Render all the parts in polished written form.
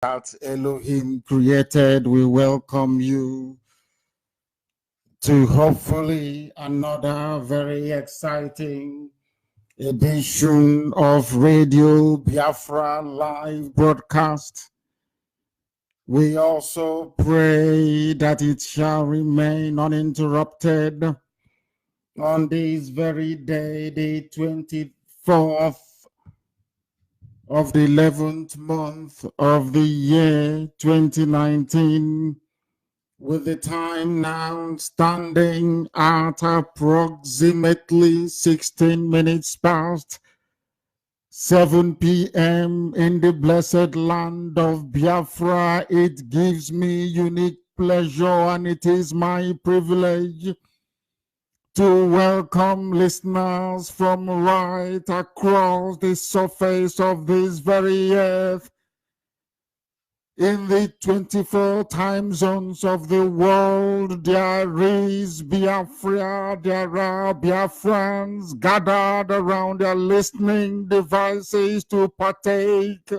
that Elohim created, we welcome you to hopefully another very exciting edition of Radio Biafra live broadcast. We also pray that it shall remain uninterrupted on this very day, the 24th of the 11th month of the year 2019, with the time now standing at approximately 16 minutes past 7 p.m. in the blessed land of Biafra. It gives me unique pleasure and it is my privilege to welcome listeners from right across the surface of this very earth in the 24 time zones of the world. There is Biafra, there are Biafrans gathered around their listening devices to partake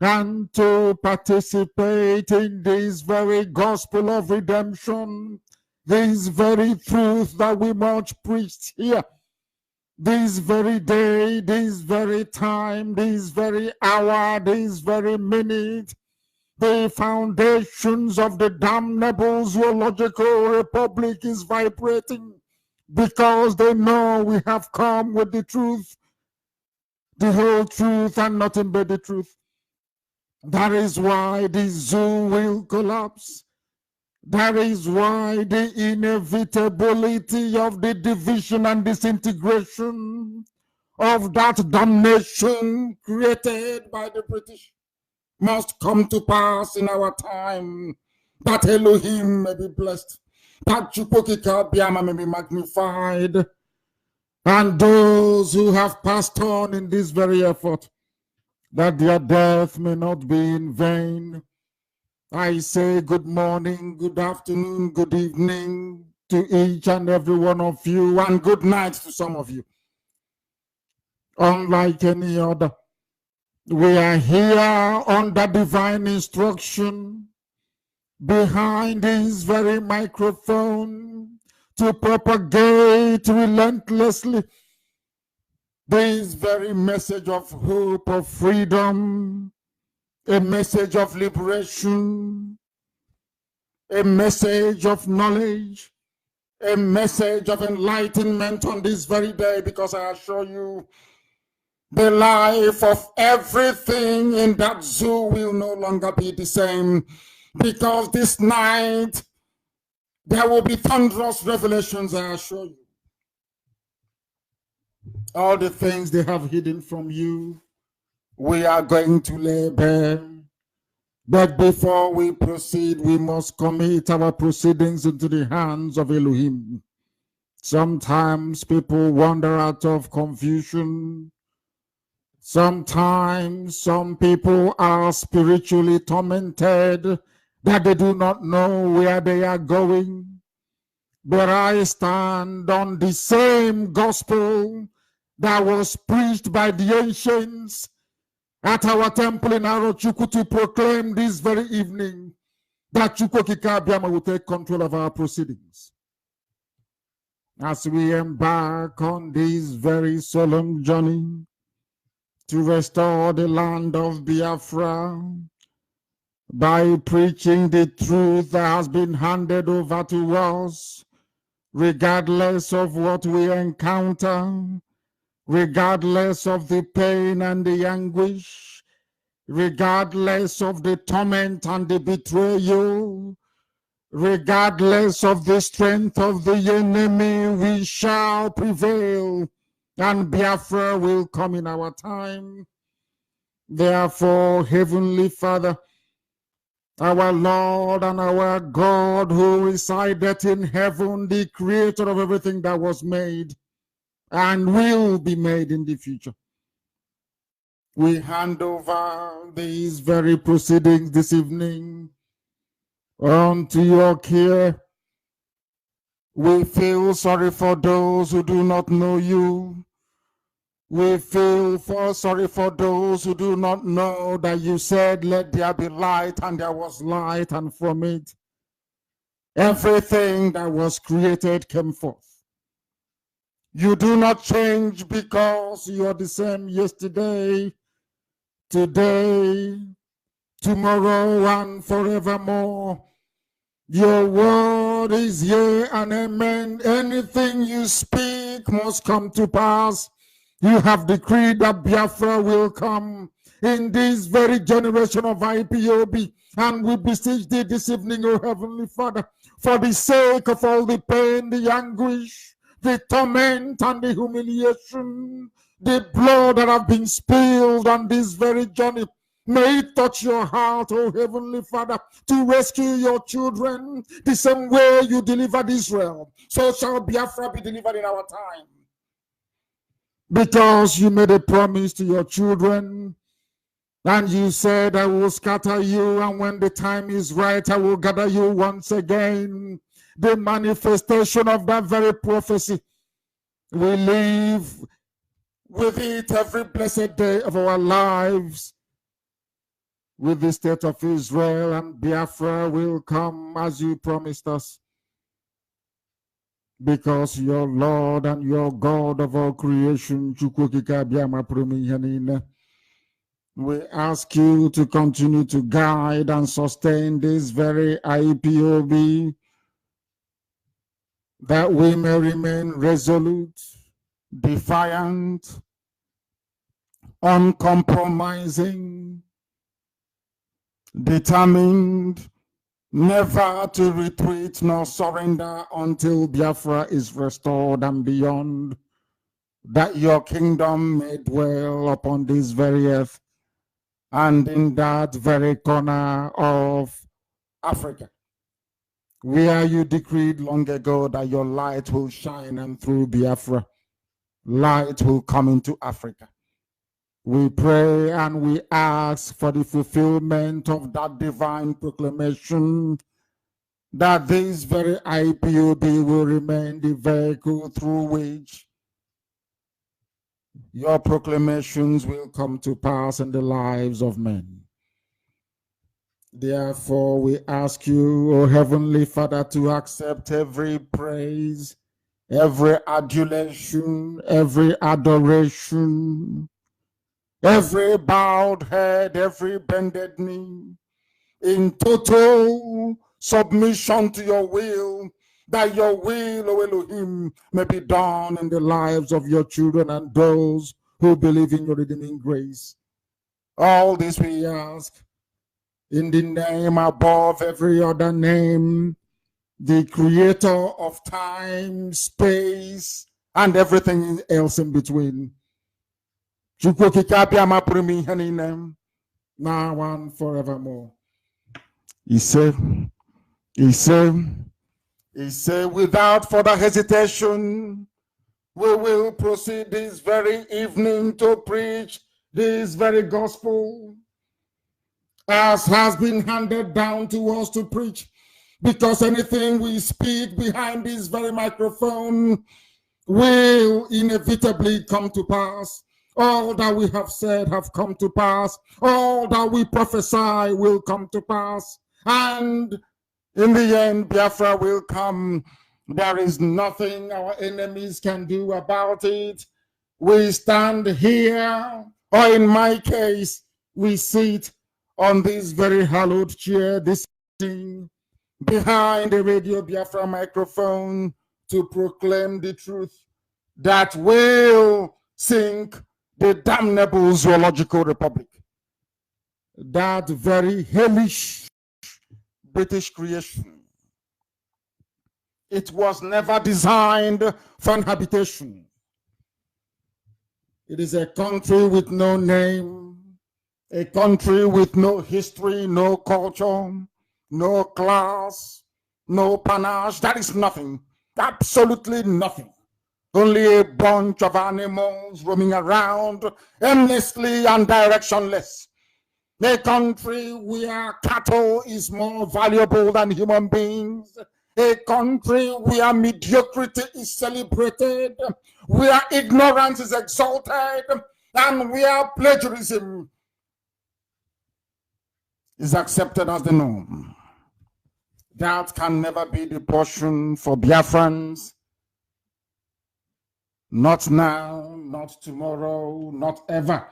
and to participate in this very gospel of redemption, this very truth that we much preached here, this very day, this very time, this very hour, this very minute. The foundations of the damnable zoological republic is vibrating because they know we have come with the truth, the whole truth and nothing but the truth. That is why the zoo will collapse. That is why the inevitability of the division and disintegration of that damnation created by the British must come to pass in our time, that Elohim may be blessed, that Chukwokika Biama may be magnified, and those who have passed on in this very effort, that their death may not be in vain. I say good morning, good afternoon, good evening to each and every one of you, and good night to some of you. Unlike any other, we are here under divine instruction behind this very microphone to propagate relentlessly this very message of hope, of freedom, a message of liberation, a message of knowledge, a message of enlightenment on this very day, because I assure you, the life of everything in that zoo will no longer be the same, because this night there will be thunderous revelations, I assure you. All the things they have hidden from you, we are going to lay bare. But before we proceed, we must commit our proceedings into the hands of Elohim. Sometimes people wander out of confusion. Sometimes some people are spiritually tormented that they do not know where they are going. But I stand on the same gospel that was preached by the ancients at our temple in Arochukwu to proclaim this very evening that Chukwokika Biama will take control of our proceedings. As we embark on this very solemn journey to restore the land of Biafra by preaching the truth that has been handed over to us, regardless of what we encounter, regardless of the pain and the anguish, regardless of the torment and the betrayal, regardless of the strength of the enemy, we shall prevail, and Biafra will come in our time. Therefore, Heavenly Father, our Lord and our God, who resideth in heaven, the creator of everything that was made and will be made in the future, we hand over these very proceedings this evening unto your care. We feel sorry for those who do not know you. We feel sorry for those who do not know that you said, let there be light, and there was light, and from it, everything that was created came forth. You do not change because you are the same yesterday, today, tomorrow, and forevermore. Your word is yea and amen. Anything you speak must come to pass. You have decreed that Biafra will come in this very generation of IPOB. And we beseech thee this evening, O Heavenly Father, for the sake of all the pain, the anguish, the torment, and the humiliation, the blood that have been spilled on this very journey. May it touch your heart, O Heavenly Father, to rescue your children the same way you delivered Israel. So shall Biafra be delivered in our time. Because you made a promise to your children, and you said, I will scatter you, and when the time is right, I will gather you once again. The manifestation of that very prophecy, we live with it every blessed day of our lives. With the state of Israel, and Biafra will come as you promised us. Because your Lord and your God of all creation, we ask you to continue to guide and sustain this very IPOB, that we may remain resolute, defiant, uncompromising, determined, never to retreat nor surrender until Biafra is restored and beyond, that your kingdom may dwell upon this very earth and in that very corner of Africa, where you decreed long ago that your light will shine, and through Biafra, light will come into Africa. We pray and we ask for the fulfillment of that divine proclamation, that this very IPOB will remain the vehicle through which your proclamations will come to pass in the lives of men. Therefore, we ask you, O Heavenly Father, to accept every praise, every adulation, every adoration, every bowed head, every bended knee, in total submission to your will, that your will, O Elohim, may be done in the lives of your children and those who believe in your redeeming grace. All this we ask in the name above every other name, the creator of time, space, and everything else in between. Now and forevermore. He said, without further hesitation, we will proceed this very evening to preach this very gospel, as has been handed down to us to preach, because anything we speak behind this very microphone will inevitably come to pass. All that we have said have come to pass. All that we prophesy will come to pass. And in the end, Biafra will come. There is nothing our enemies can do about it. We stand here, or in my case, we sit on this very hallowed chair, this thing, behind the Radio Biafra microphone, to proclaim the truth that will sink the damnable zoological republic, that very hellish British creation. It was never designed for inhabitation. It is a country with no name, a country with no history, no culture, no class, no panache. That is nothing, absolutely nothing. Only a bunch of animals roaming around aimlessly and directionless. A country where cattle is more valuable than human beings. a country where mediocrity is celebrated, where ignorance is exalted, and where plagiarism is accepted as the norm. That can never be the portion for Biafrans. Not now, not tomorrow, not ever.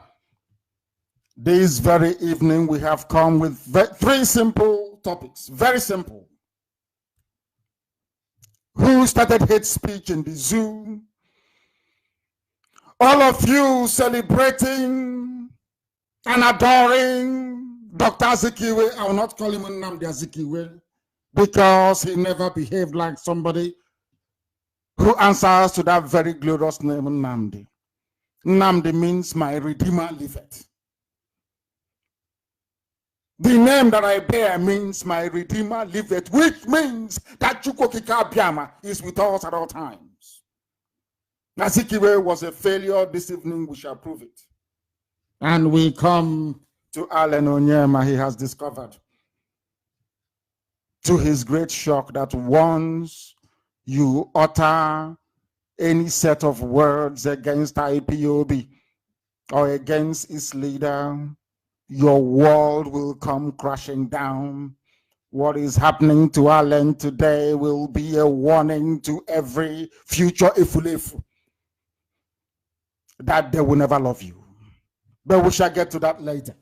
This very evening, we have come with three simple topics. Very simple. Who started hate speech in the zoo? All of you celebrating and adoring Dr. Azikiwe. I will not call him Nnamdi Azikiwe because he never behaved like somebody who answers to that very glorious name, Nnamdi. Nnamdi means my Redeemer liveth. The name that I bear means my Redeemer liveth, which means that Chukwokika Biama is with us at all times. Azikiwe was a failure. This evening we shall prove it. And we come to Allen Onyema. He has discovered, to his great shock, that once you utter any set of words against IPOB or against its leader, your world will come crashing down. What is happening to Allen today will be a warning to every future Ifulefu that they will never love you. But we shall get to that later.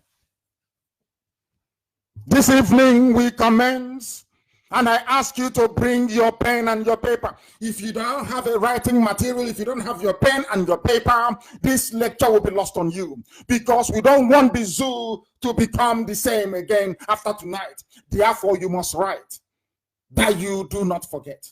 This evening we commence, and I ask you to bring your pen and your paper. If you don't have a writing material, if you don't have your pen and your paper, this lecture will be lost on you, because we don't want the zoo to become the same again after tonight. Therefore, you must write that you do not forget.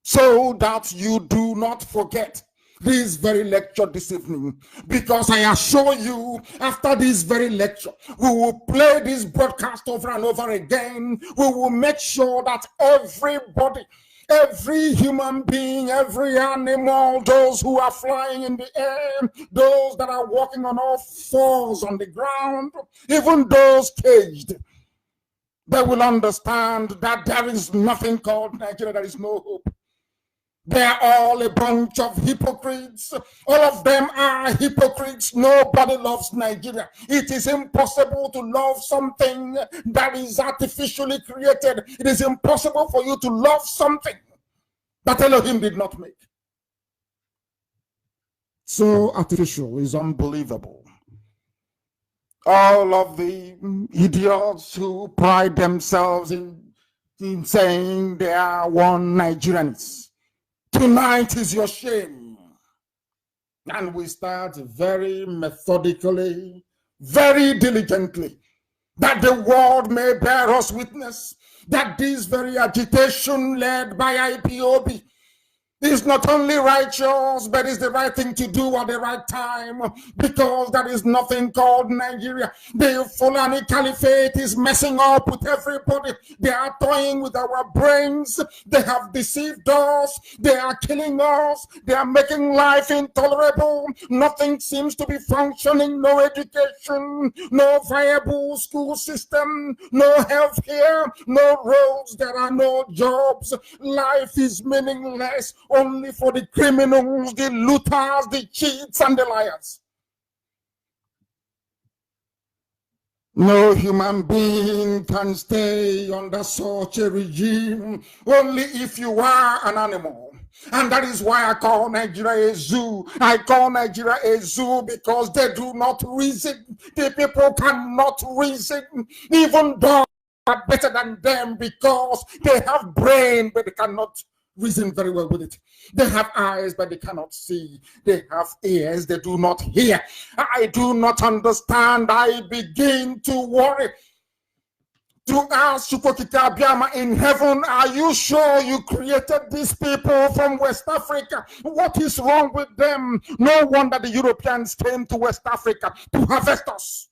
So that you do not forget this very lecture this evening, because I assure you, after this very lecture, we will play this broadcast over and over again. We will make sure that everybody, every human being, every animal, those who are flying in the air, those that are walking on all fours on the ground, even those caged, they will understand that there is nothing called Nigeria. There is no hope. They are all a bunch of hypocrites. All of them are hypocrites. Nobody loves Nigeria. It is impossible to love something that is artificially created. It is impossible for you to love something that Elohim did not make. So artificial is unbelievable. All of the idiots who pride themselves in saying they are one Nigerians, tonight is your shame. And we start very methodically, very diligently, that the world may bear us witness that this very agitation led by IPOB is not only righteous, but is the right thing to do at the right time, because there is nothing called Nigeria. The Fulani Caliphate is messing up with everybody. They are toying with our brains. They have deceived us. They are killing us. They are making life intolerable. Nothing seems to be functioning. No education, no viable school system, no health care, no roads. There are no jobs. Life is meaningless. Only for the criminals, the looters, the cheats, and the liars. No human being can stay under such a regime, only if you are an animal. And that is why I call Nigeria a zoo. I call Nigeria a zoo because they do not reason. The people cannot reason. Even dogs are better than them because they have brain, but they cannot reason very well with it. They have eyes, but they cannot see. They have ears, they do not hear. I do not understand. I begin to worry. To ask Chukwokika Biama in heaven, are you sure you created these people from West Africa? What is wrong with them? No wonder the Europeans came to West Africa to harvest us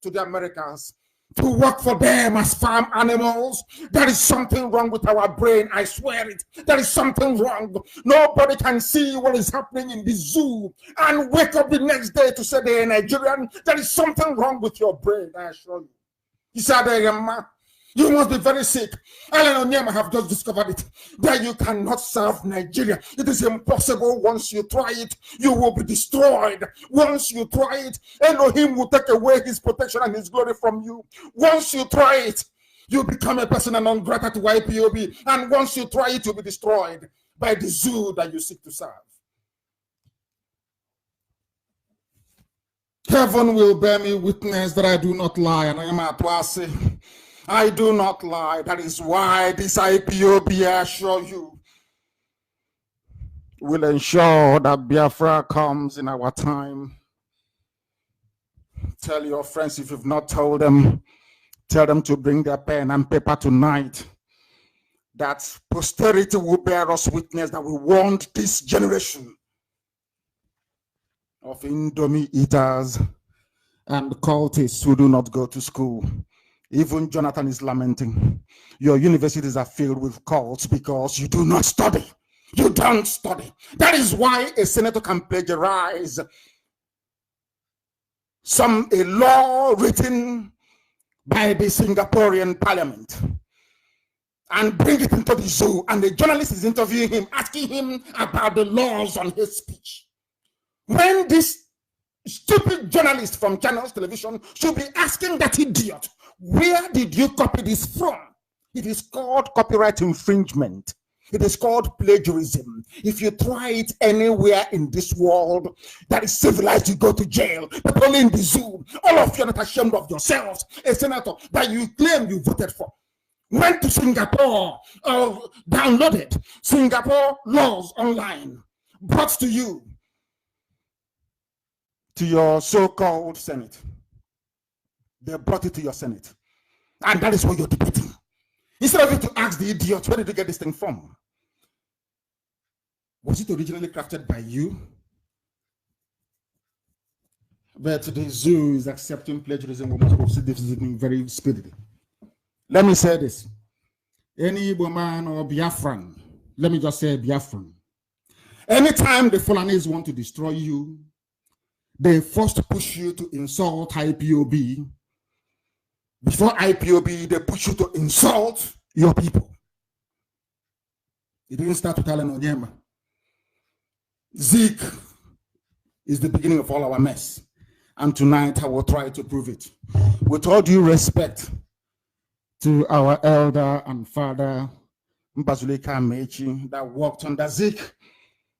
to the Americans, to work for them as farm animals. There is something wrong with our brain, I swear it. There is something wrong. Nobody can see what is happening in the zoo and wake up the next day to say they are Nigerian. There is something wrong with your brain, I assure you. He said, You must be very sick. Alan Onyema have just discovered it, that you cannot serve Nigeria. It is impossible. Once you try it, you will be destroyed. Once you try it, Elohim will take away his protection and his glory from you. Once you try it, you become a person non grata to IPOB. And once you try it, you'll be destroyed by the zoo that you seek to serve. Heaven will bear me witness that I do not lie, and I am at Wasi. I do not lie. That is why this IPOB, I assure you, will ensure that Biafra comes in our time. Tell your friends, if you've not told them, tell them to bring their pen and paper tonight, that posterity will bear us witness that we want this generation of Indomie eaters and cultists who do not go to school. Even Jonathan is lamenting. Your universities are filled with cults because you do not study. You don't study. That is why a senator can plagiarize a law written by the Singaporean parliament and bring it into the zoo, and the journalist is interviewing him, asking him about the laws on his speech. When this stupid journalist from Channels Television should be asking that idiot, where did you copy this from? It is called copyright infringement. It is called plagiarism. If you try it anywhere in this world that is civilized, you go to jail. But only in the zoo, all of you are not ashamed of yourselves. A senator that you claim you voted for went to Singapore, downloaded Singapore laws online, brought to you, to your so-called Senate. They brought it to your Senate. And that is what you're debating. Instead of you to ask the idiot, where did you get this thing from? Was it originally crafted by you? But the zoo is accepting plagiarism. We must proceed this very speedily. Let me say this. Any Igbo man or Biafran, let me just say Biafran. Anytime the Fulanis want to destroy you, they first push you to insult IPOB. Before IPOB, they push you to insult your people. It didn't start with Alan Onyema. Zeke is the beginning of all our mess. And tonight I will try to prove it. With all due respect to our elder and father, Mbazulika Mechi, that worked under Zeke,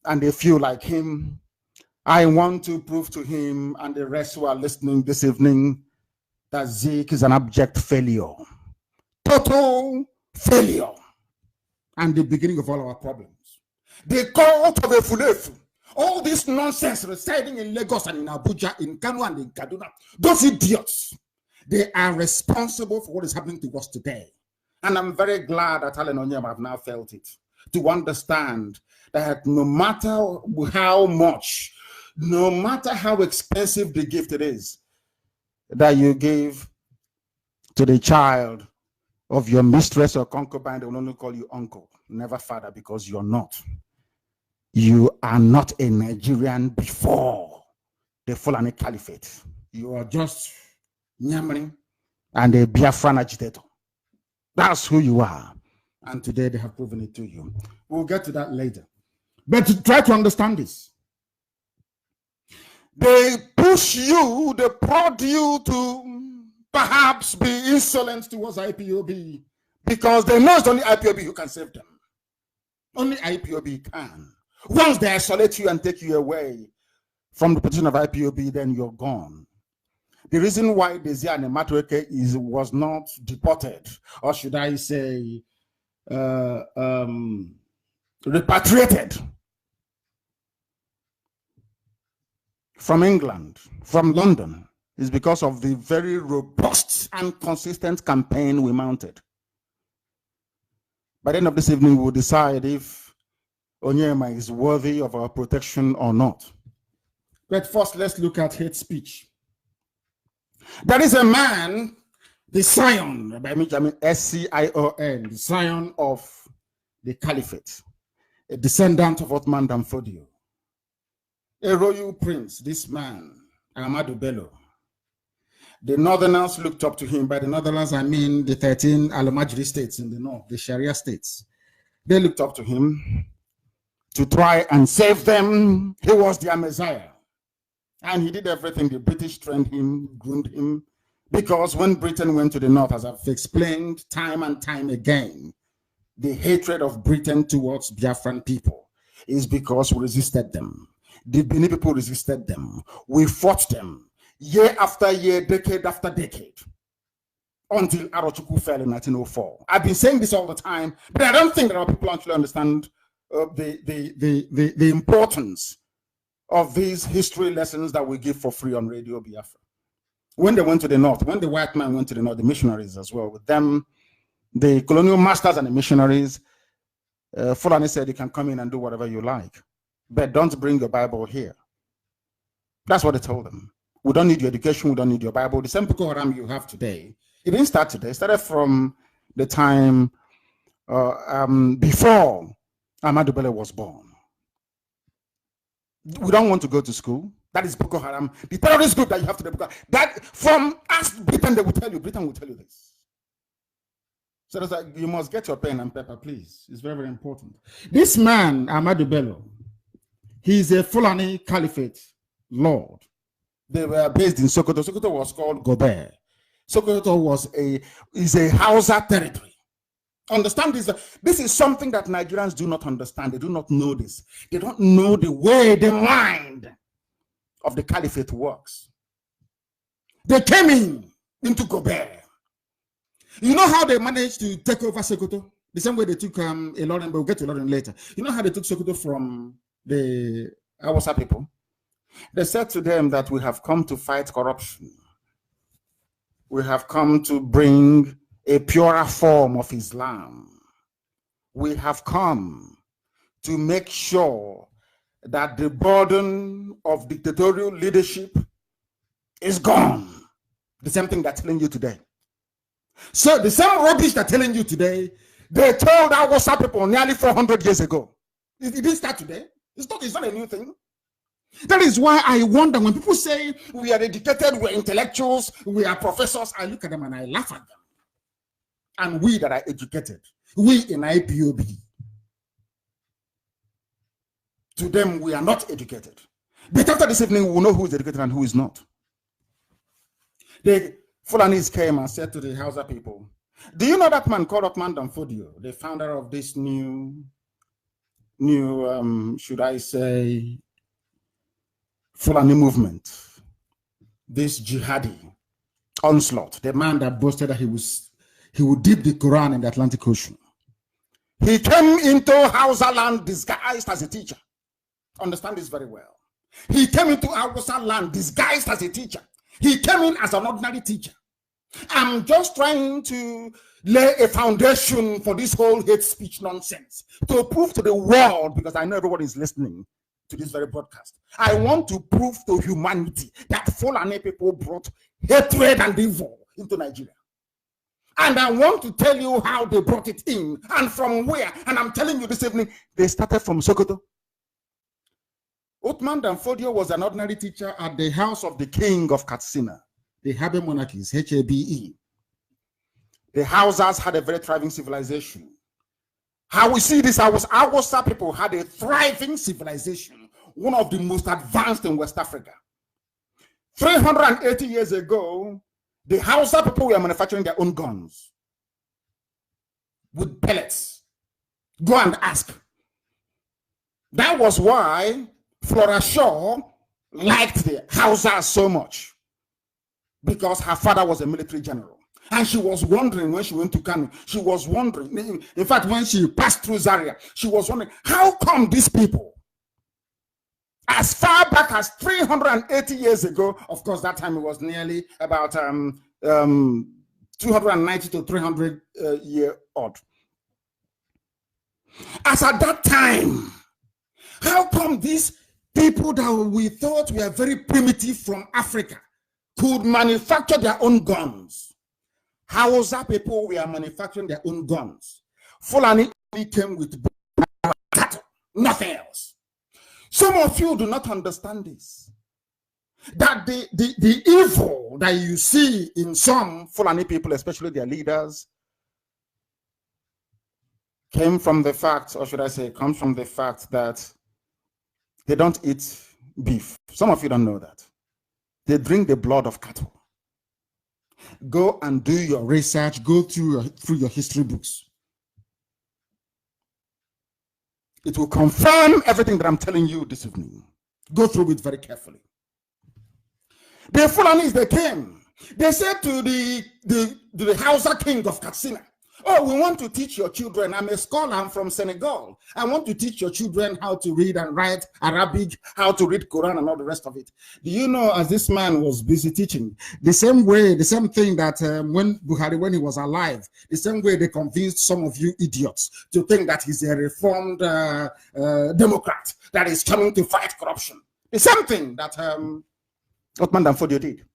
and they feel like him, I want to prove to him and the rest who are listening this evening that Zeke is an abject failure. Total failure. And the beginning of all our problems. The cult of a Fulefu. All this nonsense residing in Lagos and in Abuja, in Kanu and in Kaduna. Those idiots. They are responsible for what is happening to us today. And I'm very glad that Alan Onyema have now felt it. To understand that no matter how much, no matter how expensive the gift it is that you give to the child of your mistress or concubine, they will only call you uncle, never father, because you're not. You are not a Nigerian before the Fulani Caliphate. You are just Nyamri and a Biafran agitator. That's who you are. And today they have proven it to you. We'll get to that later. But to try to understand this. They push you, they prod you to perhaps be insolent towards IPOB because they know it's only IPOB who can save them. Only IPOB can. Once they isolate you and take you away from the position of IPOB, then you're gone. The reason why Desi and Matweke was not deported, or should I say repatriated from England, from London, is because of the very robust and consistent campaign we mounted. By the end of this evening, we will decide if Onyema is worthy of our protection or not. But first, let's look at hate speech. There is a man, the scion, I mean S-C-I-O-N, the scion of the Caliphate, a descendant of Othman Danfodio, a royal prince, this man, Ahmadu Bello. The Northerners looked up to him. By the Northerners, I mean the 13 Al-Majri states in the north, the Sharia states. They looked up to him to try and save them. He was their Messiah. And he did everything. The British trained him, groomed him. Because when Britain went to the north, as I've explained time and time again, the hatred of Britain towards Biafran people is because we resisted them. The Benin people resisted them. We fought them year after year, decade after decade, until Arochukwu fell in 1904. I've been saying this all the time, but I don't think that our people actually understand the importance of these history lessons that we give for free on Radio Biafra. When they went to the north, when the white man went to the north, the missionaries as well, with them, the colonial masters and the missionaries, Fulani said, you can come in and do whatever you like, but don't bring your Bible here. That's what they told them. We don't need your education, we don't need your Bible. The same Boko Haram you have today, it didn't start today. It started from the time before Ahmadu Bello was born. We don't want to go to school. That is Boko Haram. The terrorist group that you have to do. That from us, Britain, they will tell you. Britain will tell you this. So that's like, you must get your pen and paper, please. It's very, very important. This man, Ahmadu Bello, he's a Fulani Caliphate lord. They were based in Sokoto. Sokoto was called Gobert. Sokoto is a Hausa territory. Understand this? This is something that Nigerians do not understand. They do not know this. They don't know the way the mind of the caliphate works. They came into Gobert. You know how they managed to take over Sokoto? The same way they took Ilorin, but we'll get to Ilorin later. You know how they took Sokoto from the Hausa people? They said to them that we have come to fight corruption. We have come to bring a purer form of Islam. We have come to make sure that the burden of dictatorial leadership is gone. The same thing they're telling you today. So the same rubbish they're telling you today, they told our WhatsApp people nearly 400 years ago. It didn't start today. It's not a new thing. That is why I wonder when people say we are educated, we're intellectuals, we are professors, I look at them and I laugh at them. And we that are educated, we in IPOB, to them we are not educated. But after this evening, we will know who is educated and who is not. The Fulanis came and said to the Hausa people, do you know that man called Othman Danfodio, the founder of this new, should I say, Fulani movement, this jihadi onslaught, the man that boasted that he would dip the Quran in the Atlantic Ocean. He came into Hausa land disguised as a teacher. Understand this very well. He came into Hausa land disguised as a teacher. He came in as an ordinary teacher. I'm just trying to lay a foundation for this whole hate speech nonsense to prove to the world, because I know everyone is listening to this very broadcast. I want to prove to humanity that Fulani people brought hatred and evil into Nigeria. And I want to tell you how they brought it in and from where. And I'm telling you this evening, they started from Sokoto. Othman Danfodio was an ordinary teacher at the house of the king of Katsina, the Habe monarchies, HABE. The Hausas had a very thriving civilization. How we see this, Hausa people had a thriving civilization, one of the most advanced in West Africa. 380 years ago, the Hausa people were manufacturing their own guns with pellets. Go and ask. That was why Flora Shaw liked the Hausa so much, because her father was a military general. And she was wondering when she went to Kanu, she was wondering, in fact, when she passed through Zaria, she was wondering, how come these people, as far back as 380 years ago, of course, that time it was nearly about 290 to 300 year old. As at that time, how come these people that we thought were very primitive from Africa could manufacture their own guns? Hausa people were manufacturing their own guns. Fulani only came with cattle, nothing else. Some of you do not understand this. that the evil that you see in some Fulani people, especially their leaders, came from the fact, or should I say, comes from the fact that they don't eat beef. Some of you don't know that. They drink the blood of cattle. Go and do your research. Go through your history books. It will confirm everything that I'm telling you this evening. Go through it very carefully. The Fulanis, they came. They said to the Hausa king of Katsina, oh, we want to teach your children. I'm a scholar. I'm from Senegal. I want to teach your children how to read and write Arabic, how to read Quran and all the rest of it. Do you know, as this man was busy teaching, the same thing that when Buhari, when he was alive, the same way they convinced some of you idiots to think that he's a reformed Democrat that is coming to fight corruption. The same thing that Othman Danfodio did.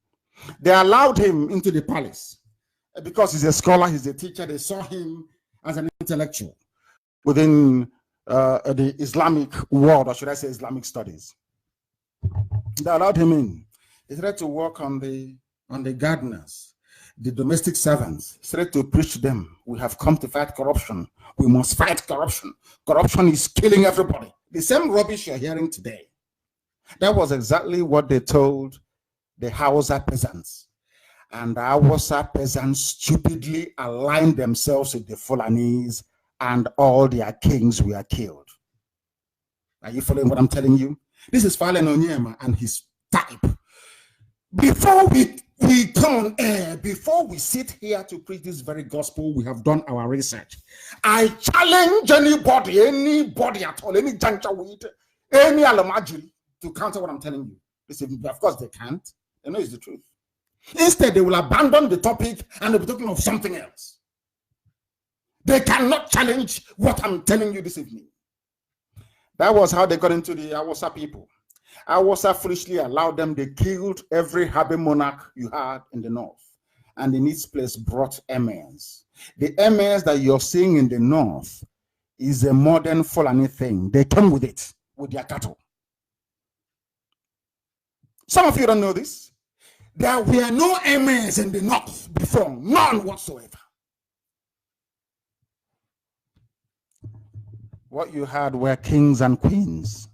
They allowed him into the palace. Because he's a scholar, he's a teacher, they saw him as an intellectual within the Islamic world, or should I say Islamic studies. They allowed him in. He started to work on the gardeners, the domestic servants. He started to preach to them, we have come to fight corruption. We must fight corruption. Corruption is killing everybody. The same rubbish you're hearing today. That was exactly what they told the Hausa peasants. And the Hausa peasants stupidly aligned themselves with the Fulanis, and all their kings were killed. Are you following what I'm telling you? This is Falen Onyema and his type. Before we come on air, before we sit here to preach this very gospel, we have done our research. I challenge anybody at all, any janjaweed, any alamajiri, to counter what I'm telling you. Listen, of course they can't. They know it's the truth. Instead, they will abandon the topic and they'll be talking of something else. They cannot challenge what I'm telling you this evening. That was how they got into the Hausa people. Hausa foolishly allowed them. They killed every Habe monarch you had in the north. And in its place brought emirs. The emirs that you're seeing in the north is a modern Fulani thing. They came with it, with their cattle. Some of you don't know this. There were no emirs in the north before, none whatsoever. What you had were kings and queens.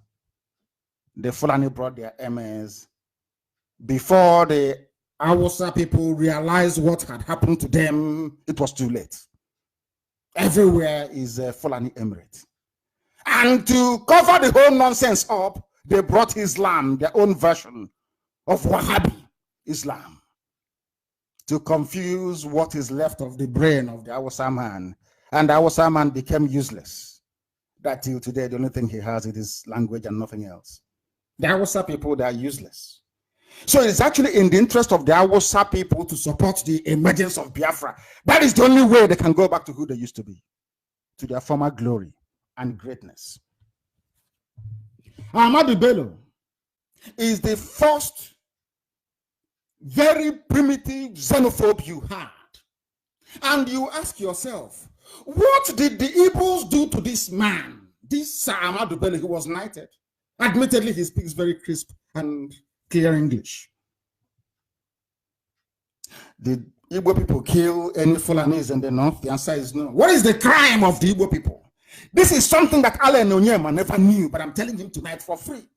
The Fulani brought their emirs before the Hausa people realized what had happened to them. It was too late. Everywhere is a Fulani emirate. And to cover the whole nonsense up, they brought Islam, their own version of Wahhabi Islam, to confuse what is left of the brain of the Hausa man. And the Hausa man became useless. That till today, the only thing he has is his language and nothing else. The Hausa people, they are useless. So it's actually in the interest of the Hausa people to support the emergence of Biafra. That is the only way they can go back to who they used to be, to their former glory and greatness. Ahmadu Bello is the first very primitive xenophobe you had. And you ask yourself, what did the Igbos do to this man, this Sir Ahmadu Bello, who was knighted? Admittedly, he speaks very crisp and clear English. Did Igbo people kill any Fulanis in the north? The answer is no. What is the crime of the Igbo people? This is something that Alain Onyema never knew, but I'm telling him tonight for free.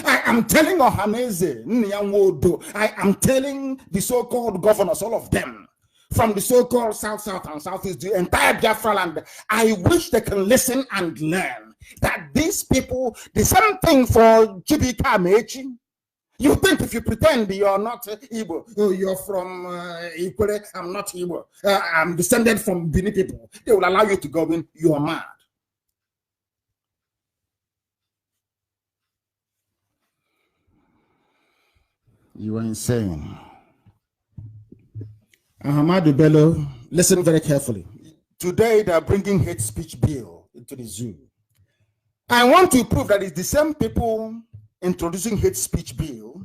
I am telling Ohaneze, Nyanwodo, I am telling the so-called governors, all of them, from the so-called South and Southeast, the entire Biafra land. I wish they can listen and learn that these people, the same thing for Chibika Mechi. You think if you pretend you're not Igbo, oh, you're from Ikwere, I'm not Igbo, I'm descended from Bini people, they will allow you to go in, you're mad. You are insane. Ahmadu Bello, listen very carefully. Today they are bringing hate speech bill into the zoo. I want to prove that it's the same people introducing hate speech bill.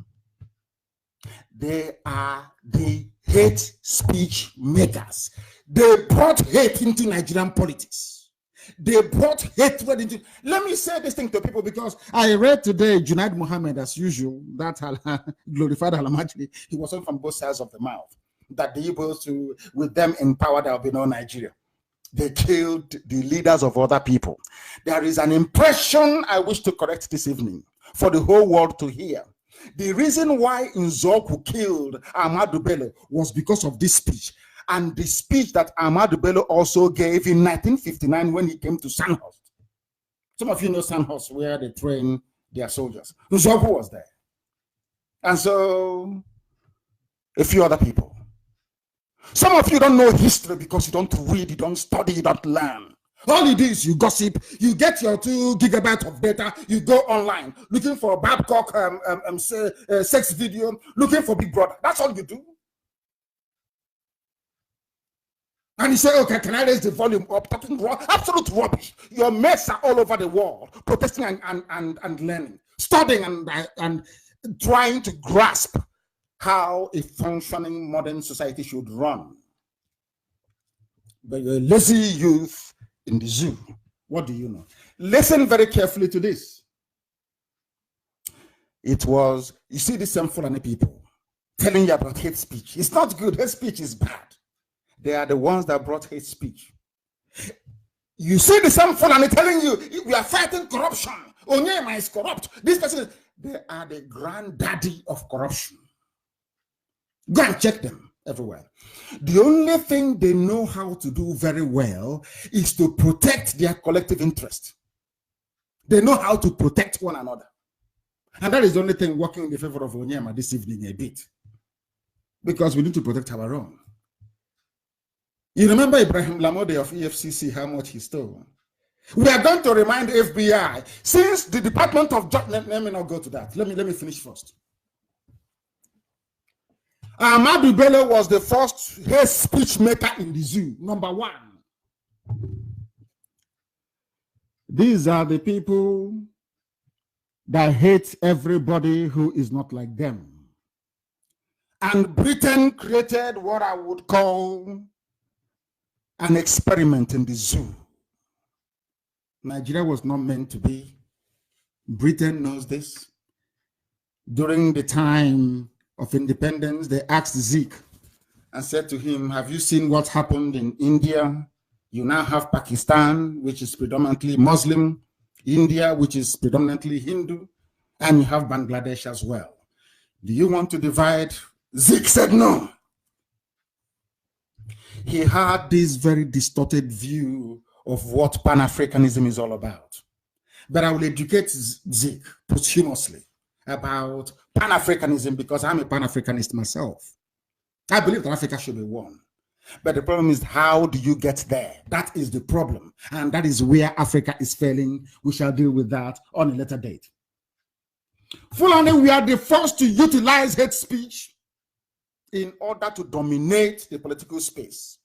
They are the hate speech makers. They brought hate into Nigerian politics. They brought hatred into. Let me say this thing to people because I read today Junaid Mohammed, as usual, that glorified Alamajri. He was on from both sides of the mouth. That the Igbos, with them in power, there will be no Nigeria. They killed the leaders of other people. There is an impression I wish to correct this evening for the whole world to hear. The reason why Nzoku killed Ahmadu Bello was because of this speech. And the speech that Ahmadu Bello also gave in 1959 when he came to Sandhurst. Some of you know Sandhurst, where they train their soldiers. Nzoku was there. And so, a few other people. Some of you don't know history because you don't read, you don't study, you don't learn. All it is, you gossip, you get your 2 gigabytes of data, you go online, looking for Babcock sex video, looking for Big Brother. That's all you do. And you say, okay, can I raise the volume up? Talking absolute rubbish. Your mates are all over the world, protesting and learning, studying and trying to grasp how a functioning modern society should run. But you're a lazy youth in the zoo. What do you know? Listen very carefully to this. It was, you see these same Fulani people telling you about hate speech. It's not good. Hate speech is bad. They are the ones that brought hate speech. You see the same Fulani telling you, we are fighting corruption. Onyema is corrupt. This person, they are the granddaddy of corruption. Go and check them everywhere. The only thing they know how to do very well is to protect their collective interest. They know how to protect one another. And that is the only thing working in the favor of Onyema this evening a bit. Because we need to protect our own. You remember Ibrahim Lamode of EFCC, how much he stole? We are going to remind the FBI, since the Department of Justice, let me not go to that. Let me finish first. Ahmadu Bello was the first hate speech maker in the zoo, number 1. These are the people that hate everybody who is not like them. And Britain created what I would call an experiment in the zoo. Nigeria was not meant to be. Britain knows this. During the time of independence, they asked Zeke and said to him, have you seen what happened in India? You now have Pakistan, which is predominantly Muslim, India, which is predominantly Hindu, and you have Bangladesh as well. Do you want to divide? Zeke said no. He had this very distorted view of what Pan-Africanism is all about. But I will educate Zeke posthumously about Pan-Africanism because I'm a Pan-Africanist myself. I believe that Africa should be one. But the problem is, how do you get there? That is the problem. And that is where Africa is failing. We shall deal with that on a later date. Fulani, we are the first to utilize hate speech in order to dominate the political space.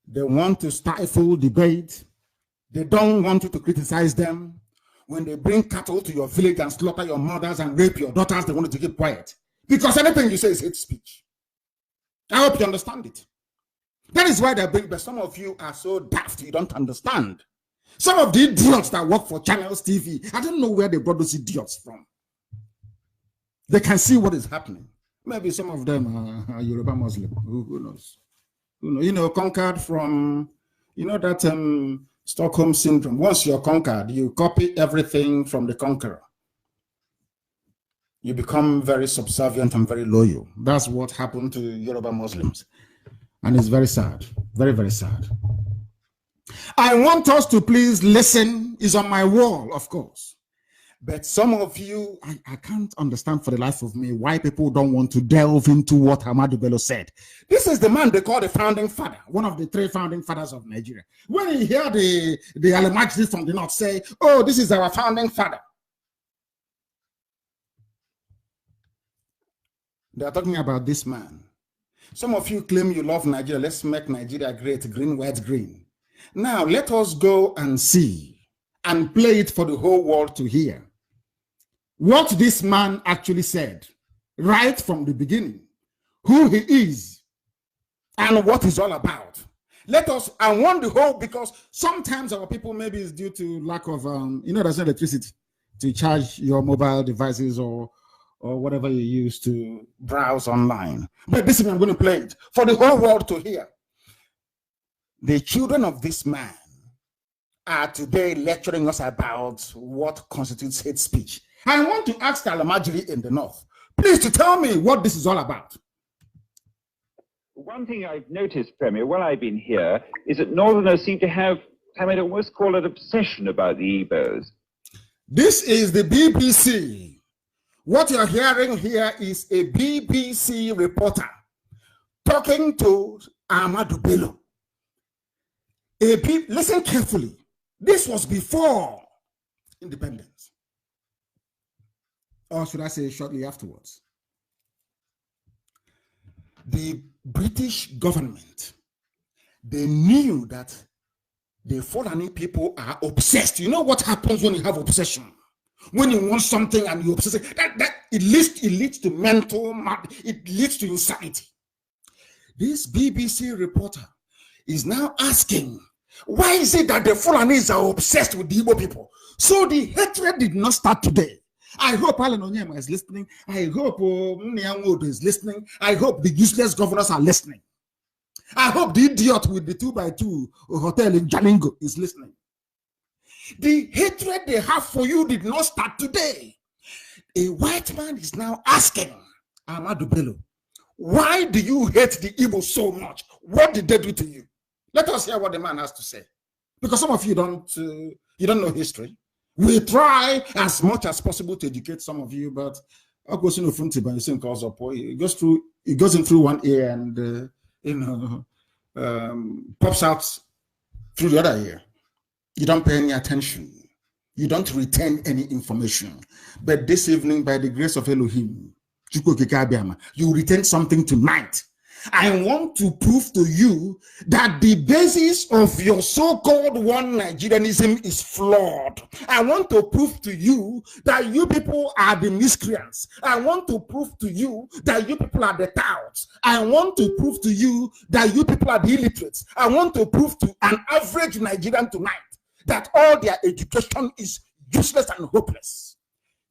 They want to stifle debate. They don't want you to criticize them. When they bring cattle to your village and slaughter your mothers and rape your daughters, they want you to keep quiet. Because anything you say is hate speech. I hope you understand it. That is why they bring, but some of you are so daft, you don't understand. Some of the idiots that work for Channels TV, I don't know where they brought those idiots from. They can see what is happening. Maybe some of them are Yoruba Muslim. Who knows? Who knows? You know, conquered from, you know, that Stockholm syndrome. Once you're conquered, you copy everything from the conqueror. You become very subservient and very loyal. That's what happened to Yoruba Muslims. And it's very sad. Very, very sad. I want us to please listen. It's on my wall, of course. But some of you, I can't understand for the life of me why people don't want to delve into what Ahmadu Bello said. This is the man they call the founding father, one of the 3 founding fathers of Nigeria. When you hear the Alamajis from the north say, oh, this is our founding father, they are talking about this man. Some of you claim you love Nigeria. Let's make Nigeria great, green, white, green. Now, let us go and see and play it for the whole world to hear what this man actually said right from the beginning, who he is and what he's all about. Let us, I want the whole, because sometimes our people, maybe it's due to lack of, there's no electricity to charge your mobile devices or whatever you use to browse online. But this is, I'm going to play it for the whole world to hear. The children of this man are today lecturing us about what constitutes hate speech. I want to ask Alamajiri in the north, please, to tell me what this is all about. One thing I've noticed, Premier, while I've been here, is that Northerners seem to have, I might almost call it obsession about the Igbos. This is the BBC. What you're hearing here is a BBC reporter talking to Ahmadu Bello. Listen carefully. This was before independence. Or should I say shortly afterwards? The British government, they knew that the Fulani people are obsessed. You know what happens when you have obsession? When you want something and you obsess it, it leads to mental, it leads to insanity. This BBC reporter is now asking, why is it that the Fulanis are obsessed with the Igbo people? So the hatred did not start today. I hope Alan Onyema is listening. I hope Nyangodo is listening. I hope the useless governors are listening. I hope the idiot with the 2x2 hotel in Jalingo is listening. The hatred they have for you did not start today. A white man is now asking Ahmadu Bello, why do you hate the Igbo so much? What did they do to you? Let us hear what the man has to say. Because some of you don't know history. We try as much as possible to educate some of you, but it goes in through one ear and pops out through the other ear. You don't pay any attention. You don't retain any information. But this evening, by the grace of Elohim, you retain something tonight. I want to prove to you that the basis of your so-called one Nigerianism is flawed. I want to prove to you that you people are the miscreants. I want to prove to you that you people are the touts. I want to prove to you that you people are the illiterates. I want to prove to an average Nigerian tonight that all their education is useless and hopeless.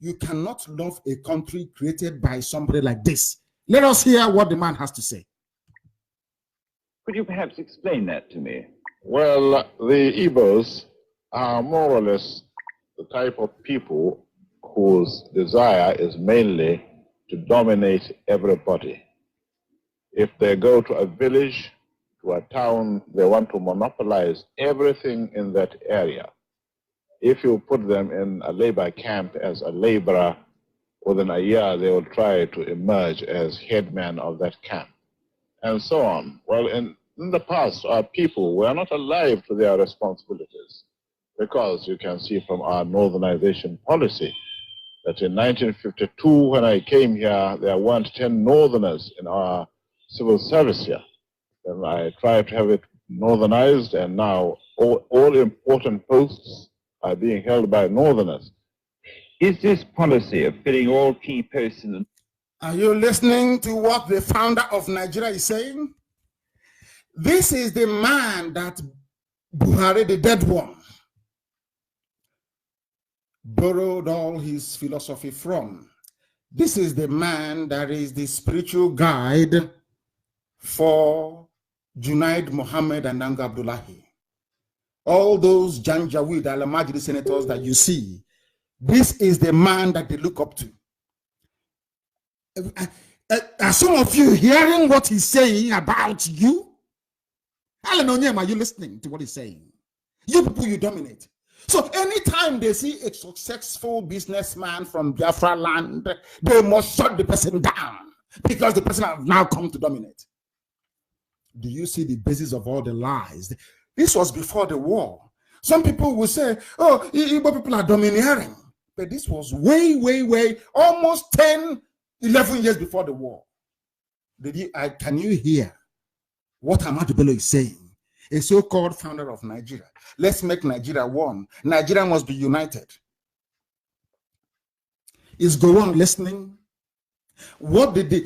You cannot love a country created by somebody like this. Let us hear what the man has to say. Could you perhaps explain that to me? Well, the Igbos are more or less the type of people whose desire is mainly to dominate everybody. If they go to a village, to a town, they want to monopolize everything in that area. If you put them in a labor camp as a laborer, within a year they will try to emerge as headman of that camp, and so on. Well, in the past, our people were not alive to their responsibilities, because you can see from our northernization policy that in 1952, when I came here, there weren't 10 northerners in our civil service here. Then I tried to have it northernized, and now all important posts are being held by northerners. Is this policy of filling all key posts in the... Are you listening to what the founder of Nigeria is saying? This is the man that Buhari, the dead one, borrowed all his philosophy from. This is the man that is the spiritual guide for Junaid Mohammed and Nanga Abdullahi. All those Janjaweed, Alamajiri senators that you see, this is the man that they look up to. Are some of you hearing what he's saying about you? Alan Onyema, are you listening to what he's saying? You people, you dominate. So anytime they see a successful businessman from Biafra land, they must shut the person down because the person has now come to dominate. Do you see the basis of all the lies? This was before the war. Some people will say, oh, Igbo people are domineering. But this was way, almost 10, 11 years before the war. Can you hear what Ahmadu Bello is saying? A so-called founder of Nigeria. Let's make Nigeria one. Nigeria must be united. Is Gowon listening? What did they,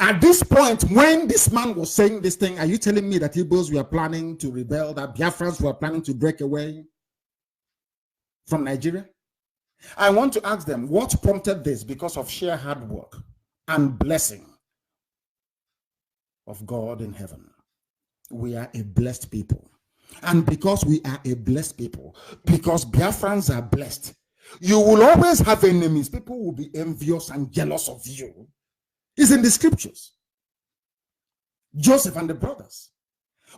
at this point, when this man was saying this thing, are you telling me that Igbos were planning to rebel, that Biafrans were planning to break away from Nigeria? I want to ask them, what prompted this? Because of sheer hard work and blessing of God in heaven. We are a blessed people. And because we are a blessed people, because Biafrans are blessed, you will always have enemies. People will be envious and jealous of you. It's in the scriptures. Joseph and the brothers.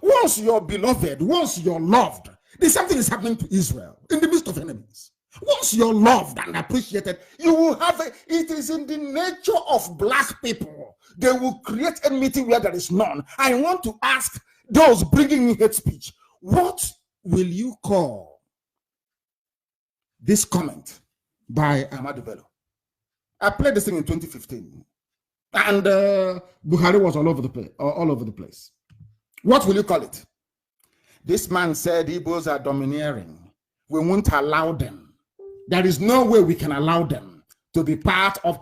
Once you're beloved, once you're loved, there's something is happening to Israel in the midst of enemies. Once you're loved and appreciated, you will have it is in the nature of black people. They will create enmity where there is none. I want to ask those bringing me hate speech, what will you call this comment by Ahmadu Bello? I played this thing in 2015, and Buhari was all over the place. What will you call it? This man said Igbos are domineering. We won't allow them. There is no way we can allow them to be part of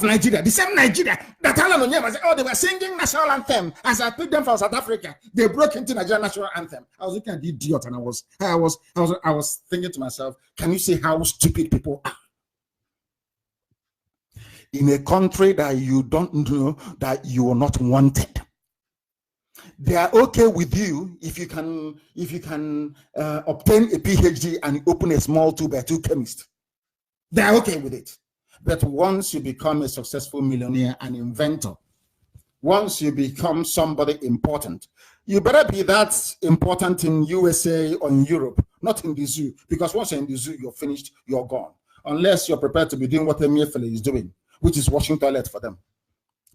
Nigeria. The same Nigeria that Alan Onyema said, oh, they were singing national anthem. As I picked them from South Africa, they broke into Nigerian national anthem. I was looking at the idiot, and I was thinking to myself, can you see how stupid people are? In a country that you don't know that you are not wanted, they are okay with you if you can obtain a PhD and open a small 2x2 chemist. They are okay with it. But once you become a successful millionaire and inventor, once you become somebody important, you better be that important in USA or in Europe, not in the zoo. Because once you're in the zoo, you're finished, you're gone. Unless you're prepared to be doing what Emefiele is doing, which is washing toilets for them,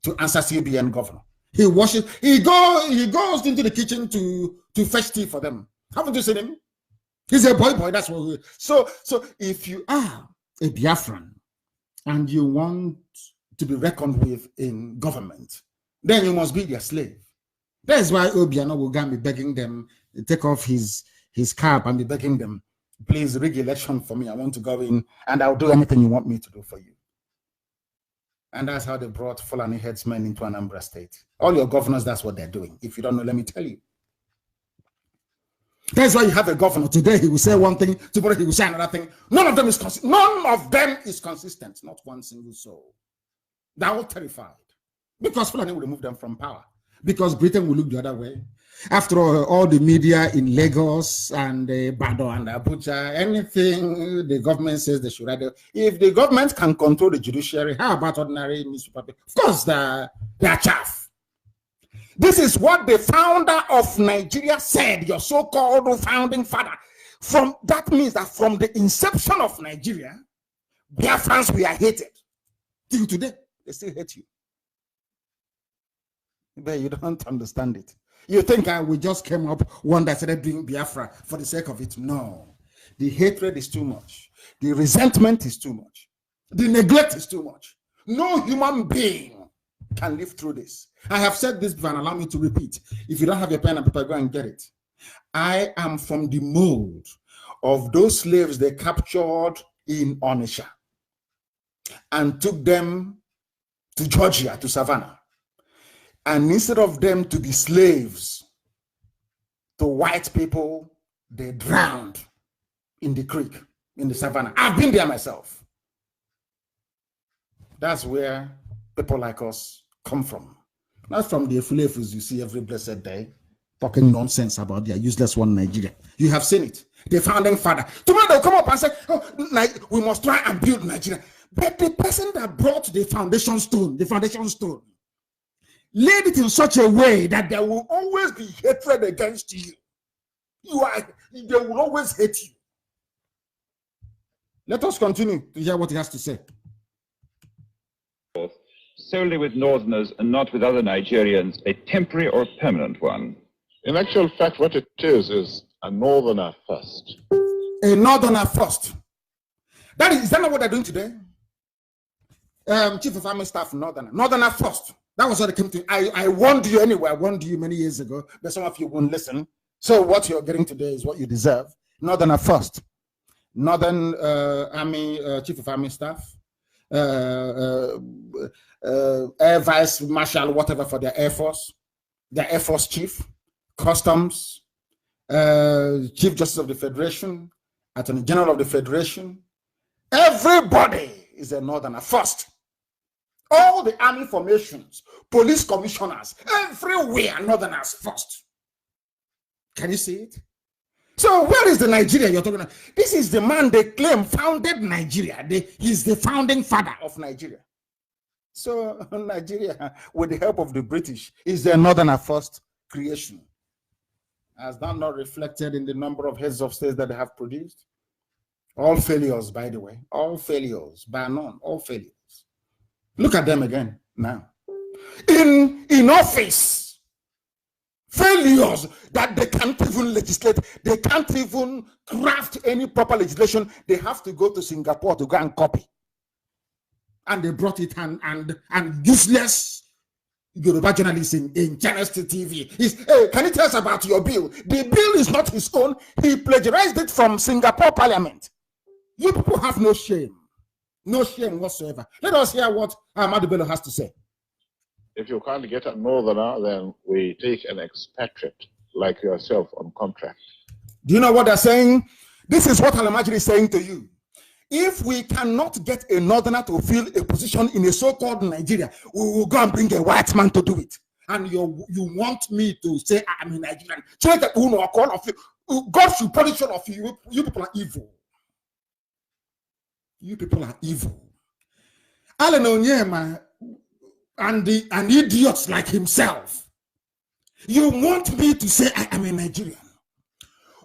to answer CBN governor. He washes, he goes into the kitchen to fetch tea for them. Haven't you seen him? He's a boy, that's what so if you are a Biafran and you want to be reckoned with in government, then you must be their slave. That's why Obiano will be begging them, take off his cap and be begging them, please rig election for me. I want to go in and I'll do anything you want me to do for you. And that's how they brought Fulani headsmen into Anambra State. All your governors, that's what they're doing. If you don't know, let me tell you. That's why you have a governor. Today he will say one thing, tomorrow he will say another thing. None of them is consistent. Not one single soul. They're all terrified. Because Fulani will remove them from power. Because Britain will look the other way. After all the media in Lagos and Bado and Abuja, anything the government says they should write. If the government can control the judiciary, how about ordinary newspaper? Of course, they're chaff. This is what the founder of Nigeria said, your so-called founding father. That means that from the inception of Nigeria, Biafrans were hated. Till today, they still hate you. But you don't understand it. You think we just came up one that started doing Biafra for the sake of it. No. The hatred is too much. The resentment is too much. The neglect is too much. No human being can live through this. I have said this before and allow me to repeat. If you don't have your pen and paper, go and get it. I am from the mold of those slaves they captured in Onitsha and took them to Georgia, to Savannah. And instead of them to be slaves to white people, they drowned in the creek, in the savannah. I've been there myself. That's where people like us come from. Not from the Efulefus you see every blessed day, talking nonsense about their useless one Nigeria. You have seen it. The founding father. Tomorrow they'll come up and say, oh, we must try and build Nigeria. But the person that brought the foundation stone, laid it in such a way that there will always be hatred against you. They will always hate you. Let us continue to hear what he has to say. Solely with Northerners and not with other Nigerians, a temporary or permanent one? In actual fact, what it is a Northerner first. A Northerner first. Is that not what they're doing today? Chief of Army Staff, Northerner first. That was what it came to. I warned you anyway. I warned you many years ago, but some of you won't listen. So what you're getting today is what you deserve. Northerner first. Northern Army Chief of Army Staff. Air Vice Marshal, whatever, for their Air Force Chief, Customs, Chief Justice of the Federation, Attorney General of the Federation. Everybody is a Northerner first. All the army formations, police commissioners, everywhere Northerners first. Can you see it? So where is the Nigeria you're talking about? This is the man they claim founded Nigeria. He's the founding father of Nigeria. So Nigeria, with the help of the British, is the Northerner first creation. Has that not reflected in the number of heads of states that they have produced? All failures, by the way. All failures, by none, all failures. Look at them again now. In office, failures that they can't even legislate. They can't even craft any proper legislation. They have to go to Singapore to go and copy. And they brought it and useless Yoruba journalists in Channel TV. Hey, can you tell us about your bill? The bill is not his own. He plagiarized it from Singapore Parliament. You people have no shame. No shame whatsoever. Let us hear what Ahmadu Bello has to say. If you can't get a Northerner, then we take an expatriate like yourself on contract. Do you know what they're saying? This is what Alamajiri is saying to you. If we cannot get a Northerner to fill a position in a so-called Nigeria, we will go and bring a white man to do it. And you want me to say I'm a Nigerian? God should punish all of you. You people are evil. You people are evil. Alan Onyema and idiots like himself. You want me to say I am a Nigerian?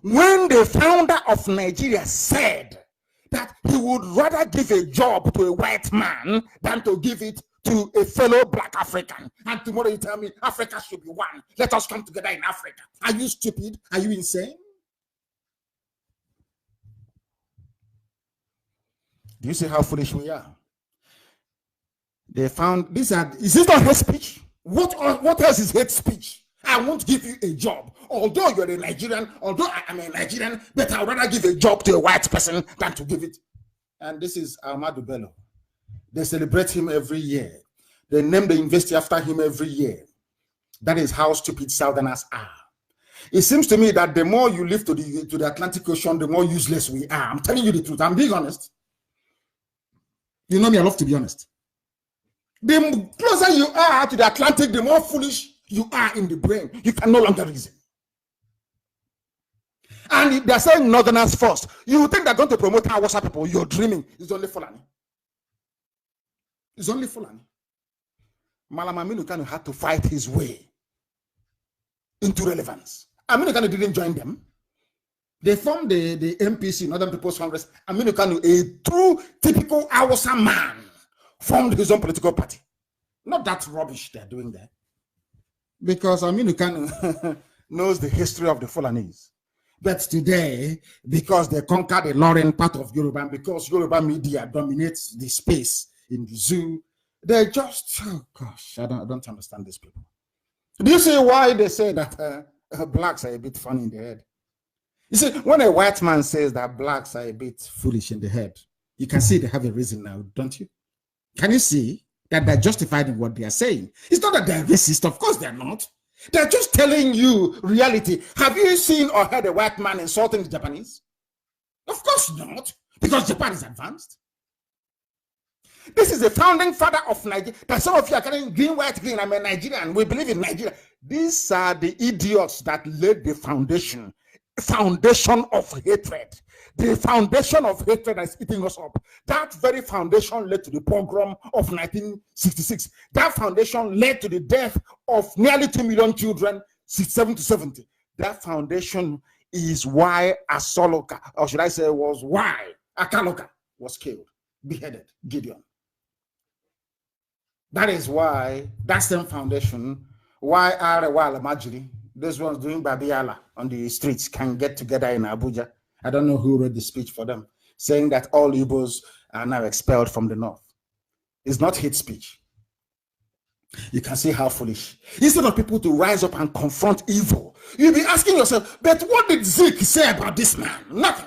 When the founder of Nigeria said that he would rather give a job to a white man than to give it to a fellow black African. And tomorrow you tell me Africa should be one. Let us come together in Africa. Are you stupid? Are you insane? Do you see how foolish we are? They found is this not hate speech? What else is hate speech? I won't give you a job. Although you're a Nigerian, although I am a Nigerian, but I'd rather give a job to a white person than to give it. And this is Ahmadu Bello. They celebrate him every year. They name the university after him every year. That is how stupid Southerners are. It seems to me that the more you live to the Atlantic Ocean, the more useless we are. I'm telling you the truth. I'm being honest. You know me, I love to be honest. The closer you are to the Atlantic, the more foolish you are in the brain. You can no longer reason. And they're saying Northerners first. You think they're going to promote our Hausa people? You're dreaming. It's only Fulani. It's only Fulani. Malam Aminu Kanu had to fight his way into relevance. Aminu Kanu didn't join them. They formed the MPC, Northern People's Congress. Aminu Kanu, a true, typical Hausa man, formed his own political party. Not that rubbish they're doing there. Because Aminu Kanu knows the history of the Fulanese. But today, because they conquered the Lauren part of Yoruba, and because Yoruba media dominates the space in the zoo, they just, oh gosh, I don't understand these people. Do you see why they say that blacks are a bit funny in the head? You see, when a white man says that blacks are a bit foolish in the head, you can see they have a reason now, don't you? Can you see that they're justified in what they are saying? It's not that they're racist. Of course they're not. They're just telling you reality. Have you seen or heard a white man insulting the Japanese? Of course not, because Japan is advanced. This is the founding father of Nigeria. That some of you are calling green, white, green. I'm a Nigerian. We believe in Nigeria. These are the idiots that laid the foundation of hatred. The foundation of hatred that is eating us up. That very foundation led to the pogrom of 1966. That foundation led to the death of nearly 2 million children, 67 to 70. That foundation is why Asoloka, or should I say was why Akaloka was killed, beheaded, Gideon. That is why that same foundation, why Arewa Alamajiri, those ones doing Babiala on the streets, can get together in Abuja. I don't know who wrote the speech for them, saying that all Igbos are now expelled from the north. It's not hate speech. You can see how foolish. Instead of people to rise up and confront evil, you'll be asking yourself, but what did Zeke say about this man? Nothing.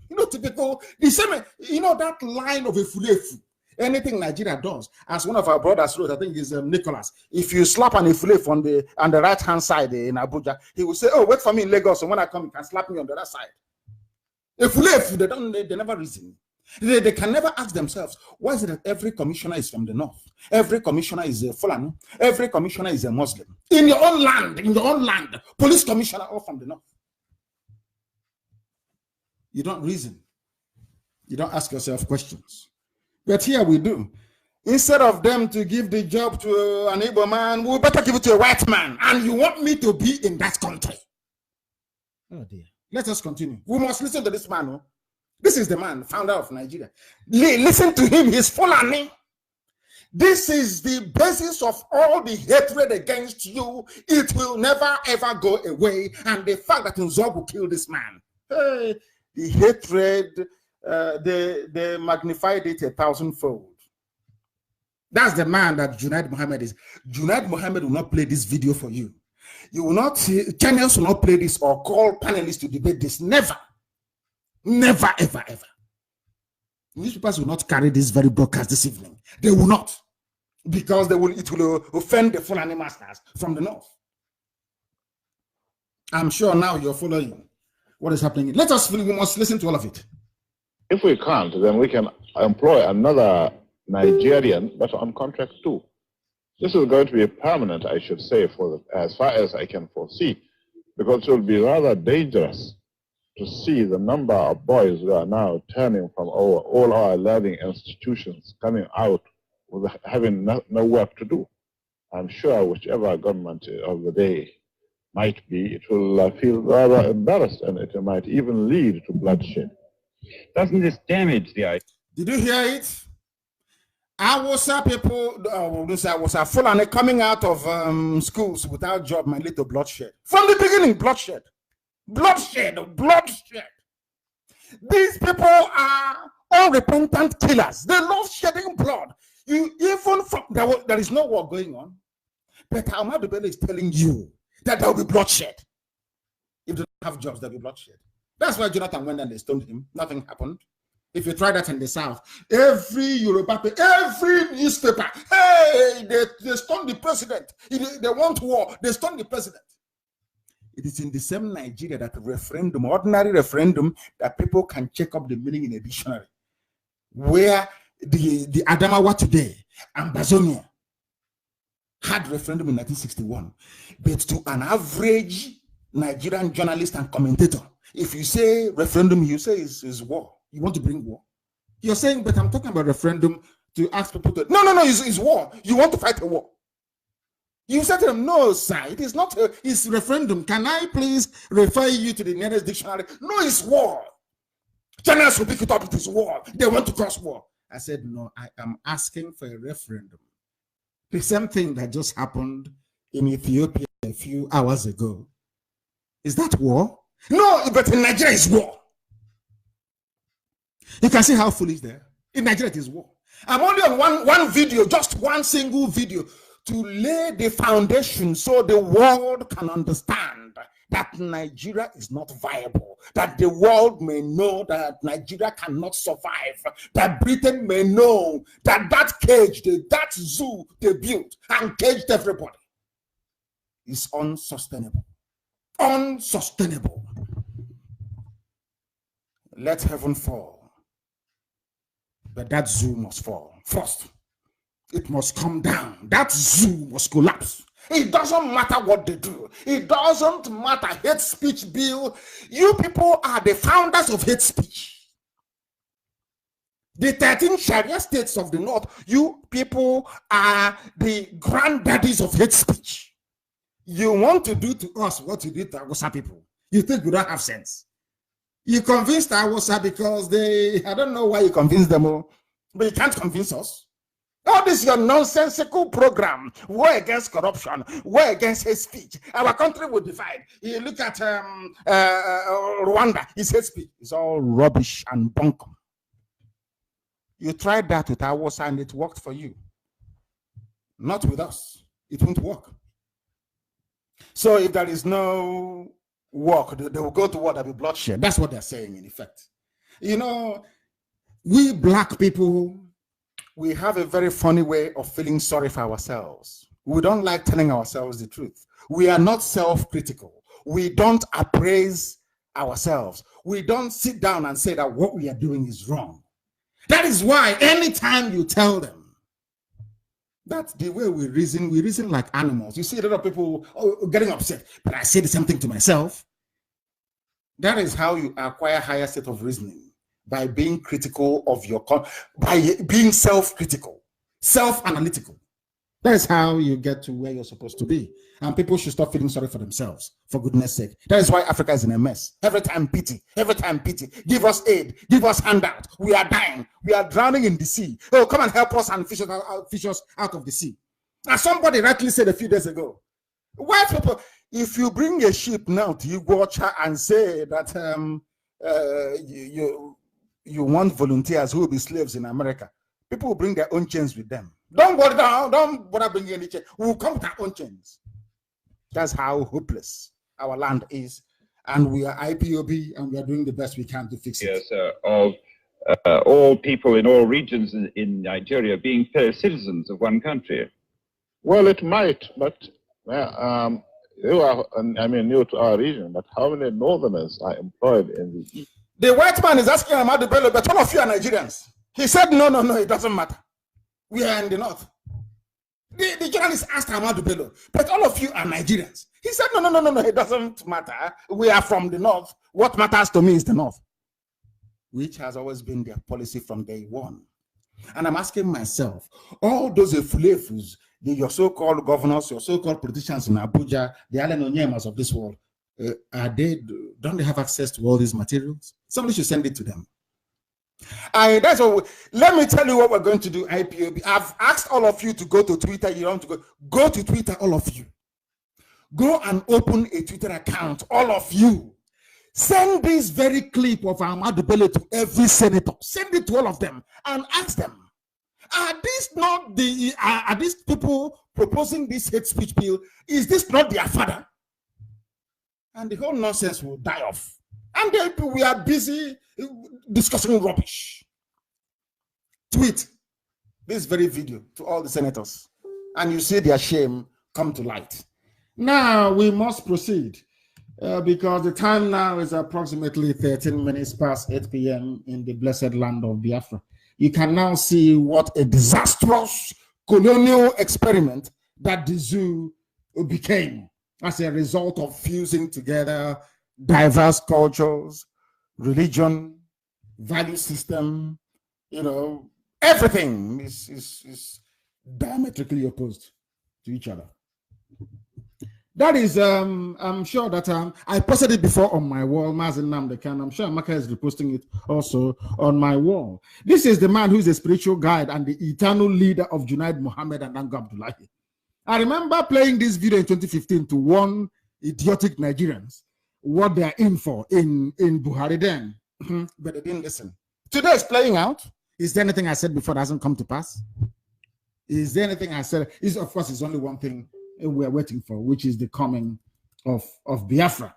You know, typical, the same, you know, that line of a fulefu. Anything Nigeria does, as one of our brothers wrote, I think is Nicholas, if you slap an iflif on the right-hand side in Abuja, he will say, oh, wait for me in Lagos, and when I come, you can slap me on the other side. Iflif, they never reason. They can never ask themselves, why is it that every commissioner is from the north? Every commissioner is a Fulani. Every commissioner is a Muslim. In your own land, police commissioner all from the north. You don't reason. You don't ask yourself questions. But here we do. Instead of them to give the job to an Igbo man, we better give it to a white man. And you want me to be in that country? Oh dear. Let us continue. We must listen to this man. Oh? This is the man, founder of Nigeria. Listen to him. He's Fulani. This is the basis of all the hatred against you. It will never, ever go away. And the fact that Nzogu killed this man, hey, the hatred, they magnified it 1,000-fold. That's the man that Junaid Mohammed is. Junaid Mohammed will not play this video for you. You will not, channels will not play this or call panelists to debate this. Never. Never, ever, ever. Newspapers will not carry this very broadcast this evening. They will not. Because it will offend the Fulani masters from the north. I'm sure now you're following what is happening. We must listen to all of it. If we can't, then we can employ another Nigerian, but on contract too. This is going to be permanent, I should say, as far as I can foresee, because it will be rather dangerous to see the number of boys who are now turning from all our learning institutions, coming out with having no work to do. I'm sure whichever government of the day might be, it will feel rather embarrassed, and it might even lead to bloodshed. Doesn't this damage the idea? Did you hear it? Awusa people, Fulani coming out of schools without job might lead to bloodshed. From the beginning, bloodshed. Bloodshed. These people are unrepentant killers. They love shedding blood. There is no war going on. But Ahmadu Bello is telling you that there will be bloodshed. If they don't have jobs, there will be bloodshed. That's why Jonathan went and they stoned him. Nothing happened. If you try that in the South, every Yoruba paper, every newspaper, hey, they stoned the president. They want war. They stoned the president. It is in the same Nigeria that referendum, ordinary referendum, that people can check up the meaning in a dictionary. Where the Adamawa today, Ambazonia, had referendum in 1961. But to an average Nigerian journalist and commentator, if you say referendum, you say is war. You want to bring war. You're saying, but I'm talking about referendum to ask people to, no, it's war. You want to fight a war. You said to them, no, sir, it is not, it's referendum. Can I please refer you to the nearest dictionary? No, it's war. Journalists will pick it up, it is war. They want to cause war. I said, no, I am asking for a referendum. The same thing that just happened in Ethiopia a few hours ago. Is that war? No, but in Nigeria it's war. You can see how foolish they are. In Nigeria it is war. I'm only on one video, just one single video, to lay the foundation so the world can understand that Nigeria is not viable, that the world may know that Nigeria cannot survive, that Britain may know that that cage, that zoo they built and caged everybody is unsustainable. Unsustainable. Let heaven fall, but that zoo must fall first. It must come down. That zoo must collapse. It doesn't matter what they do. It doesn't matter. Hate speech bill. You people are the founders of hate speech. The 13 Sharia states of the North, you people are the granddaddies of hate speech. You want to do to us what you did to Awusa people. You think we don't have sense. You convinced Awusa because I don't know why you convinced them all, but you can't convince us. All this your nonsensical program, war against corruption, war against hate speech. Our country will divide. You look at Rwanda, it's hate speech. It's all rubbish and bunkum. You tried that with Awusa and it worked for you. Not with us. It won't work. So if there is no work, they will go to war, there will be bloodshed. That's what they're saying in effect. You know, we black people we have a very funny way of feeling sorry for ourselves. We don't like telling ourselves the truth. We are not self-critical. We don't appraise ourselves. We don't sit down and say that what we are doing is wrong. That is why anytime you tell them, that's the way we reason like animals. You see a lot of people getting upset, but I say the same thing to myself. That is how you acquire higher state of reasoning, by being critical of your, by being self-critical, self-analytical. That is how you get to where you're supposed to be. And people should stop feeling sorry for themselves, for goodness sake. That is why Africa is in a mess. Every time pity, every time pity. Give us aid, give us handout. We are dying. We are drowning in the sea. Oh, come and help us and fish us out of the sea. As somebody rightly said a few days ago, white people, if you bring a ship now to Iguacha and say that you want volunteers who will be slaves in America, people will bring their own chains with them. Don't worry, don't bother bringing any chains. We will come with our own chains. That's how hopeless our land is. And we are IPOB, and we are doing the best we can to fix it. Yes, of all people in all regions in Nigeria being fair citizens of one country. Well, it might, but you are, I mean, new to our region, but how many northerners are employed in the east? The white man is asking Ahmadu Bello, but all of you are Nigerians. He said, no, it doesn't matter. We are in the north. The journalist asked Ahmadu Bello, but all of you are Nigerians. He said, no, it doesn't matter. We are from the north. What matters to me is the north, which has always been their policy from day one. And I'm asking myself, all those efulefus, your so-called governors, your so-called politicians in Abuja, the Allen Onyemas of this world, don't they have access to all these materials? Somebody should send it to them. That's what let me tell you what we're going to do, IPOB. I've asked all of you to go to Twitter. You don't want to go to Twitter, all of you. Go and open a Twitter account, all of you. Send this very clip of Ahmadu Bello to every senator. Send it to all of them and ask them, are these people proposing this hate speech bill? Is this not their father? And the whole nonsense will die off. And then we are busy discussing rubbish. Tweet this very video to all the senators, and you see their shame come to light. Now we must proceed because the time now is approximately 13 minutes past 8 p.m. in the blessed land of Biafra. You can now see what a disastrous colonial experiment that the zoo became as a result of fusing together diverse cultures, religion, value system, everything is diametrically opposed to each other. That is, I'm sure that I posted it before on my wall, Mazi Nnamdi Kanu. I'm sure Amaka is reposting it also on my wall. This is the man who is a spiritual guide and the eternal leader of Junaid Mohammed and Ango Abdullahi. I remember playing this video in 2015 to warn idiotic Nigerians what they are in for in Buhari then, but they didn't listen. Today is playing out. Is there anything I said before that hasn't come to pass? Is there anything I said? Of course, it's only one thing we are waiting for, which is the coming of Biafra.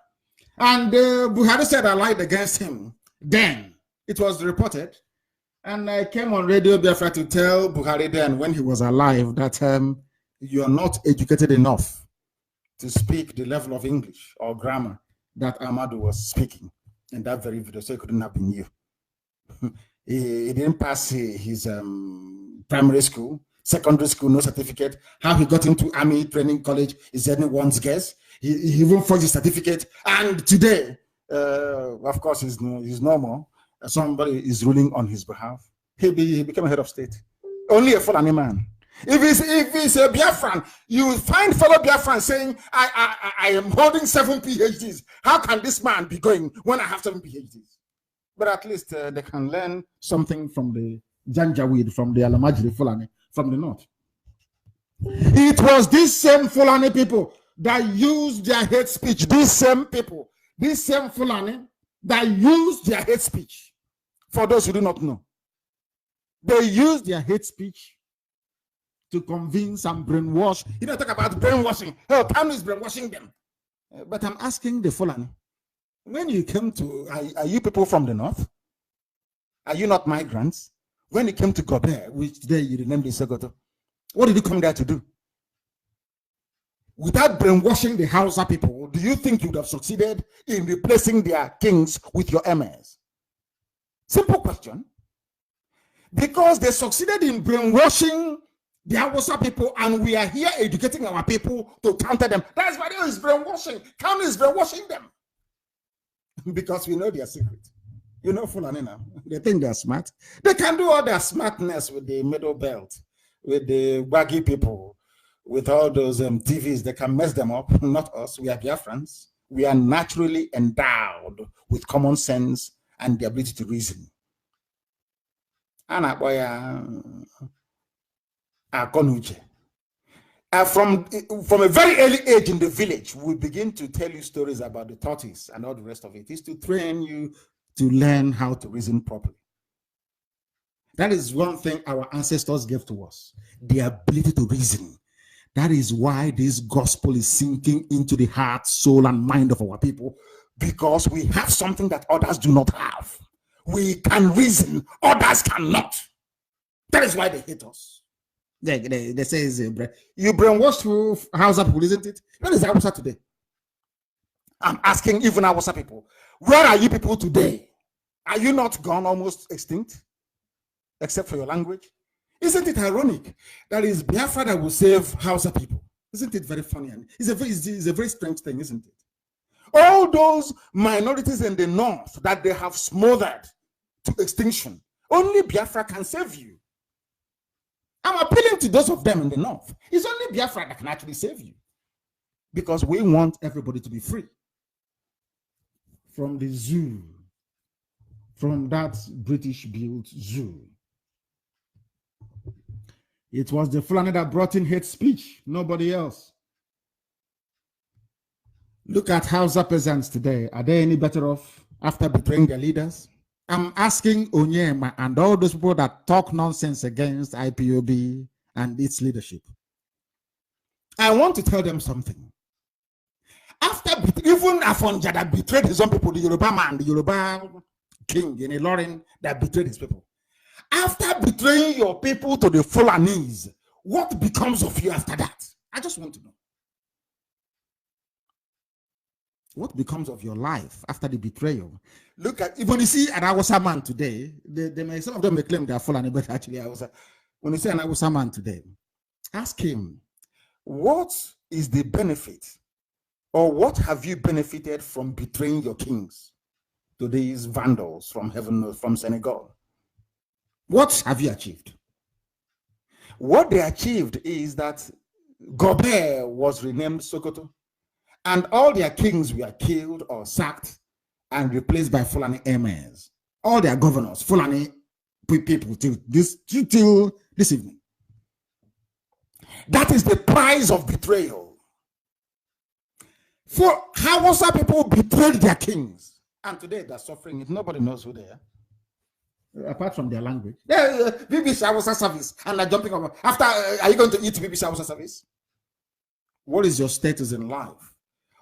And Buhari said I lied against him. Then it was reported, and I came on Radio Biafra to tell Buhari then, when he was alive, that you are not educated enough to speak the level of English or grammar that Ahmadu was speaking in that very video, so it couldn't have been you. He didn't pass his primary school, secondary school, no certificate. How he got into Army Training College is anyone's guess. He even forged his certificate. And today, of course, he's normal. Somebody is ruling on his behalf. He became a head of state. Only a Fulani man. If he's a Biafran, you will find fellow Biafran saying, I am holding 7 PhDs. How can this man be going when I have 7 PhDs? But at least they can learn something from the Janjaweed, from the Alamajiri Fulani, from the north. It was these same Fulani people that used their hate speech. These same people, these same Fulani that used their hate speech. For those who do not know, they used their hate speech to convince and brainwash. Talk about brainwashing. Oh, Kanu is brainwashing them. But I'm asking the Fulani, when you came to, are you people from the north? Are you not migrants? When it came to Gobe, which today you renamed in Sokoto, what did you come there to do? Without brainwashing the Hausa people, do you think you would have succeeded in replacing their kings with your emirs? Simple question. Because they succeeded in brainwashing the Hausa people, and we are here educating our people to counter them. That's why there is brainwashing. Kanu is brainwashing them. Because we know their secret. You know Fulani now. They think they're smart. They can do all their smartness with the middle belt, with the waggy people, with all those TVs. They can mess them up. Not us. We are Biafrans. We are naturally endowed with common sense and the ability to reason. From a very early age in the village, we begin to tell you stories about the tortoise and all the rest of it. It's to train you to learn how to reason properly. That is one thing our ancestors gave to us, the ability to reason. That is why this gospel is sinking into the heart, soul, and mind of our people, because we have something that others do not have. We can reason, others cannot. That is why they hate us. They say, you brainwashed through Hausa people, isn't it? What is Hausa today? I'm asking even Hausa people, where are you people today? Are you not gone, almost extinct? Except for your language? Isn't it ironic that it's Biafra that will save Hausa people? Isn't it very funny? And it's a very strange thing, isn't it? All those minorities in the north that they have smothered to extinction, only Biafra can save you. I'm appealing to those of them in the north. It's only Biafra that can actually save you. Because we want everybody to be free. From the zoo, from that British-built zoo. It was the Fulani that brought in hate speech, nobody else. Look at Hausa peasants today. Are they any better off after betraying their leaders? I'm asking Onyema and all those people that talk nonsense against IPOB and its leadership. I want to tell them something. After even Afonja that betrayed his own people, the Yoruba man, the Yoruba king in Ilorin that betrayed his people. After betraying your people to the Fulanis, what becomes of you after that? I just want to know. What becomes of your life after the betrayal? Look at, even you see an Hausa man today, some of them may claim they are Fulani, but actually Hausa. When you see an Hausa man today, ask him, what is the benefit, or what have you benefited from betraying your kings to these vandals from heaven, from Senegal? What have you achieved? What they achieved is that Gobe was renamed Sokoto, and all their kings were killed or sacked and replaced by Fulani emirs. All their governors, Fulani people, till this evening. That is the price of betrayal. For Hausa people betrayed their kings, and today they're suffering it. Nobody knows who they are. Apart from their language. BBC Hausa service, and they're jumping over. After, are you going to eat BBC Hausa service? What is your status in life?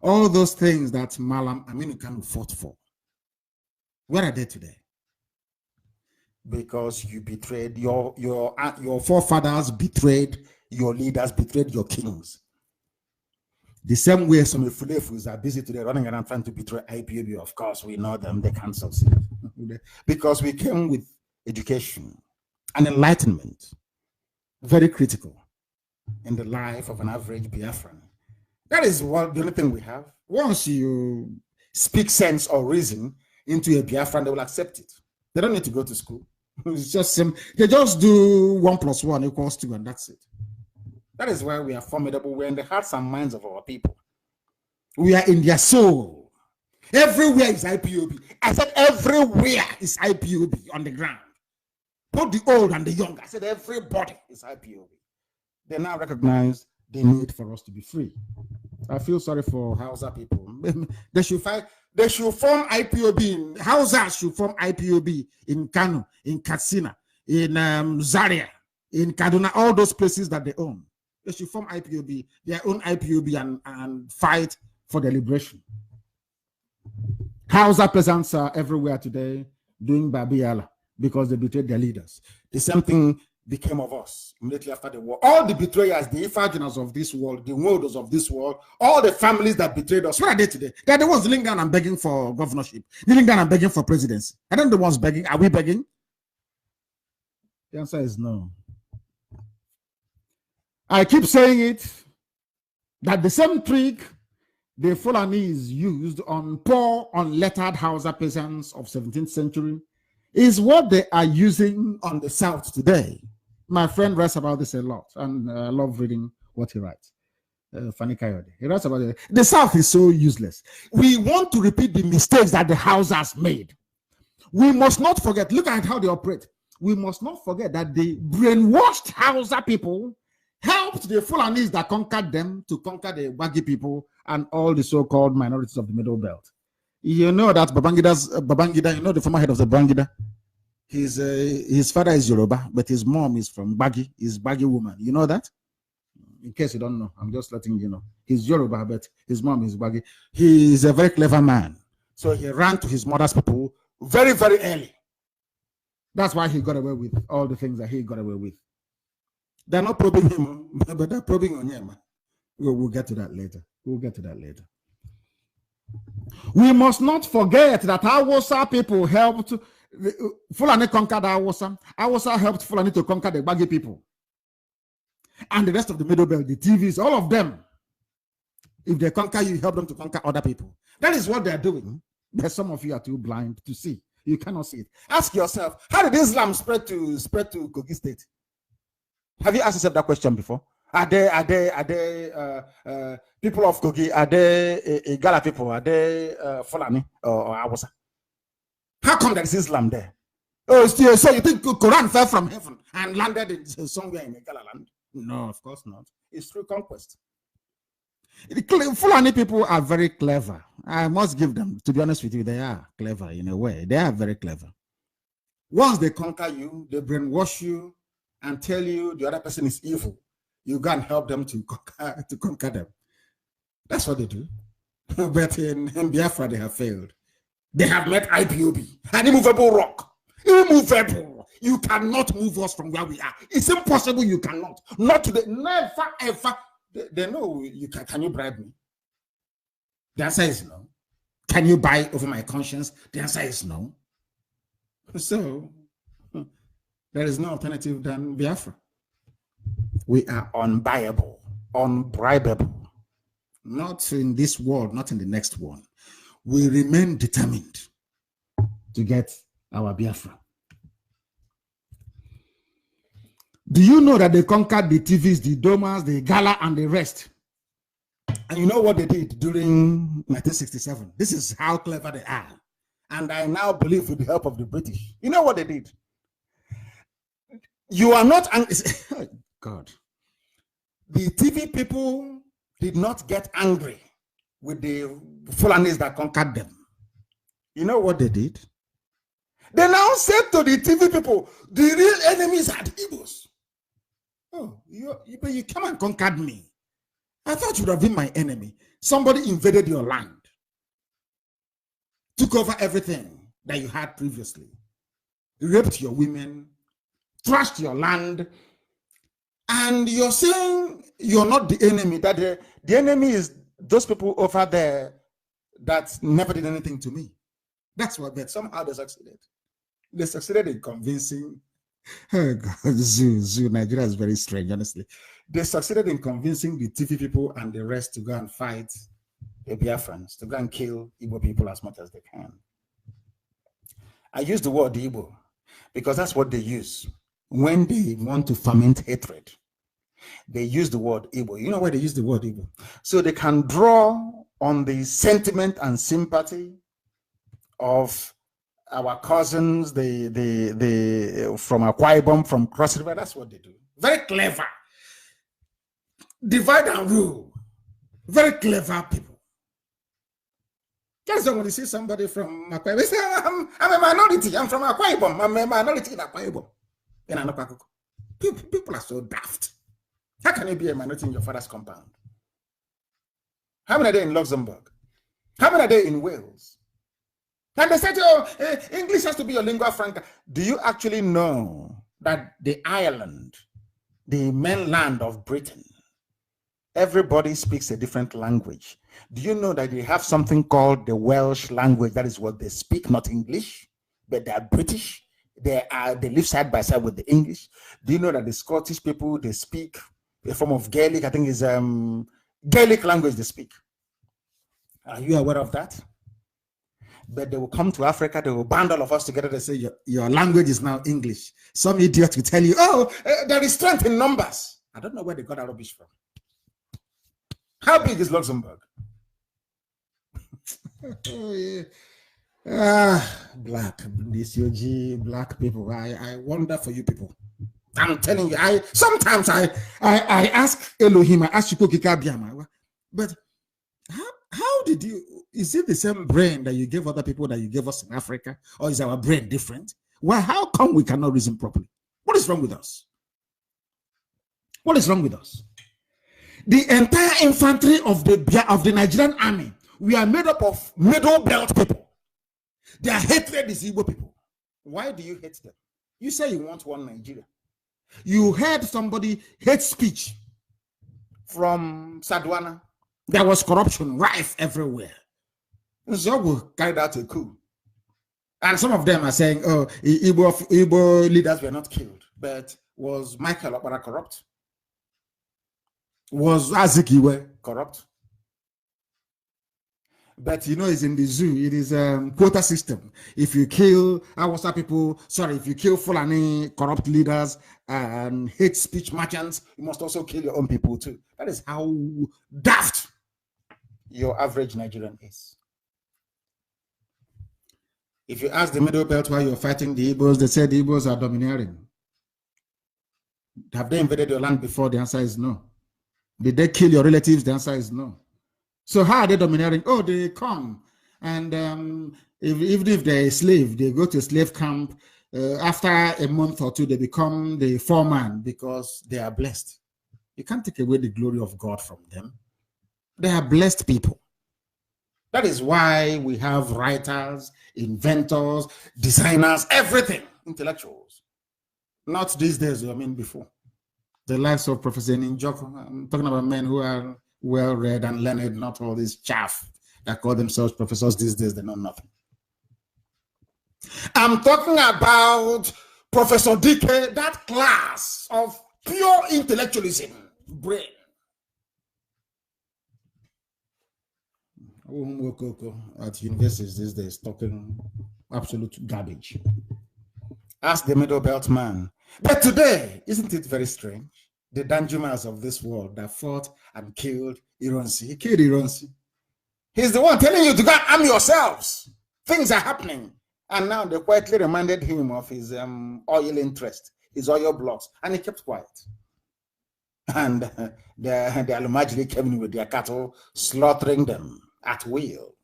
All those things that Malam Aminu Kanu fought for. Where are they today? Because you betrayed your forefathers, betrayed your leaders, betrayed your kings. The same way some Fulefus are busy today running around trying to betray IPOB. Of course, we know them, they can't succeed. Because we came with education and enlightenment, very critical in the life of an average Biafran. That is the only thing we have. Once you speak sense or reason into a Biafran, they will accept it. They don't need to go to school. It's just they just do 1 + 1 = 2, and that's it. That is why we are formidable. We're in the hearts and minds of our people. We are in their soul. Everywhere is IPOB. I said everywhere is IPOB on the ground. Both the old and the young. I said everybody is IPOB. They now recognize the need for us to be free. I feel sorry for Hausa people. They should fight. They should form IPOB. Hausa should form IPOB in Kanu, in Katsina, in Zaria, in Kaduna, all those places that they own. They should form IPOB, their own IPOB, and fight for their liberation. Hausa peasants are everywhere today doing Babiala. because they betrayed their leaders. The same thing became of us immediately after the war. All the betrayers, the Ifaginas of this world, the Wodos of this world, all the families that betrayed us, where are they today? They're the ones kneeling down and begging for governorship, kneeling down and begging for presidency. Are they the ones begging? Are we begging? The answer is no. I keep saying it, that the same trick the Fulanese used on poor, unlettered Hausa peasants of 17th century is what they are using on the South today. My friend writes about this a lot, and I love reading what he writes. Fani Kayode. He writes about it. The South is so useless. We want to repeat the mistakes that the Hausas made. We must not forget, look at how they operate. We must not forget that the brainwashed Hausa people helped the Fulanis that conquered them to conquer the Wagi people and all the so-called minorities of the Middle Belt. You know that Babangida, you know the former head of the Babangida? His father is Yoruba, but his mom is from Bagi. He's Bagi woman. You know that? In case you don't know, I'm just letting you know. He's Yoruba, but his mom is Bagi. He is a very clever man. So he ran to his mother's people very, very early. That's why he got away with all the things that he got away with. They're not probing him, but they're probing on him. We'll get to that later. We'll get to that later. We must not forget that Hausa people helped Fulani conquer the Hausa. Hausa helped Fulani to conquer the Bagi people. And the rest of the Middle Belt, the TVs, all of them. If they conquer you, help them to conquer other people. That is what they're doing. But some of you are too blind to see. You cannot see it. Ask yourself, how did Islam spread to Kogi State? Have you asked yourself that question before? Are they people of Kogi? Are they Igala people? Are they Fulani or Hausa? How come there is Islam there? Oh, so you think Quran fell from heaven and landed somewhere in Igala land? No, of course not. It's through conquest. Fulani people are very clever. I must give them, to be honest with you, they are clever in a way. They are very clever. Once they conquer you, they brainwash you and tell you the other person is evil. You go and help them to conquer them. That's what they do. But in Biafra, they have failed. They have met IPOB, an immovable rock. Immovable. You cannot move us from where we are. It's impossible. You cannot. Not today. Never, ever. They know you can you bribe me? The answer is no. Can you buy over my conscience? The answer is no. So there is no alternative than Biafra. We are unbuyable, unbribable. Not in this world, not in the next one. We remain determined to get our Biafra. Do you know that they conquered the TVs, the Domas, the Gala, and the rest? And you know what they did during 1967? This is how clever they are. And I now believe with the help of the British. You know what they did? You are not angry. God. The TV people did not get angry with the Fulanis that conquered them. You know what they did? They now said to the TV people, the real enemies are the Igbos. Oh, but you came and conquered me. I thought you would have been my enemy. Somebody invaded your land, took over everything that you had previously, raped your women, trashed your land, and you're saying you're not the enemy, that the enemy is those people over there that never did anything to me. That's what, but somehow they succeeded. They succeeded in convincing, oh God, Zoo, Nigeria is very strange, honestly. They succeeded in convincing the TV people and the rest to go and fight the Biafrans, to go and kill Igbo people as much as they can. I use the word Igbo because that's what they use when they want to foment hatred. They use the word Igbo. You know why they use the word Igbo? So they can draw on the sentiment and sympathy of our cousins, the from Akwa Ibom, from Cross River. That's what they do. Very clever. Divide and rule. Very clever people. Just when you see somebody from Akwa Ibom, they say, I'm a minority. I'm from Akwa Ibom. I'm a minority in Akwa Ibom. People are so daft. How can you be a minority in your father's compound? How many are there in Luxembourg? How many are there in Wales? And they said, oh, English has to be your lingua franca. Do you actually know that the Ireland, the mainland of Britain, everybody speaks a different language? Do you know that they have something called the Welsh language? That is what they speak, not English, but they are British. They live side by side with the English. Do you know that the Scottish people, they speak a form of Gaelic? I think is Gaelic language they speak. Are you aware of that? But they will come to Africa, they will band all of us together, they say, your language is now English. Some idiot will tell you, oh, there is strength in numbers. I don't know where they got that rubbish from. How big is Luxembourg? Black, DCOG, black people. I wonder for you people. I'm telling you, sometimes I ask Elohim, I ask Chukwuka Biama, but how did you, is it the same brain that you gave other people that you gave us in Africa? Or is our brain different? Why, how come we cannot reason properly? What is wrong with us? What is wrong with us? The entire infantry of the Nigerian army, we are made up of middle belt people. Their hatred is Igbo people. Why do you hate them? You say you want one Nigeria. You heard somebody hate speech from Sadwana. There was corruption rife everywhere. Zogu carried out a coup. And some of them are saying, oh, Igbo leaders were not killed. But was Michael Okpara corrupt? Was Azikiwe corrupt? But you know, it's in the zoo. It is a quota system. If you kill if you kill Fulani corrupt leaders and hate speech merchants, you must also kill your own people too. That is how daft your average Nigerian is. If you ask the Middle Belt why you're fighting the Igbos, they say the Igbos are domineering. Have they invaded your land before? The answer is no. Did they kill your relatives? The answer is no. So how are they domineering? Oh, they come. And even if they're a slave, they go to a slave camp. After a month or two, they become the foreman because they are blessed. You can't take away the glory of God from them. They are blessed people. That is why we have writers, inventors, designers, everything, intellectuals. Not these days, I mean before. The likes of Professor Ninjoko. I'm talking about men who are well-read and learned, not all this chaff that call themselves professors these days. They know nothing. I'm talking about Professor DK, that class of pure intellectualism, brain. At universities these days talking absolute garbage. Ask the Middle Belt man. But today, isn't it very strange? The Danjumas of this world that fought and killed Ironsi. He killed Ironsi. He's the one telling you to go arm yourselves. Things are happening. And now they quietly reminded him of his oil interest, his oil blocks, and he kept quiet. And the Alumajiri came in with their cattle, slaughtering them at will.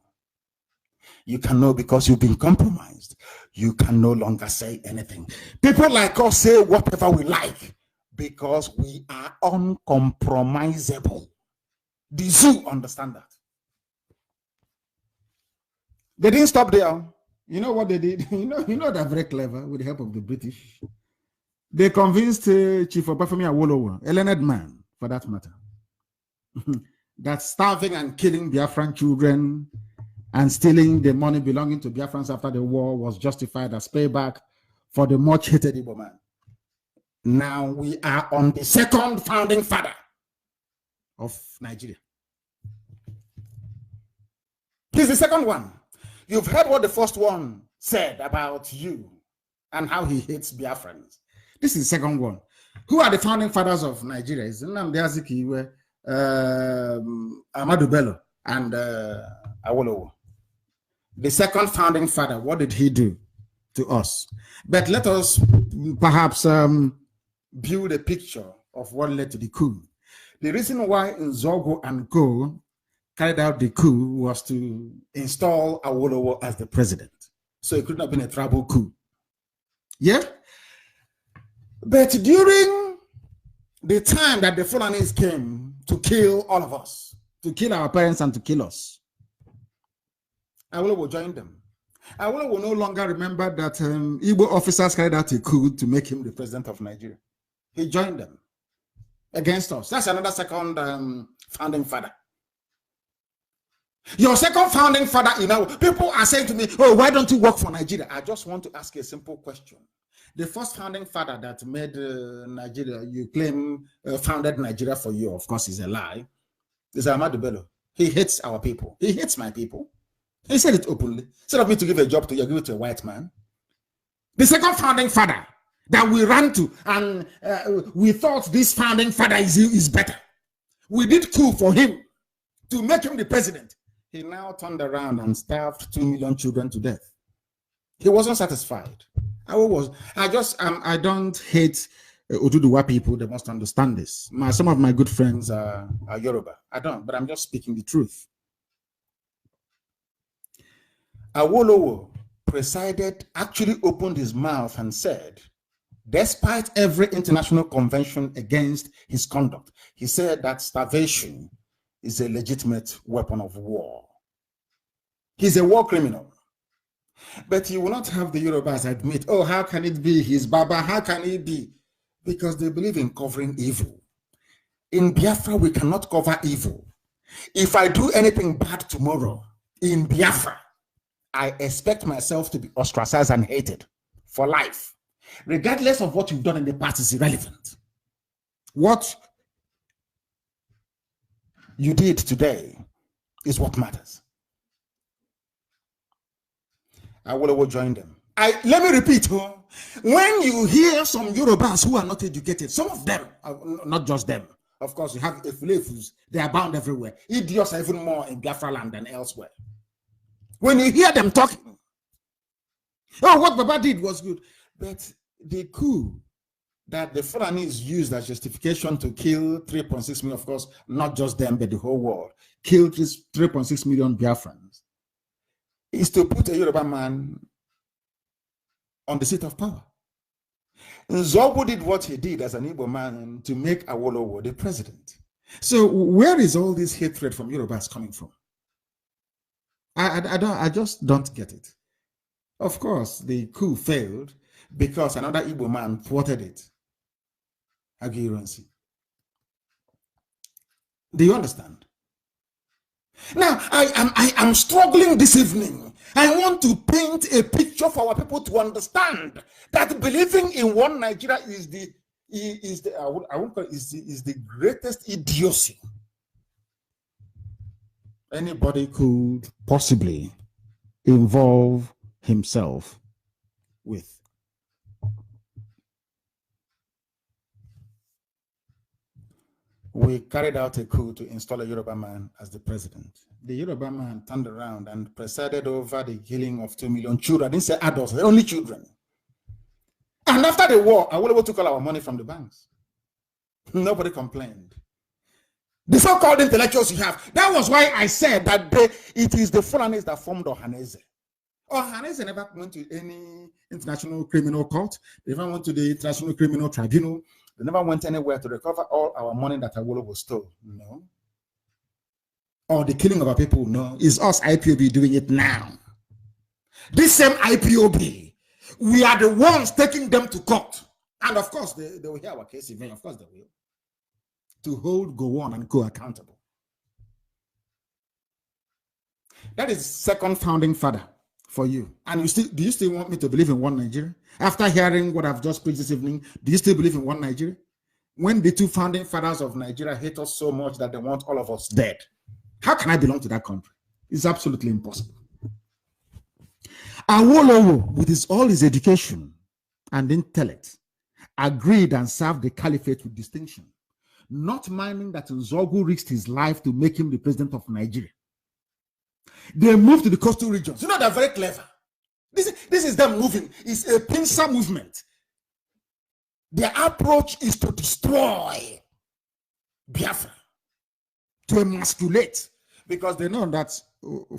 You can know because you've been compromised. You can no longer say anything. People like us say whatever we like because we are uncompromisable. The zoo understand that. They didn't stop there. You know what they did? You know they're very clever with the help of the British. They convinced Chief Obafemi Awolowo, a learned man for that matter, that starving and killing Biafran children and stealing the money belonging to Biafrans after the war was justified as payback for the much hated Igbo man. Now we are on the second founding father of Nigeria. He's the second one. You've heard what the first one said about you and how he hates Biafrans. This is the second one. Who are the founding fathers of Nigeria? It's Nnamdi Azikiwe, Ahmadu Bello, and Awolowo. The second founding father, what did he do to us? But let us perhaps build a picture of what led to the coup. The reason why Nzogo and Co carried out the coup was to install Awolowo as the president. So it could not have been a tribal coup. Yeah? But during the time that the Fulanis came to kill all of us, to kill our parents and to kill us, Awolowo joined them. Awolowo will no longer remember that Igbo officers carried out a coup to make him the president of Nigeria. He joined them against us. That's another second founding father. Your second founding father, you know, people are saying to me, oh, why don't you work for Nigeria? I just want to ask you a simple question. The first founding father that made Nigeria, you claim founded Nigeria for you, of course, is a lie. Is Ahmadu Bello. He hates our people. He hates my people. He said it openly. Instead of me to give a job to you, give it to a white man. The second founding father that we ran to, and we thought this founding father is better. We did coup for him to make him the president. He now turned around and starved 2 million children to death. He wasn't satisfied. I don't hate Oduduwa people. They must understand this. Some of my good friends are Yoruba. I don't, but I'm just speaking the truth. Awolowo actually opened his mouth and said, despite every international convention against his conduct, he said that starvation is a legitimate weapon of war. He's a war criminal. But he will not have the Yorubas admit, oh, how can it be? He's Baba, how can it be? Because they believe in covering evil. In Biafra, we cannot cover evil. If I do anything bad tomorrow in Biafra, I expect myself to be ostracized and hated for life. Regardless of what you've done in the past is irrelevant. What you did today is what matters. I will join them. Let me repeat, when you hear some Yorubas who are not educated, some of them, not just them, of course, you have Efulefus, they are bound everywhere. Idiots are even more in Biafra land than elsewhere. When you hear them talking, oh, what Baba did was good. But the coup that the Fulanis used as justification to kill 3.6 million, of course, not just them, but the whole world, killed 3.6 million Biafrans, is to put a Yoruba man on the seat of power. Nzobo did what he did as an Igbo man to make Awolowo the president. So where is all this hatred from Yorubas coming from? I just don't get it. Of course, the coup failed because another Igbo man thwarted it. Agirancy. Do you understand? Now, I am struggling this evening. I want to paint a picture for our people to understand that believing in one Nigeria is the greatest idiocy anybody could possibly involve himself with. We carried out a coup to install a Yoruba man as the president. The Yoruba man turned around and presided over the killing of 2 million children. I didn't say adults, only children. And after the war, Awolowo took all our money from the banks. Nobody complained. The so-called intellectuals you have, that was why I said that it is the Fulanis that formed Ohanese. Ohanese never went to any international criminal court. They never went to the International Criminal Tribunal. They never went anywhere to recover all our money that Awolowo stole. No. Or the killing of our people. No. It's us, IPOB, doing it now. This same IPOB, we are the ones taking them to court. And of course, they will hear our case event. Of course, they will. To hold Gowon and go accountable. That is second founding father for you. And do you still want me to believe in one Nigeria? After hearing what I've just preached this evening, do you still believe in one Nigeria? When the two founding fathers of Nigeria hate us so much that they want all of us dead, how can I belong to that country? It's absolutely impossible. Awolowo, with all his education and intellect, agreed and served the caliphate with distinction, not minding that Nzogu risked his life to make him the president of Nigeria. They moved to the coastal regions. You know, they're very clever. This is them moving. It's a pincer movement. Their approach is to destroy Biafra, to emasculate, because they know that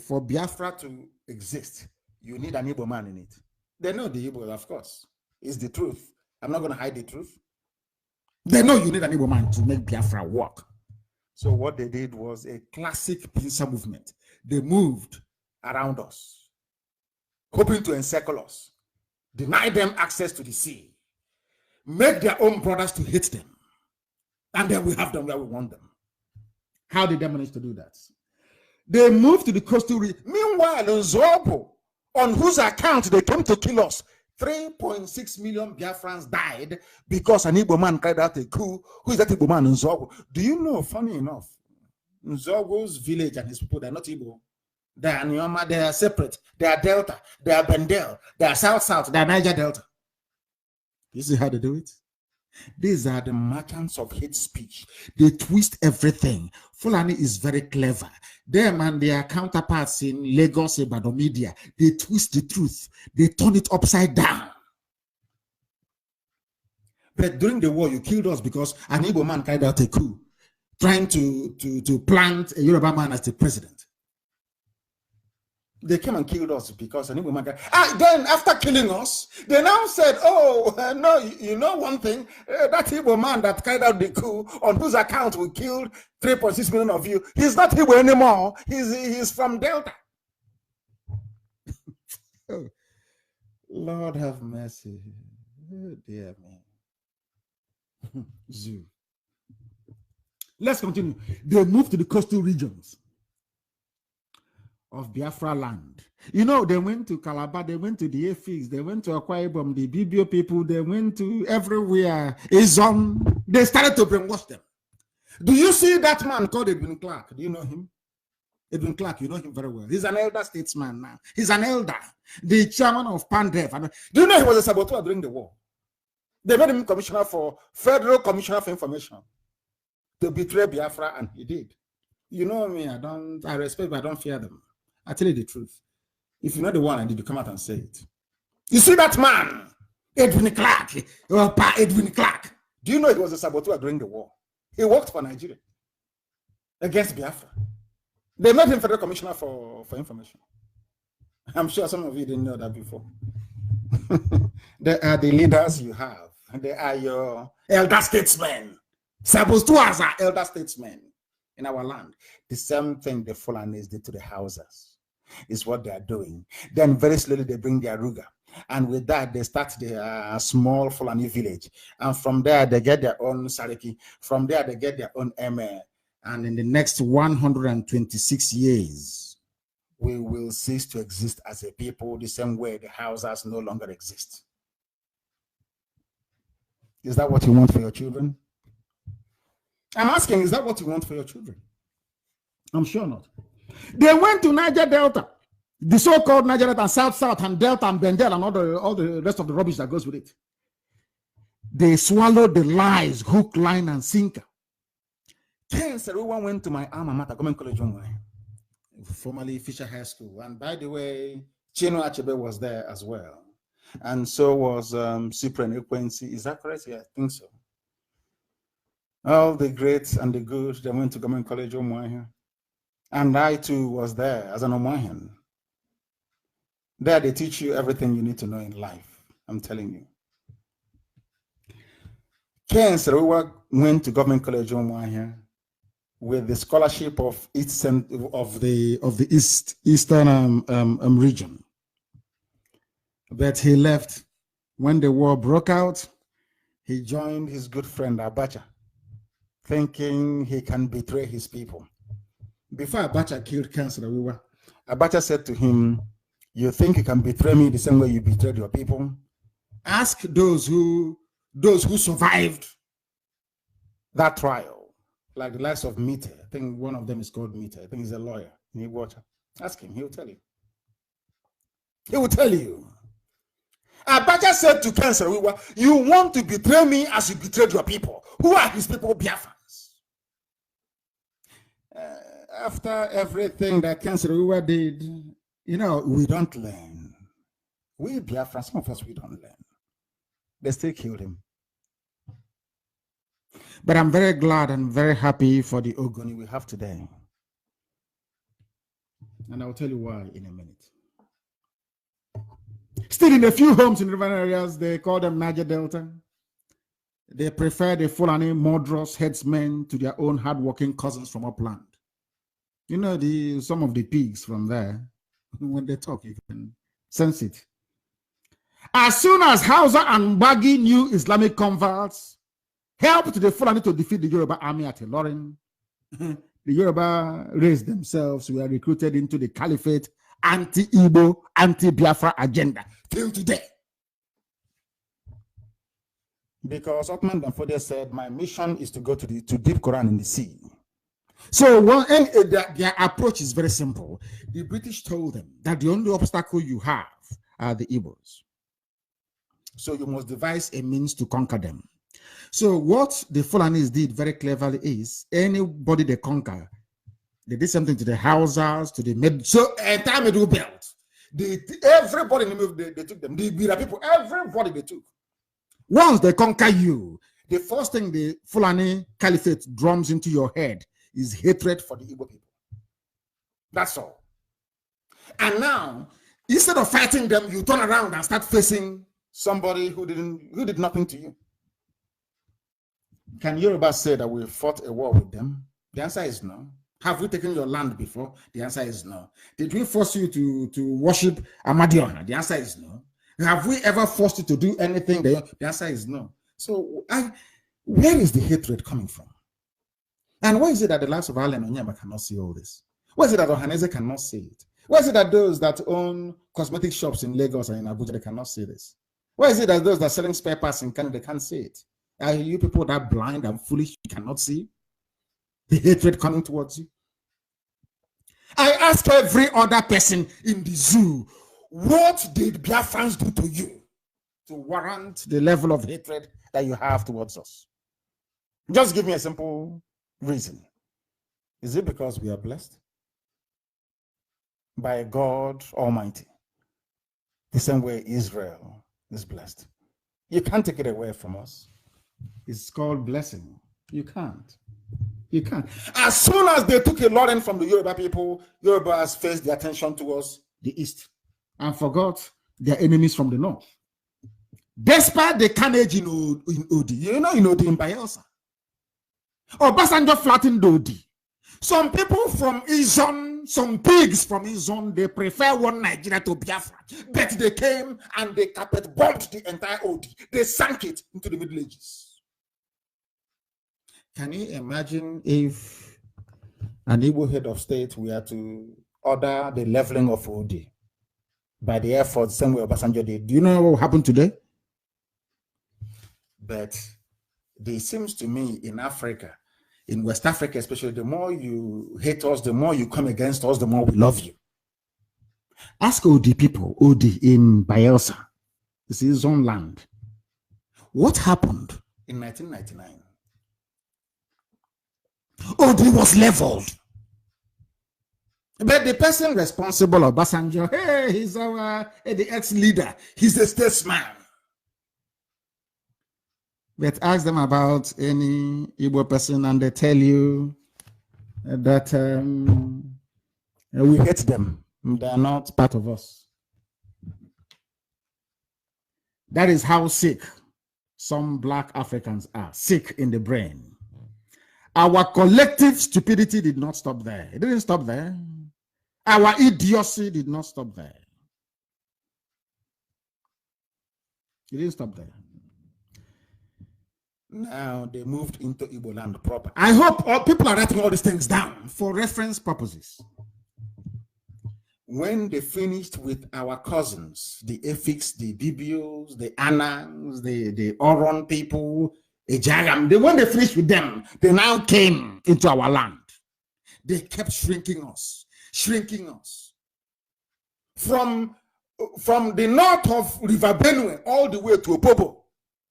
for Biafra to exist, you need an Igbo man in it. They know the Igbo, of course. It's the truth. I'm not going to hide the truth. They know you need an Igbo man to make Biafra work. So what they did was a classic pincer movement. They moved around us. hoping to encircle us, deny them access to the sea, make their own brothers to hate them, and then we have them where we want them. How did they manage to do that? They moved to the coastal region. Meanwhile, in Zobo, on whose account they came to kill us, 3.6 million Biafrans died because an Igbo man carried out a coup. Who is that Igbo man in Zobo? Do you know, funny enough, Nzogo's village and his people, they're not Igbo. They are Nyoma, they are separate. They are Delta, they are Bendel, they are South, they are Niger Delta. You see how they do it? These are the merchants of hate speech. They twist everything. Fulani is very clever. Them and their counterparts in Lagos, Ibadan media, they twist the truth. They turn it upside down. But during the war, you killed us because an Igbo man carried out a coup, trying to plant a Yoruba man as the president. They came and killed us because an Igbo man then after killing us, they now said, oh, no, you know one thing, that Igbo man that carried out the coup, on whose account we killed 3.6 million of you, he's not Igbo anymore. He's from Delta. Oh, Lord have mercy. Oh, dear me. Zoo. Let's continue. They moved to the coastal regions of Biafra land. You know, they went to Calabar, they went to the Effiks, they went to Akwa Ibom, the BBO people, they went to everywhere. They started to brainwash them. Do you see that man called Edwin Clark? Do you know him? Edwin Clark, you know him very well. He's an elder statesman now. He's an elder, the chairman of PANDEF. Do you know he was a saboteur during the war? They made him federal commissioner for information to betray Biafra, and he did. You know me, I respect, but I don't fear them. I tell you the truth. If you're not the one, I need to come out and say it. You see that man, Edwin Clark, Edwin Clark. Do you know he was a saboteur during the war? He worked for Nigeria against Biafra. They made him federal commissioner for information. I'm sure some of you didn't know that before. They are the leaders you have. They are your elder statesmen. Saboteurs are elder statesmen in our land. The same thing the Fulanis did to the Hausas is what they are doing. Then very slowly they bring their Ruga. And with that, they start the small Fulani village. And from there, they get their own Sariki. From there, they get their own Emir. And in the next 126 years, we will cease to exist as a people the same way the Hausas no longer exist. Is that what you want for your children? I'm asking, is that what you want for your children? I'm sure not. They went to Niger Delta, the so-called Niger Delta, and South, and Delta, and Bendel, and all the rest of the rubbish that goes with it. They swallowed the lies, hook, line, and sinker. Everyone went to my alma mater, Government College, formerly Fisher High School. And by the way, Chino Achebe was there as well. And so was Cyprian Ekwensi. Is that correct? Yeah, I think so. All the greats and the good, they went to Government College, and I too was there as an Omoahian. There they teach you everything you need to know in life. I'm telling you. Ken Seruwa went to Government College with the scholarship of the Eastern region. But he left when the war broke out. He joined his good friend Abacha, thinking he can betray his people. Before Abacha killed Ken Seruwa, Abacha said to him, "You think you can betray me the same way you betrayed your people? Ask those who survived that trial, like the likes of Mite. I think one of them is called Mite. I think he's a lawyer. Ask him, he will tell you. He will tell you." Abacha said to Ken Seruwa, "You want to betray me as you betrayed your people." Who are his people? Biafrans. After everything that Ken Seruwa did, you know, we don't learn. We Biafrans, some of us, we don't learn. They still killed him. But I'm very glad and very happy for the Ogoni we have today. And I'll tell you why in a minute. Still in a few homes in river areas, they call them Niger Delta. They prefer the Fulani murderous headsmen to their own hardworking cousins from upland. You know, some of the pigs from there, when they talk, you can Sense it. As soon as Hausa and Bagi new Islamic converts helped the Fulani to defeat the Yoruba army at Ilorin, the Yoruba raised themselves, were recruited into the Caliphate anti-Igbo, anti-Biafra agenda till today. Because Othman Danfodio said, my mission is to go to deep Quran in the sea. So their approach is very simple. The British told them that the only obstacle you have are the Igbos. So you must devise a means to conquer them. So what the Fulanis did very cleverly is, anybody they conquer, they did something to the Hausas, to the entire Middle Belt. Everybody in the middle, they took them. The Bira people, everybody they took. Once they conquer you, the first thing the Fulani Caliphate drums into your head is hatred for the Igbo people. That's all. And now, instead of fighting them, you turn around and start facing somebody who did nothing to you. Can Yoruba say that we fought a war with them? The answer is no. Have we taken your land before? The answer is no. Did we force you to worship Amadioha? The answer is no. Have we ever forced you to do anything? The answer is no. So where is the hatred coming from? And why is it that the likes of Allen Onyema cannot see all this? Why is it that Ohaneze cannot see it? Why is it that those that own cosmetic shops in Lagos and in Abuja, they cannot see this? Why is it that those that are selling spare parts in Canada can't see it? Are you people that blind and foolish you cannot see the hatred coming towards you? I ask every other person in the zoo, what did Biafrans do to you to warrant the level of hatred that you have towards us? Just give me a simple reason. Is it because we are blessed by God Almighty, the same way Israel is blessed? You can't take it away from us. It's called blessing. You can't. You can't. As soon as they took a lot from the Yoruba people, Yoruba has faced the attention towards the east and forgot their enemies from the north. Despite the carnage in Odi, in Odi in Bayelsa, Obasanjo flattened Odi. Some people from Izon, some pigs from Izon, they prefer one Nigeria to Biafra. But they came and they carpet bombed the entire Odi. They sank it into the Middle Ages. Can you imagine if an Igbo head of state were to order the leveling of Odi by the Air Force, same way Obasanjo did? Do you know what will happen today? But it seems to me in Africa, in West Africa especially, the more you hate us, the more you come against us, the more we love you. Ask Odi people, Odi in Bayelsa, this is his own land. What happened in 1999? Odi was leveled. But the person responsible, Obasanjo, hey, he's the ex-leader. He's a statesman. But ask them about any Igbo person and they tell you that we hate them. They are not part of us. That is how sick some Black Africans are, sick in the brain. Our collective stupidity did not stop there. It didn't stop there. Our idiocy did not stop there. It didn't stop there. Now they moved into Igbo land proper. I hope all people are writing all these things down for reference purposes. When they finished with our cousins, the Efiks, the Bibios, the Anangs, the Oron people, when they finished with them, they now came into our land. They kept shrinking us. From the north of River Benue all the way to Opobo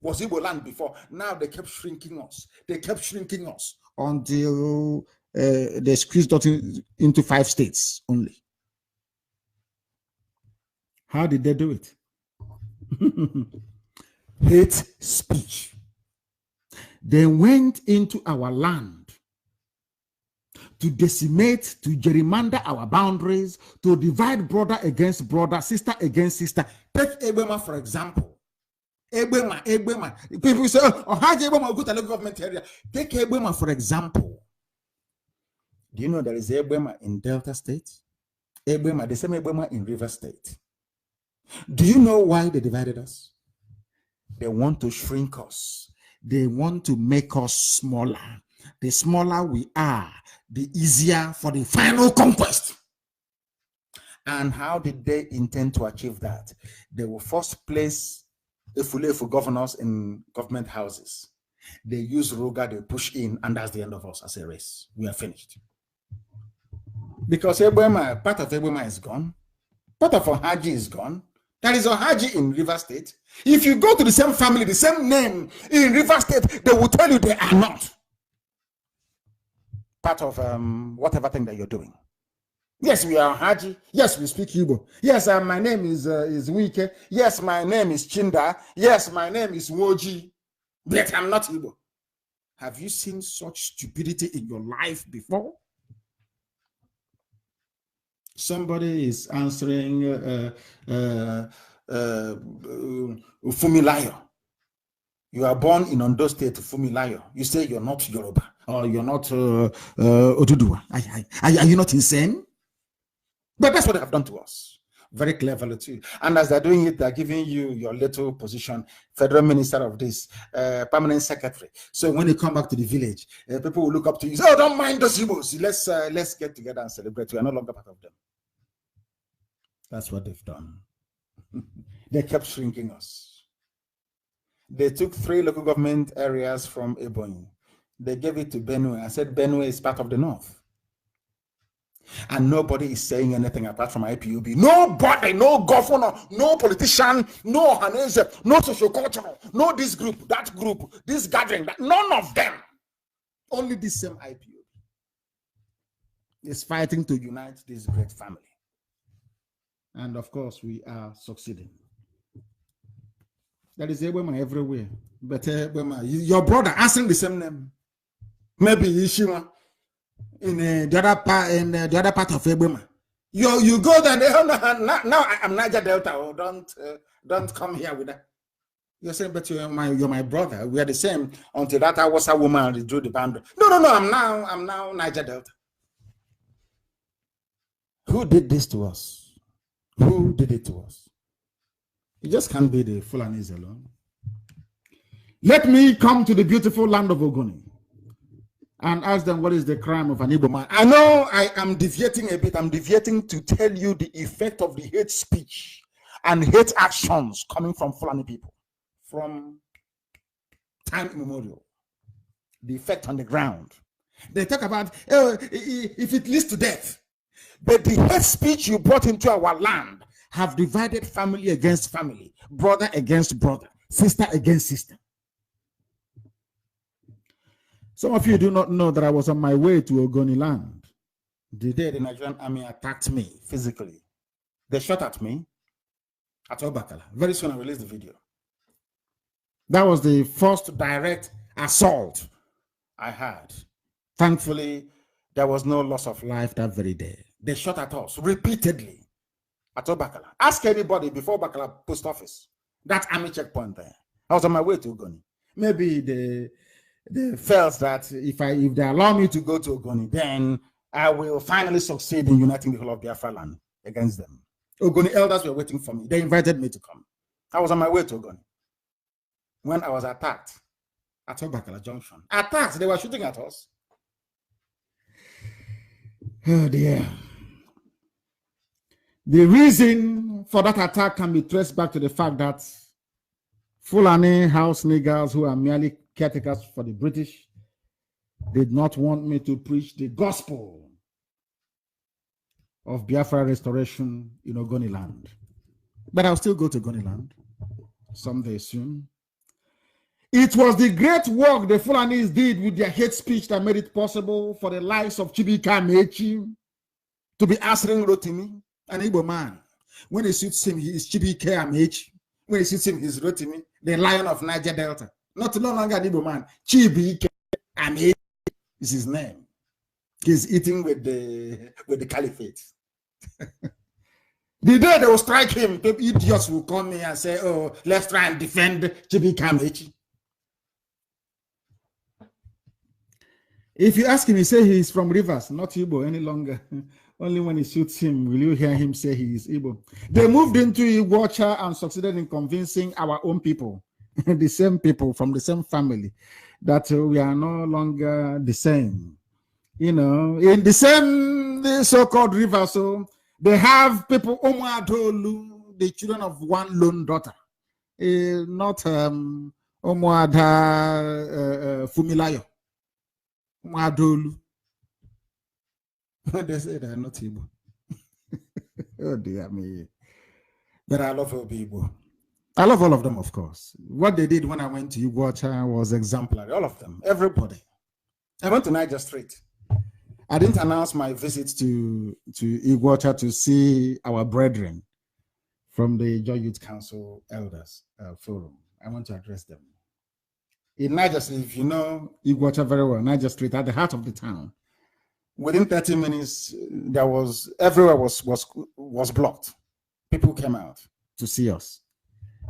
was Igbo land before. Now they kept shrinking us. Until they squeezed us into 5 states only. How did they do it? Hate speech. They went into our land to decimate, to gerrymander our boundaries, to divide brother against brother, sister against sister. Take Ebema, for example. Ebema. People say, oh, how do Ebema go to the government area? Take Ebema, for example. Do you know there is Ebema in Delta State? Ebema, the same Ebema in River State. Do you know why they divided us? They want to shrink us. They want to make us smaller. The smaller we are, the easier for the final conquest. And how did they intend to achieve that? They will first place Efulefu governors in government houses. They use Roga, they push in, and that's the end of us as a race. We are finished. Because Ebema, part of Ebema is gone. Part of Ohaji is gone. There is Ohaji in River State. If you go to the same family, the same name in River State, they will tell you they are not part of whatever thing that you're doing. Yes, we are Haji. Yes, we speak Igbo. Yes, my name is Wike. Yes, my name is Chinda. Yes, my name is Woji. But I'm not Igbo. Have you seen such stupidity in your life before? Somebody is answering Fumilayo. You are born in Ondo State, Fumilayo. You say you're not Yoruba or you're not Oduduwa. Are you not insane? But that's what they have done to us. Very cleverly too. And as they're doing it, they're giving you your little position, federal minister of this, permanent secretary. So when you come back to the village, people will look up to you. Oh, don't mind those Igbos. Let's get together and celebrate. We are no longer part of them. That's what they've done. They kept shrinking us. They took 3 local government areas from Ebonyi. They gave it to Benue. I said Benue is part of the north. And nobody is saying anything apart from IPOB. Nobody, no governor, no politician, no Hanese, no sociocultural, no this group, that group, this gathering, that, none of them. Only this same IPOB is fighting to unite this great family. And of course, we are succeeding. There is Ebema everywhere. But your brother answering the same name. Maybe Ishima. In the other part of Ebema, you go there. Now I'm Niger Delta. Oh, don't come here with that. You're saying, but you're my brother. We are the same until that I was a woman and drew the boundary. No. I'm now Niger Delta. Who did this to us? Who did it to us? You just can't be the Fulanis alone. Let me come to the beautiful land of Ogoni and ask them what is the crime of an Igbo man. I know I am deviating a bit. I'm deviating to tell you the effect of the hate speech and hate actions coming from Fulani people from time immemorial. The effect on the ground. They talk about if it leads to death. But the hate speech you brought into our land have divided family against family, brother against brother, sister against sister. Some of you do not know that I was on my way to Ogoni land the day the Nigerian army attacked me physically. They shot at me at Obakala. Very soon I released the video. That was the first direct assault I had. Thankfully, there was no loss of life that very day. They shot at us repeatedly at Obakala. Ask anybody before Obakala post office. That army checkpoint there. I was on my way to Ogoni. Maybe they felt that if they allow me to go to Ogoni, then I will finally succeed in uniting the whole of Biafra land against them. Ogoni elders were waiting for me. They invited me to come. I was on my way to Ogoni when I was attacked at Obakala Junction. Attacked, they were shooting at us. Oh dear. The reason for that attack can be traced back to the fact that Fulani house niggers who are merely caretakers for the British did not want me to preach the gospel of Biafra restoration in Ogoni land. But I'll still go to Ogoni land someday soon. It was the great work the Fulanis did with their hate speech that made it possible for the likes of Chibika Mechi to be answering Rotimi, an Igbo man. When it suits him, he is Chibika Mechi. When it suits him, he's Rotimi, the lion of Niger Delta. No longer an Igbo man. Chibika Mechi is his name. He's eating with the caliphate. The day they will strike him, the idiots will come here and say, oh, let's try and defend Chibika Mechi. If you ask him, he say he's from Rivers, not Igbo any longer. Only when he shoots him will you hear him say he is Igbo. They moved into Iguacha and succeeded in convincing our own people, the same people from the same family, that we are no longer the same. You know, in the same so-called river, so they have people, the children of one lone daughter, not Omoada Fumilayo. Omoadolu. They say they are not Igbo. Oh dear me. But I love Igbo. I love all of them, of course. What they did when I went to Iguacha was exemplary. All of them, everybody. I went to Niger Street. I didn't announce my visit to Iguacha to see our brethren from the Joy Youth Council Elders Forum. I want to address them. In Niger Street, if you know Iguacha very well, Niger Street, at the heart of the town, within 30 minutes, there was everywhere was blocked. People came out to see us.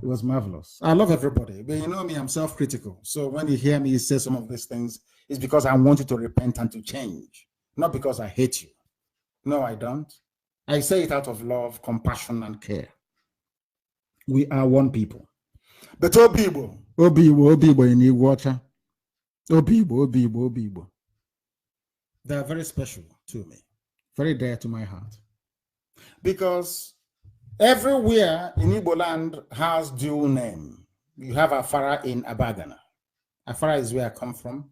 It was marvelous. I love everybody, but you know me, I'm self-critical. So when you hear me say some of these things, it's because I want you to repent and to change, not because I hate you. No, I don't. I say it out of love, compassion, and care. We are one people. But Obibo in Iguacha, Obibo. They are very special to me, very dear to my heart. Because everywhere in Igbo land has dual name. You have Afara in Abagana. Afara is where I come from,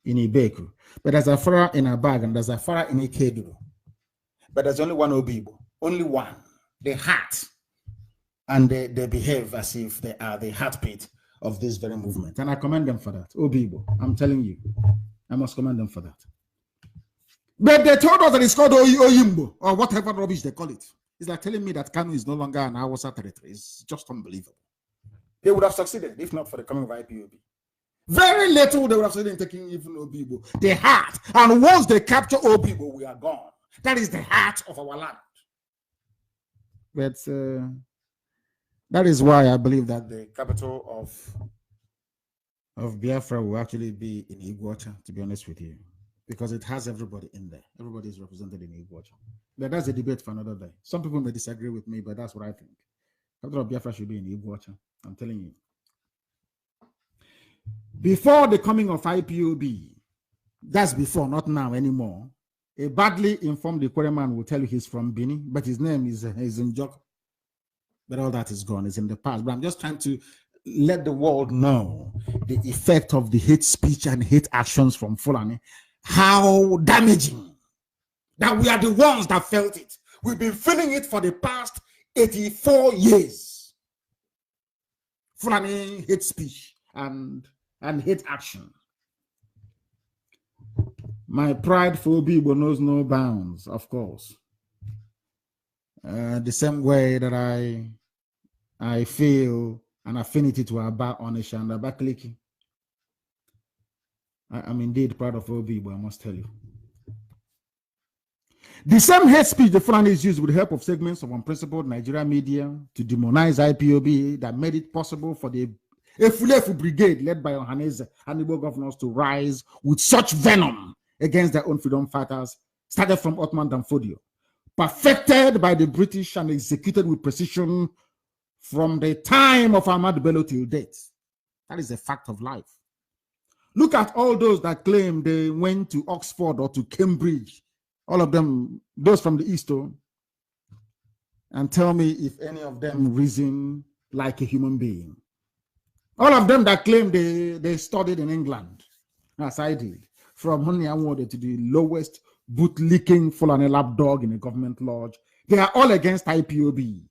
in Ibeku. But there's Afara in Abagana, there's Afara in Ikeduru. But there's only one Obibo, only one. The heart. And they behave as if they are the heartbeat of this very movement. And I commend them for that. Obibo, I'm telling you. I must commend them for that. But they told us that it's called Oyimbo, or whatever rubbish they call it. It's like telling me that Kanu is no longer an Hausa territory. It's just unbelievable. They would have succeeded if not for the coming of IPOB. Very little they would have succeeded in taking even Obibo. The heart. And once they capture Obibo, we are gone. That is the heart of our land. But that is why I believe that the capital of Biafra will actually be in Iguacha, to be honest with you. Because it has everybody in there. Everybody is represented in Iguacha. But that's a debate for another day. Some people may disagree with me, but that's what I think. Capital of Biafra should be in Iguacha. I'm telling you. Before the coming of IPOB, that's before, not now anymore, a badly informed Ikwere man will tell you he's from Bini, but his name is Njoko. But all that is gone. It's in the past. But I'm just trying to let the world know the effect of the hate speech and hate actions from Fulani. How damaging that we are the ones that felt it. We've been feeling it for the past 84 years. Fulani hate speech and hate action. My pride for Obibo knows no bounds, of course. The same way that I feel an affinity to Aba Onisha and Abakaliki. I'm indeed proud of Obibo, I must tell you. The same hate speech the Fulanis used with the help of segments of unprincipled Nigerian media to demonize IPOB that made it possible for the Efulefu Brigade, led by Ohaneze and Igbo governors, to rise with such venom against their own freedom fighters, started from Ottoman Danfodio, perfected by the British and executed with precision from the time of Ahmad Bello till date. That is a fact of life. Look at all those that claim they went to Oxford or to Cambridge, all of them, those from the East, and tell me if any of them reason like a human being. All of them that claim they studied in England, as I did, from Honey Award to the lowest bootlicking Fulani lapdog in a government lodge, they are all against IPOB,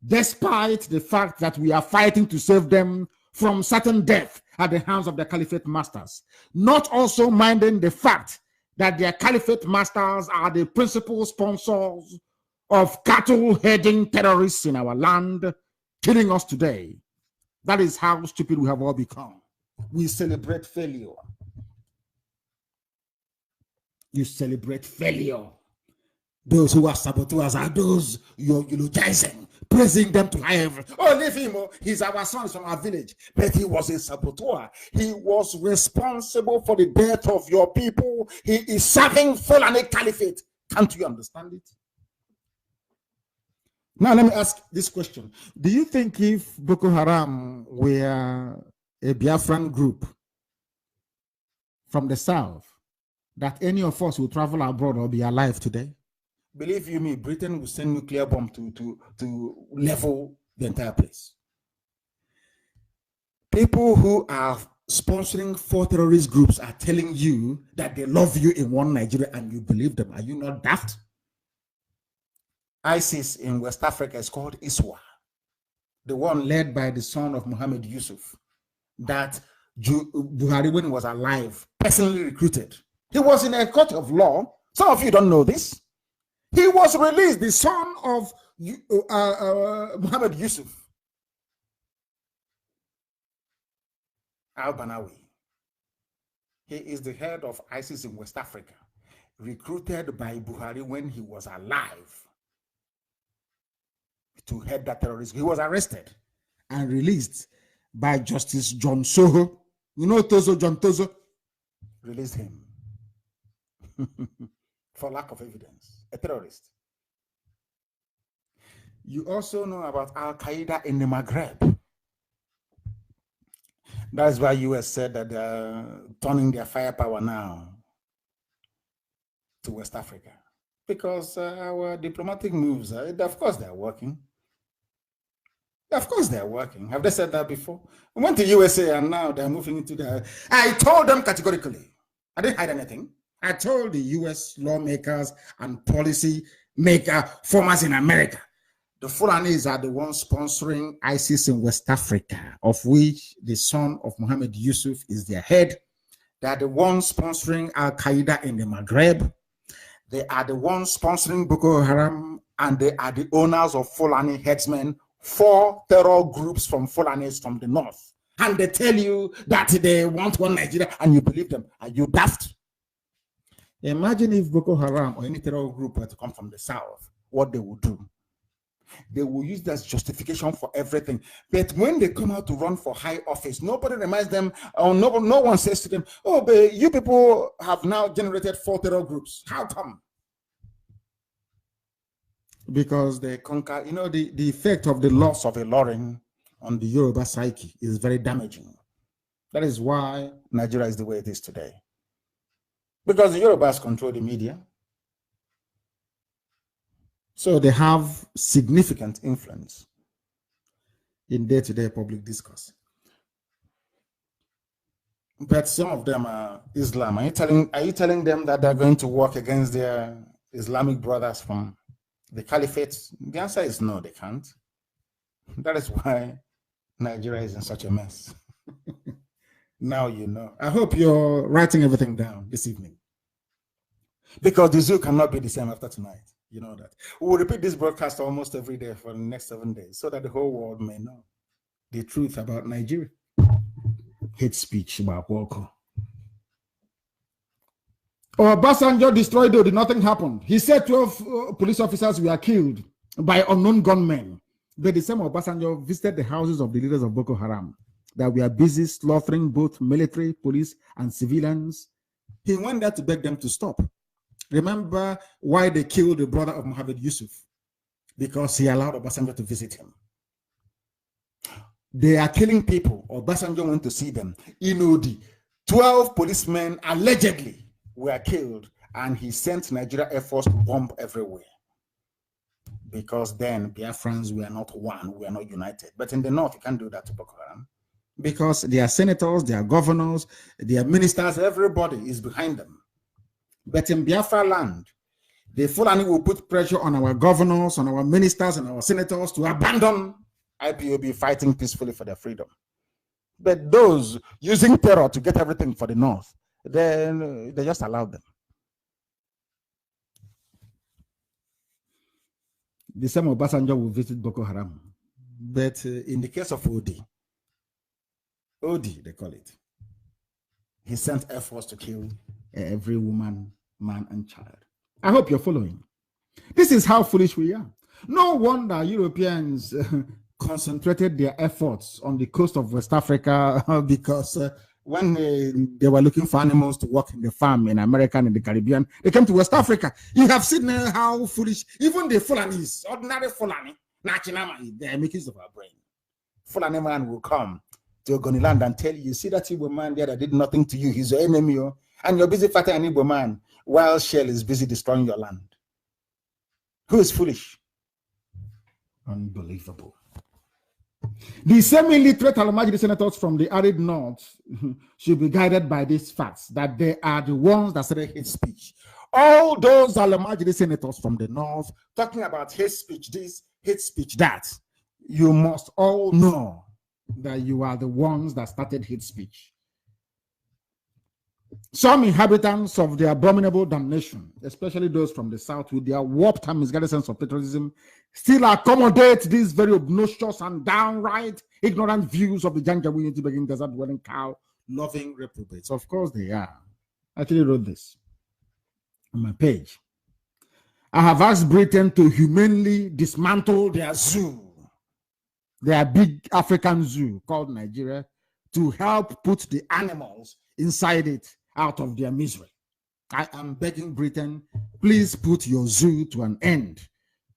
despite the fact that we are fighting to save them from certain death at the hands of their caliphate masters, not also minding the fact that their caliphate masters are the principal sponsors of cattle-herding terrorists in our land, killing us today. That is how stupid we have all become. We celebrate failure. You celebrate failure. Those who are saboteurs are those you're eulogizing, praising them to high heaven. Oh, leave him. He's our son from our village. But he was a saboteur. He was responsible for the death of your people. He is serving Fulani Caliphate. Can't you understand it? Now, let me ask this question. Do you think if Boko Haram were a Biafran group from the south, that any of us will travel abroad or be alive today? Believe you me, Britain will send nuclear bomb to level the entire place. People who are sponsoring 4 terrorist groups are telling you that they love you in one Nigeria and you believe them. Are you not daft? ISIS in West Africa is called ISWA, the one led by the son of Mohammed Yusuf, that Buhari, when he was alive, personally recruited. He was in a court of law. Some of you don't know this. He was released, the son of Mohammed Yusuf, al-Banawi. He is the head of ISIS in West Africa, recruited by Buhari when he was alive to head that terrorism. He was arrested and released by Justice John Soho. You know Tozo, John Tozo? Released him for lack of evidence, a terrorist. You also know about Al-Qaeda in the Maghreb. That's why US said that they're turning their firepower now to West Africa. Because our diplomatic moves, of course they're working. Of course they're working. Have they said that before? We went to USA and now they're moving into the... I told them categorically. I didn't hide anything. I told the US lawmakers and policy maker formers in America, the Fulanis are the ones sponsoring ISIS in West Africa, of which the son of Mohammed Yusuf is their head. They are the ones sponsoring Al-Qaeda in the Maghreb. They are the ones sponsoring Boko Haram, and they are the owners of Fulani headsmen, 4 terror groups from Fulanis from the north. And they tell you that they want one Nigeria, and you believe them. Are you daft? Imagine if Boko Haram or any terror group were to come from the south, what they would do. They will use that as justification for everything. But when they come out to run for high office, nobody reminds them, or no one says to them, oh, but you people have now generated 4 terror groups. How come? Because they conquer, you know, the effect of the loss of a Lauren on the Yoruba psyche is very damaging. That is why Nigeria is the way it is today. Because the Yorubas control the media. So they have significant influence in day-to-day public discourse. But some of them are Islam. Are you telling them that they're going to work against their Islamic brothers from the caliphate? The answer is no, they can't. That is why Nigeria is in such a mess. Now you know. I hope you're writing everything down this evening. Because the zoo cannot be the same after tonight. You know that. We will repeat this broadcast almost every day for the next 7 days so that the whole world may know the truth about Nigeria. Hate speech about Walker. Obasanjo destroyed, though, nothing happened. He said 12 police officers were killed by unknown gunmen. But the same Obasanjo visited the houses of the leaders of Boko Haram that were busy slaughtering both military, police, and civilians. He went there to beg them to stop. Remember why they killed the brother of Mohammed Yusuf? Because he allowed Obasanjo to visit him. They are killing people. Obasanjo went to see them. Inodi, 12 policemen allegedly were killed, and he sent Nigeria Air Force to bomb everywhere. Because then Biafrans were not one, we are not united. But in the north, you can't do that to Boko Haram. Because their senators, their governors, their ministers, everybody is behind them. But in Biafra land, the Fulani will put pressure on our governors, on our ministers, and our senators to abandon IPOB fighting peacefully for their freedom. But those using terror to get everything for the north, then they just allow them. The same Obasanjo will visit Boko Haram. But in the case of Odi, they call it, he sent Air Force to kill every woman, man, and child. I hope you're following. This is how foolish we are. No wonder Europeans concentrated their efforts on the coast of West Africa because when they were looking for animals to work in the farm in America and in the Caribbean, they came to West Africa. You have seen how foolish, even the Fulanis, ordinary Fulani, They're making use of our brain. Fulani man will come to Ogoniland and tell you, see that Igbo man there that did nothing to you, he's your enemy, and you're busy fighting an Igbo man while Shell is busy destroying your land. Who is foolish? Unbelievable. The semi-literate Almajiri senators from the arid north should be guided by these facts, that they are the ones that started hate speech. All those Almajiri senators from the north talking about hate speech this, hate speech that, you must all know that you are the ones that started hate speech. Some inhabitants of the abominable damnation, especially those from the south with their warped and misguided sense of patriotism, still accommodate these very obnoxious and downright ignorant views of the Janjaweed begging desert dwelling cow loving reprobates. Of course they are. I actually wrote this on my page. I have asked Britain to humanely dismantle their zoo, their big African zoo called Nigeria, to help put the animals inside it out of their misery. I am begging Britain, please put your zoo to an end,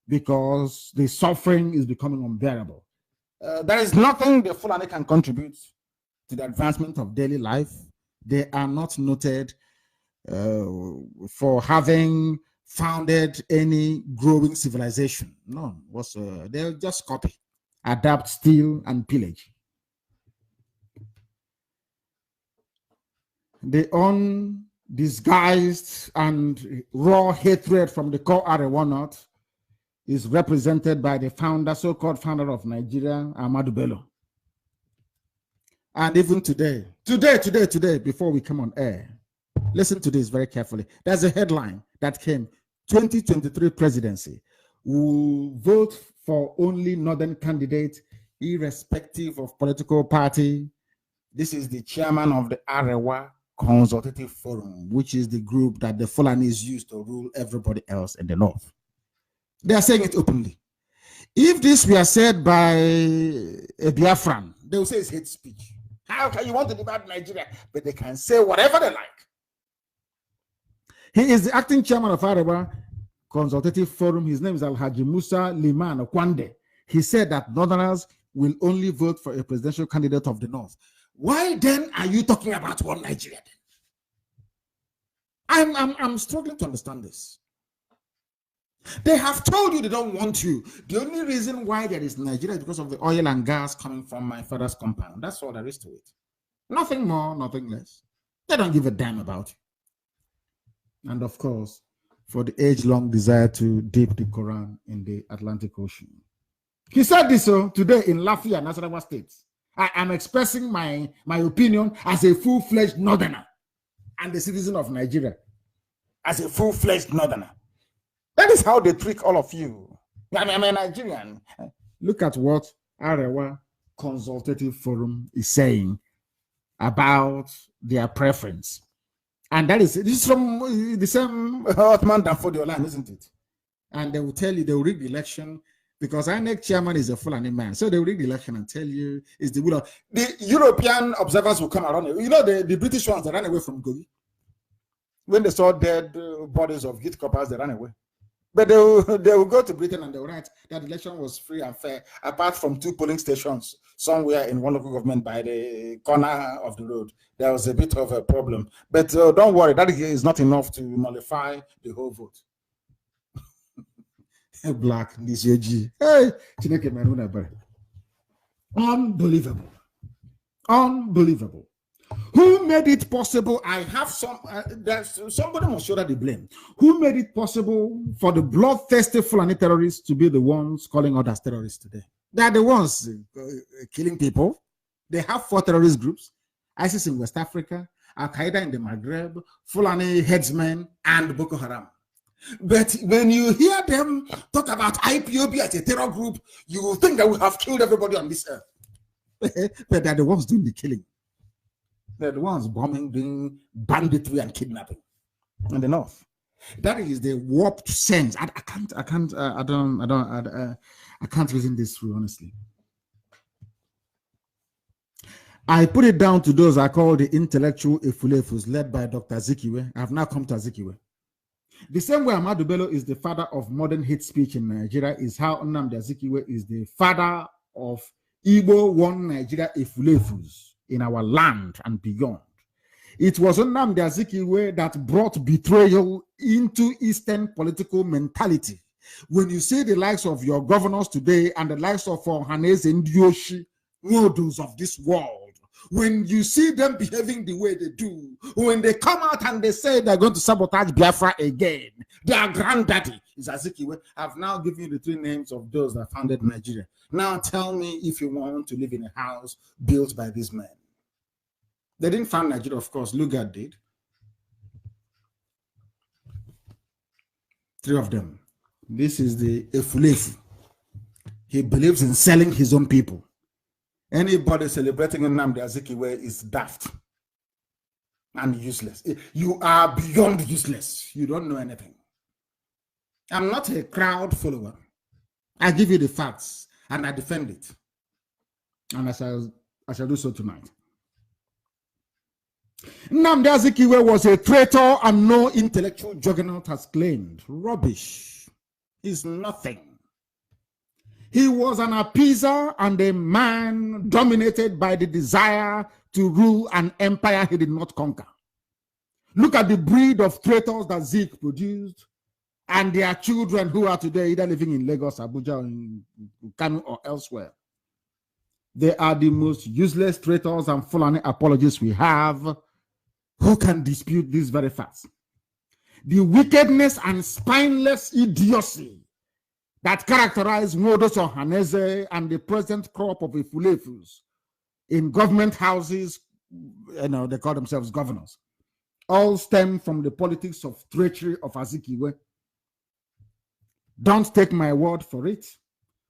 because the suffering is becoming unbearable. There is nothing the Fulani can contribute to the advancement of daily life. They are not noted for having founded any growing civilization. None whatsoever. They'll just copy, adapt, steal, and pillage. The undisguised and raw hatred from the core Arewa North is represented by the founder, so-called founder of Nigeria, Ahmadu Bello. And even today, before we come on air, listen to this very carefully. There's a headline that came, 2023 presidency will vote for only northern candidate, irrespective of political party. This is the chairman of the Arewa Consultative Forum, which is the group that the Fulanis use to rule everybody else in the north. They are saying it openly. If this were said by a Biafran, they will say it's hate speech. How can you want to divide Nigeria? But they can say whatever they like. He is the acting chairman of Arewa Consultative Forum. His name is Alhaji Musa Liman Okwande. He said that Northerners will only vote for a presidential candidate of the north. Why then are you talking about one Nigeria then? I'm struggling to understand this. They have told you they don't want you. The only reason why there is Nigeria is because of the oil and gas coming from my father's compound. That's all there is to it. Nothing more, nothing less. They don't give a damn about you. And of course, for the age-long desire to dip the Quran in the Atlantic Ocean. He said this today in Lafayette, Nasarawa State. I am expressing my opinion as a full-fledged northerner and a citizen of Nigeria as a full-fledged northerner. That is how they trick all of you. I'm a Nigerian. Look at what Arewa Consultative Forum is saying about their preference. And this is from the same Ottoman Danfodiolan, isn't it? And they will tell you, they will rig the election, because INEC chairman is a Fulani man. So they will rig the election and tell you it's the will of the European observers will come around. You know, the British ones that ran away from Gogi. When they saw dead bodies of Git coppers, they ran away. But they will go to Britain and they will write that the election was free and fair, apart from 2 polling stations somewhere in one local government by the corner of the road. There was a bit of a problem. But don't worry, that is not enough to nullify the whole vote. Black, this UG. Hey, unbelievable. Unbelievable. Who made it possible? I have somebody must shoulder the blame. Who made it possible for the bloodthirsty Fulani terrorists to be the ones calling others terrorists today? They are the ones killing people. They have 4 terrorist groups: ISIS in West Africa, Al Qaeda in the Maghreb, Fulani headsmen, and Boko Haram. But when you hear them talk about IPOB as a terror group, you will think that we have killed everybody on this earth. But they're the ones doing the killing. They're the ones bombing, doing banditry and kidnapping in the north. That is the warped sense. I can't reason this through, honestly. I put it down to those I call the intellectual Efulefus, led by Dr. Azikiwe. I have now come to Azikiwe. The same way Ahmadu Bello is the father of modern hate speech in Nigeria is how Nnamdi Azikiwe is the father of Igbo One Nigeria Efulefus in our land and beyond. It was Nnamdi Azikiwe that brought betrayal into Eastern political mentality. When you see the likes of your governors today and the likes of Ohaneze and Yoshi, models of this world, when you see them behaving the way they do, when they come out and they say they're going to sabotage Biafra again, their granddaddy is Azikiwe. I've now given you the 3 names of those that founded Nigeria. Now tell me if you want to live in a house built by these men. They didn't found Nigeria, of course. Lugard did. 3 of them. This is the Efulefu. He believes in selling his own people. Anybody celebrating Nnamdi Azikiwe is daft and useless. You are beyond useless. You don't know anything. I'm not a crowd follower. I give you the facts and I defend it. And I shall do so tonight. Nnamdi Azikiwe was a traitor and no intellectual juggernaut has claimed. Rubbish. He's nothing. He was an appeaser and a man dominated by the desire to rule an empire he did not conquer. Look at the breed of traitors that Zeke produced and their children who are today either living in Lagos, Abuja, in Kanu, or elsewhere. They are the most useless traitors and Fulani apologists we have. Who can dispute these very facts? The wickedness and spineless idiocy that characterize Modos Ohaneze and the present crop of Efulefus in government houses, they call themselves governors, all stem from the politics of treachery of Azikiwe. Don't take my word for it.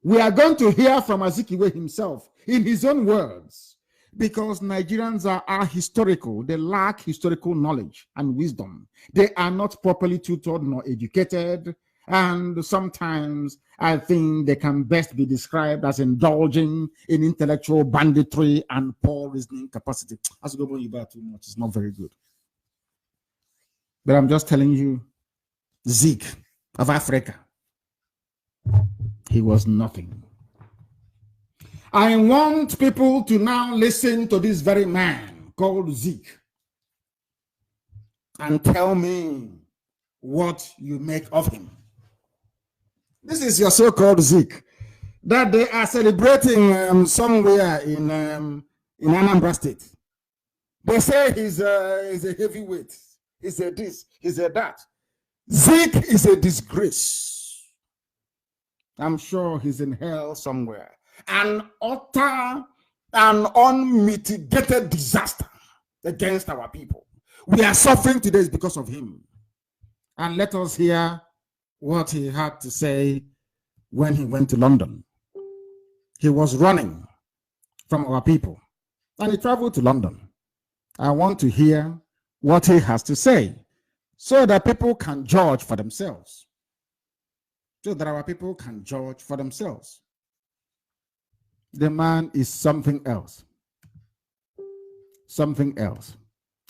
We are going to hear from Azikiwe himself in his own words, because Nigerians are ahistorical. They lack historical knowledge and wisdom. They are not properly tutored nor educated. And sometimes I think they can best be described as indulging in intellectual banditry and poor reasoning capacity. As you go on about too much, it's not very good. But I'm just telling you, Zeke of Africa, he was nothing. I want people to now listen to this very man called Zeke and tell me what you make of him. This is your so-called Zeke that they are celebrating somewhere in Anambra State. They say he's a heavyweight. He's a this, he's a that. Zeke is a disgrace. I'm sure he's in hell somewhere. An utter and unmitigated disaster against our people. We are suffering today because of him. And let us hear what he had to say when he went to London. He was running from our people and he traveled to London. I want to hear what he has to say so that people can judge for themselves. So that our people can judge for themselves. The man is something else. Something else.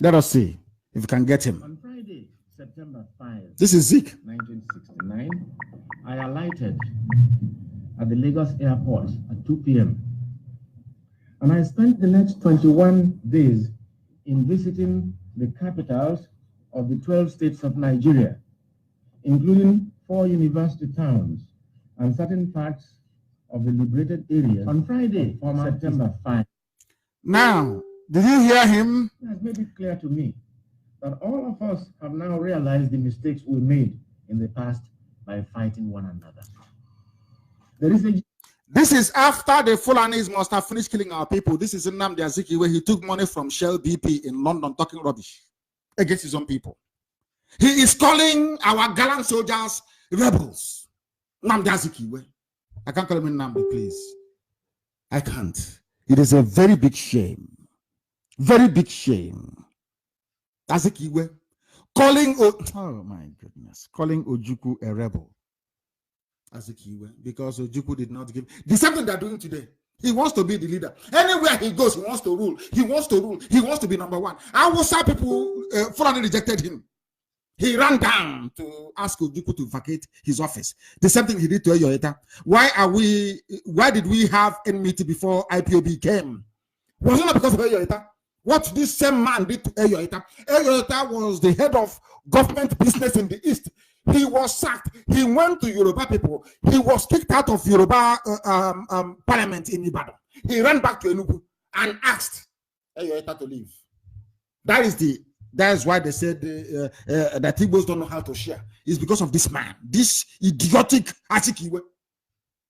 Let us see if we can get him. On Friday, September 5, this is Zeke. 1969, I alighted at the Lagos airport at 2 p.m. And I spent the next 21 days in visiting the capitals of the 12 states of Nigeria, including 4 university towns and certain parts of the liberated areas. On Friday, September 5. Now, did you hear him? It has made it clear to me that all of us have now realized the mistakes we made in the past by fighting one another. This is after the Fulanis must have finished killing our people. This is Nnamdi Azikiwe where he took money from Shell BP in London talking rubbish against his own people. He is calling our gallant soldiers rebels. Nnamdi Azikiwe. I can't call him Nnamdi, please. I can't. It is a very big shame. Very big shame. Azikiwe calling, oh my goodness, calling Ojukwu a rebel. Azikiwe, because Ojukwu did not give. The same thing they're doing today. He wants to be the leader. Anywhere he goes, he wants to rule. He wants to rule. He wants to be number one. Awusa people, Fulani rejected him. He ran down to ask Ojukwu to vacate his office. The same thing he did to Eyoita. Why did we have enmity before IPOB came? Was it not because of Eyoita? What this same man did to Eyoita? Eyoita was the head of government business in the East. He was sacked. He went to Yoruba people. He was kicked out of Yoruba parliament in Ibadan. He ran back to Enugu and asked Eyoita to leave. That is why they said that Igbos don't know how to share. It's because of this man, this idiotic Azikiwe.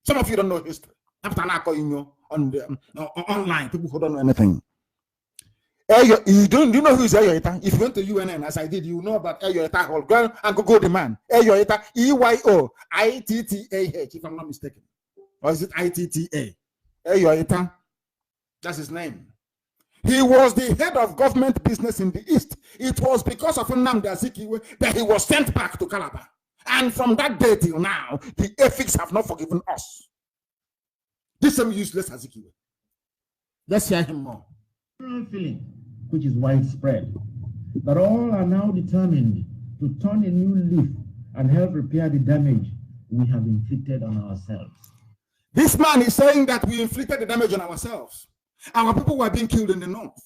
Some of you don't know history. After I call you on the online, people who don't know anything. You know who is Eyoita? If you went to UNN, as I did, you know about Eyoita. Go and Google the man. Eyoita, EYOITTAH, if I'm not mistaken. Or is it ITTA? Eyoita. That's his name. He was the head of government business in the East. It was because of Nnamdi Azikiwe that he was sent back to Calabar. And from that day till now, the ethics have not forgiven us. This same useless Azikiwe. Let's hear him more. Feeling, which is widespread, that all are now determined to turn a new leaf and help repair the damage we have inflicted on ourselves. This man is saying that we inflicted the damage on ourselves. Our people were being killed in the north.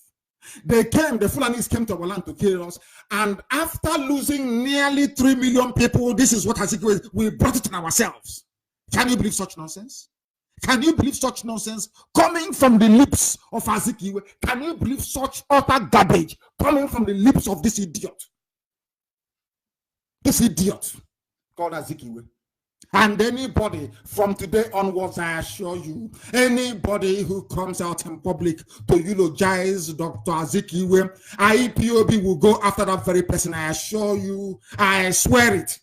The Fulanis came to our land to kill us, and after losing nearly 3 million people, this is what Azikiwe, we brought it on ourselves. Can you believe such nonsense? Can you believe such nonsense coming from the lips of Azikiwe? Can you believe such utter garbage coming from the lips of this idiot? This idiot called Azikiwe. And anybody from today onwards, I assure you, anybody who comes out in public to eulogize Dr. Azikiwe, IPOB will go after that very person. I assure you, I swear it.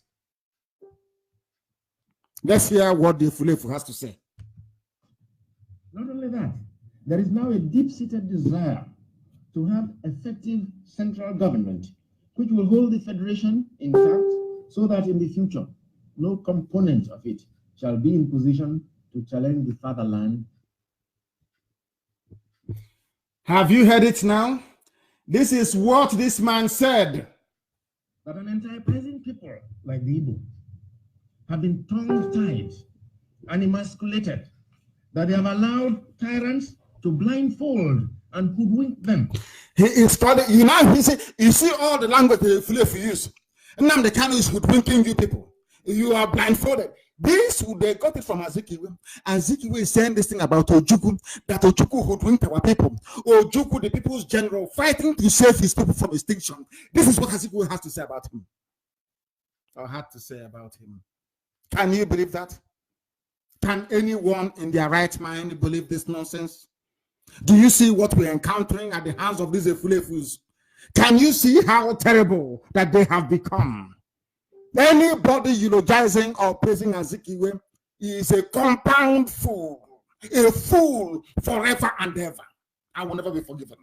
Let's hear what the Fulefu has to say. Not only that, there is now a deep-seated desire to have effective central government, which will hold the federation intact, so that in the future, no component of it shall be in position to challenge the fatherland. Have you heard it now? This is what this man said. That an enterprising people like the Igbo have been tongue-tied and emasculated, that they have allowed tyrants to blindfold and hoodwink them. He is calling, you see all the language the Fulefu use. Nnamdi Kanu is hoodwinking you people. You are blindfolded. They got it from Azikiwe. Azikiwe is saying this thing about Ojukwu, that Ojukwu hoodwinked our people. Ojukwu, the people's general, fighting to save his people from extinction. This is what Azikiwe has to say about him. Or had to say about him. Can you believe that? Can anyone in their right mind believe this nonsense? Do you see what we're encountering at the hands of these Efulefus? Can you see how terrible that they have become? Anybody eulogizing or praising Azikiwe is a compound fool, a fool forever and ever. I will never be forgiven.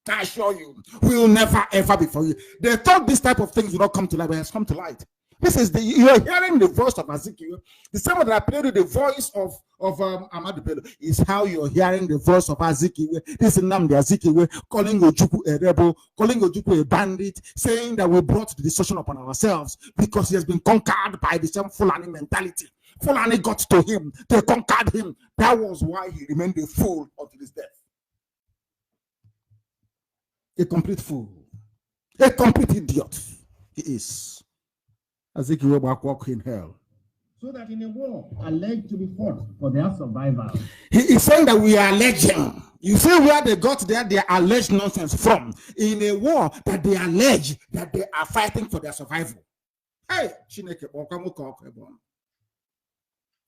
I assure you, we will never ever be forgiven. They thought this type of things would not come to light, but it has come to light. You are hearing the voice of Azikiwe. The same way that I played the voice of Ahmadu Bello is how you're hearing the voice of Azikiwe. This is Nnamdi Azikiwe calling Ojukwu a rebel, calling Ojukwu a bandit, saying that we brought the destruction upon ourselves because he has been conquered by the same Fulani mentality. Fulani got to him, they conquered him. That was why he remained a fool until his death. A complete fool, a complete idiot. He is. Azikiwe walk in hell. So that in a war alleged to be fought for their survival. He is saying that we are alleging. You see where they got their alleged nonsense from? In a war that they allege that they are fighting for their survival. Hey,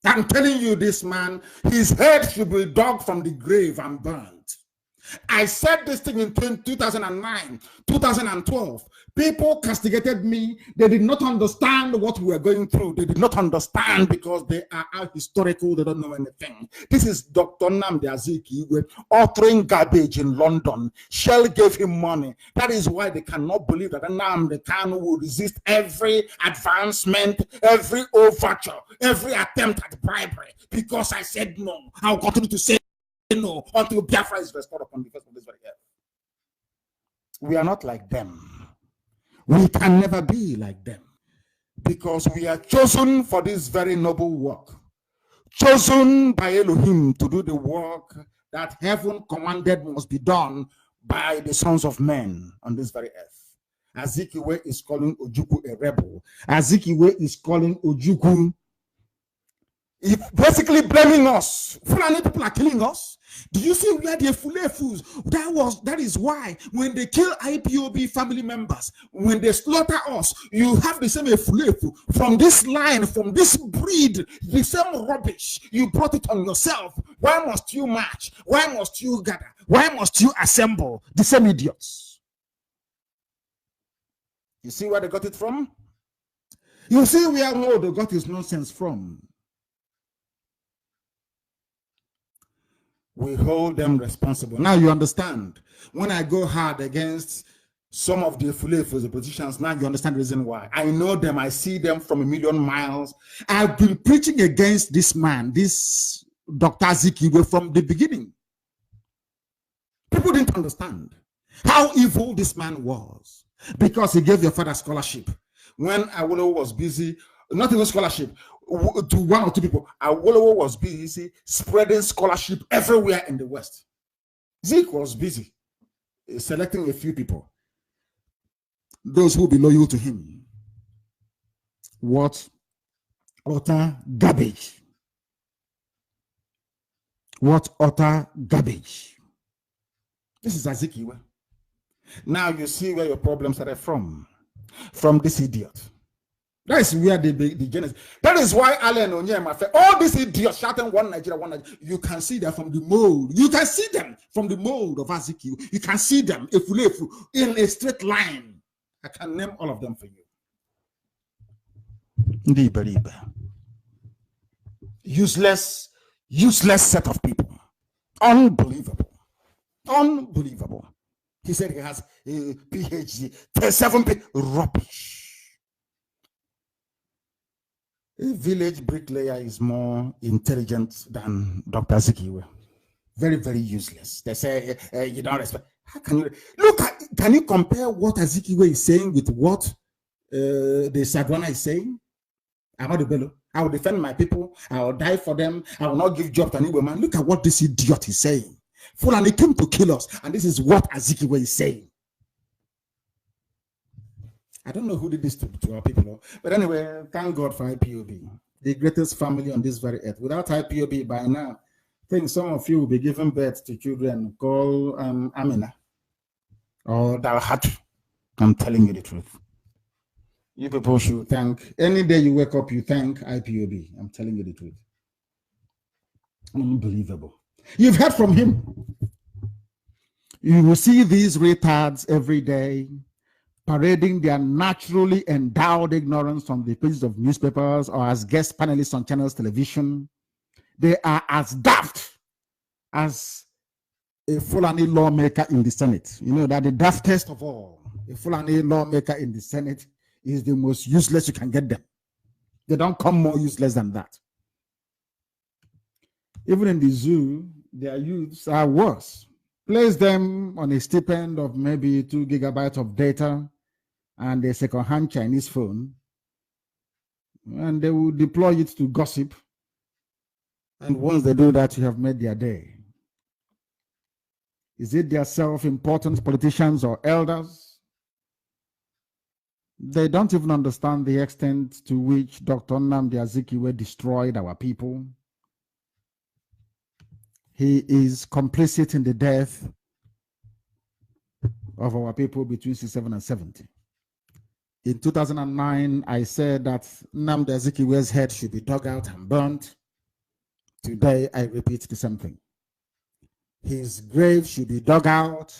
I'm telling you, this man, his head should be dug from the grave and burned. I said this thing in 2009, 2012. People castigated me. They did not understand what we were going through. They did not understand because they are ahistorical. They don't know anything. This is Dr. Nnamdi Azikiwe uttering garbage in London. Shell gave him money. That is why they cannot believe that Nnamdi Kanu will resist every advancement, every overture, every attempt at bribery. Because I said no. I'll continue to say no until Biafra is restored upon the face of this very earth. We are not like them. We can never be like them, because we are chosen for this very noble work, chosen by Elohim to do the work that heaven commanded must be done by the sons of men on this very earth. Azikiwe is calling Ojukwu a rebel. Azikiwe is calling Ojukwu, basically blaming us. Fulani people are killing us. Do you see where the Fulefus? That is why when they kill IPOB family members, when they slaughter us, you have the same Fulefu from this line, from this breed, the same rubbish. You brought it on yourself. Why must you march? Why must you gather? Why must you assemble? The same idiots. You see where they got it from? You see where more they got his nonsense from. We hold them responsible. Now you understand. When I go hard against some of the Fulefus, the politicians, now you understand the reason why. I know them. I see them from a million miles. I've been preaching against this man, this Dr. Azikiwe, from the beginning. People didn't understand how evil this man was, because he gave your father scholarship. When Awolowo was busy, not even scholarship, to one or two people, Awolowo was busy spreading scholarship everywhere in the West. Zeke was busy selecting a few people, those who will be loyal to him. What utter garbage. What utter garbage. This is Azikiwe. Now you see where your problems are from this idiot. That is where the genesis. That is why Allen Onyema, all these idiots shouting one Nigeria, you can see them from the mold. You can see them from the mold of Azikiwe. You can see them in a straight line. I can name all of them for you. Useless set of people. Unbelievable. Unbelievable. He said he has a PhD, 7 rubbish. A village bricklayer is more intelligent than Dr. Azikiwe. Very, very useless. They say you don't respect. How can you look at? Can you compare what Azikiwe is saying with what the Sadwana is saying? Amadu Bello, I will defend my people. I will die for them. I will not give job to any woman. Look at what this idiot is saying. Fulani came to kill us, and this is what Azikiwe is saying. I don't know who did this to our people, but anyway, thank God for IPOB, the greatest family on this very earth. Without IPOB, by now, I think some of you will be giving birth to children called Amina or Dalhatu. I'm telling you the truth. You people should thank, any day you wake up, you thank IPOB. I'm telling you the truth. Unbelievable. You've heard from him. You will see these retards every day parading their naturally endowed ignorance on the pages of newspapers or as guest panelists on channels television. They are as daft as a Fulani lawmaker in the Senate. You know that the daftest of all, a Fulani lawmaker in the Senate, is the most useless you can get them. They don't come more useless than that. Even in the zoo, their youths are worse. Place them on a stipend of maybe 2 gigabytes of data and a second-hand Chinese phone, and they will deploy it to gossip. And once they do that, you have made their day. Is it their self-important politicians or elders? They don't even understand the extent to which Dr. Nnamdi Azikiwe destroyed our people. He is complicit in the death of our people between 67 and 70. In 2009, I said that Nnamdi Azikiwe's head should be dug out and burnt. Today, I repeat the same thing. His grave should be dug out,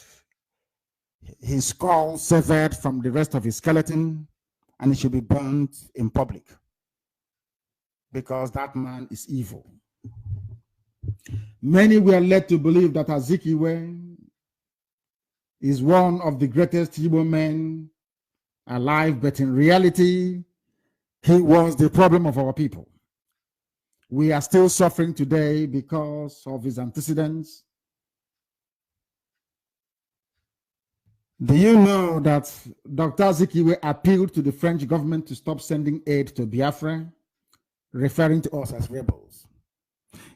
his skull severed from the rest of his skeleton, and it should be burnt in public, because that man is evil. Many were led to believe that Azikiwe is one of the greatest Igbo men alive, but in reality, he was the problem of our people. We are still suffering today because of his antecedents. Do you know that Dr. Azikiwe appealed to the French government to stop sending aid to Biafra, referring to us as rebels?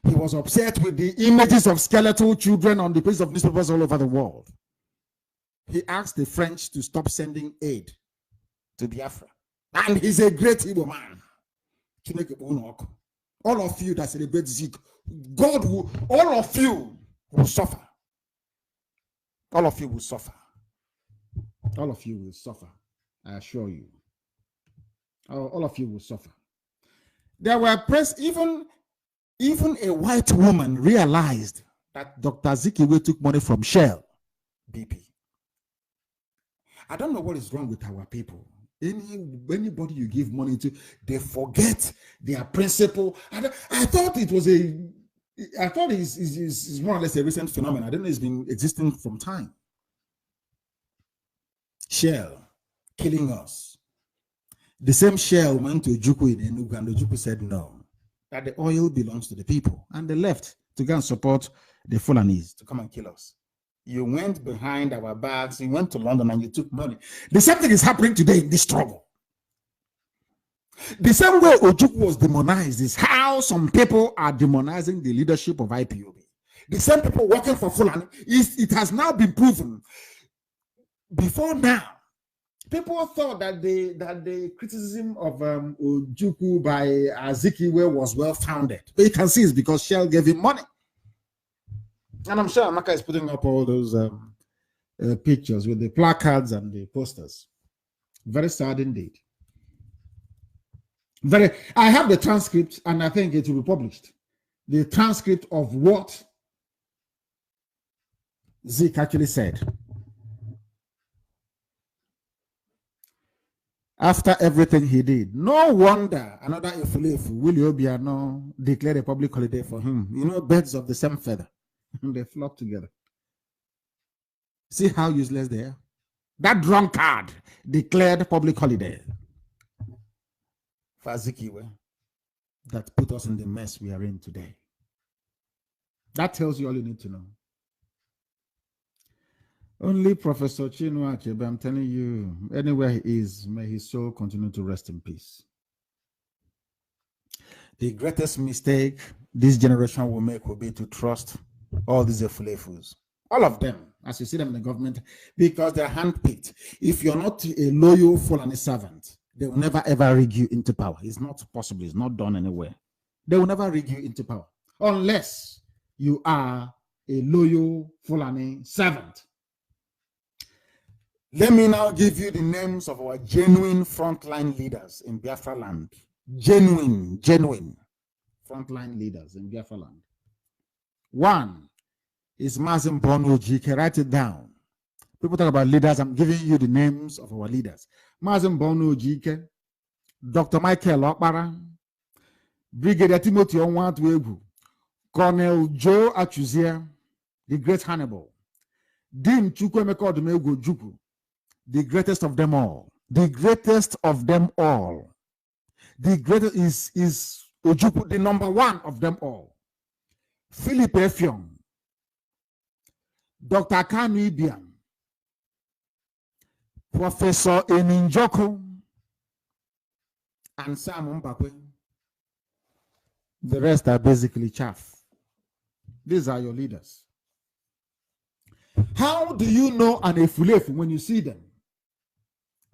He was upset with the images of skeletal children on the pages of newspapers all over the world. He asked the French to stop sending aid to Biafra. And he's a great Igbo man. All of you that celebrate Zik, God will, all of you will suffer. All of you will suffer. All of you will suffer. I assure you. All of you will suffer. There were press, even a white woman realized that Dr. Azikiwe took money from Shell BP. I don't know what is wrong with our people. Anybody you give money to, they forget their principle. I thought it was it's more or less a recent phenomenon. I don't know, it's been existing from time. Shell killing us. The same Shell went to Juku in Enugu, and the Juku said no, that the oil belongs to the people, and they left to go and support the Fulanis to come and kill us. You went behind our backs, you went to London and you took money. The same thing is happening today in this struggle. The same way Ojukwu was demonized is how some people are demonizing the leadership of IPOB. The same people working for Fulani, it has now been proven. Before now, people thought that the criticism of Ojukwu by Azikiwe was well founded. But you can see it's because Shell gave him money. And I'm sure Amaka is putting up all those pictures with the placards and the posters. Very sad indeed. I have the transcript, and I think it will be published. The transcript of what Zik actually said. After everything he did, no wonder another Ifulefu, Willie Obiano, declared a public holiday for him. You know, birds of the same feather. They flock together. See how useless they are? That drunkard declared public holiday for Azikiwe that put us in the mess we are in today. That tells you all you need to know. Only Professor Chinua Achebe, I'm telling you, anywhere he is, may his soul continue to rest in peace. The greatest mistake this generation will make will be to trust all these Efulefus. All of them, as you see them in the government, because they're handpicked. If you're not a loyal Fulani servant, they will never ever rig you into power. It's not possible. It's not done anywhere. They will never rig you into power unless you are a loyal Fulani servant. Let me now give you the names of our genuine frontline leaders in Biafra land. Genuine frontline leaders in Biafra land. One is Mazi Nnamdi Kanu. Write it down. People talk about leaders. I'm giving you the names of our leaders. Mazi Nnamdi Kanu, Dr. Michael Okpara, Brigadier Timothy Onwatuegu, Colonel Joe Achuzia, the great Hannibal, Dean Chukwemeka Odumegwu Ojukwu, the greatest of them all. The greatest of them all. The greatest is Ojukwu, the number one of them all. Philip Effiong, Dr. Kanu Ibiam, Professor Eninjoko, and Sam Mbakwe. The rest are basically chaff. These are your leaders. How do you know an Efulefu when you see them?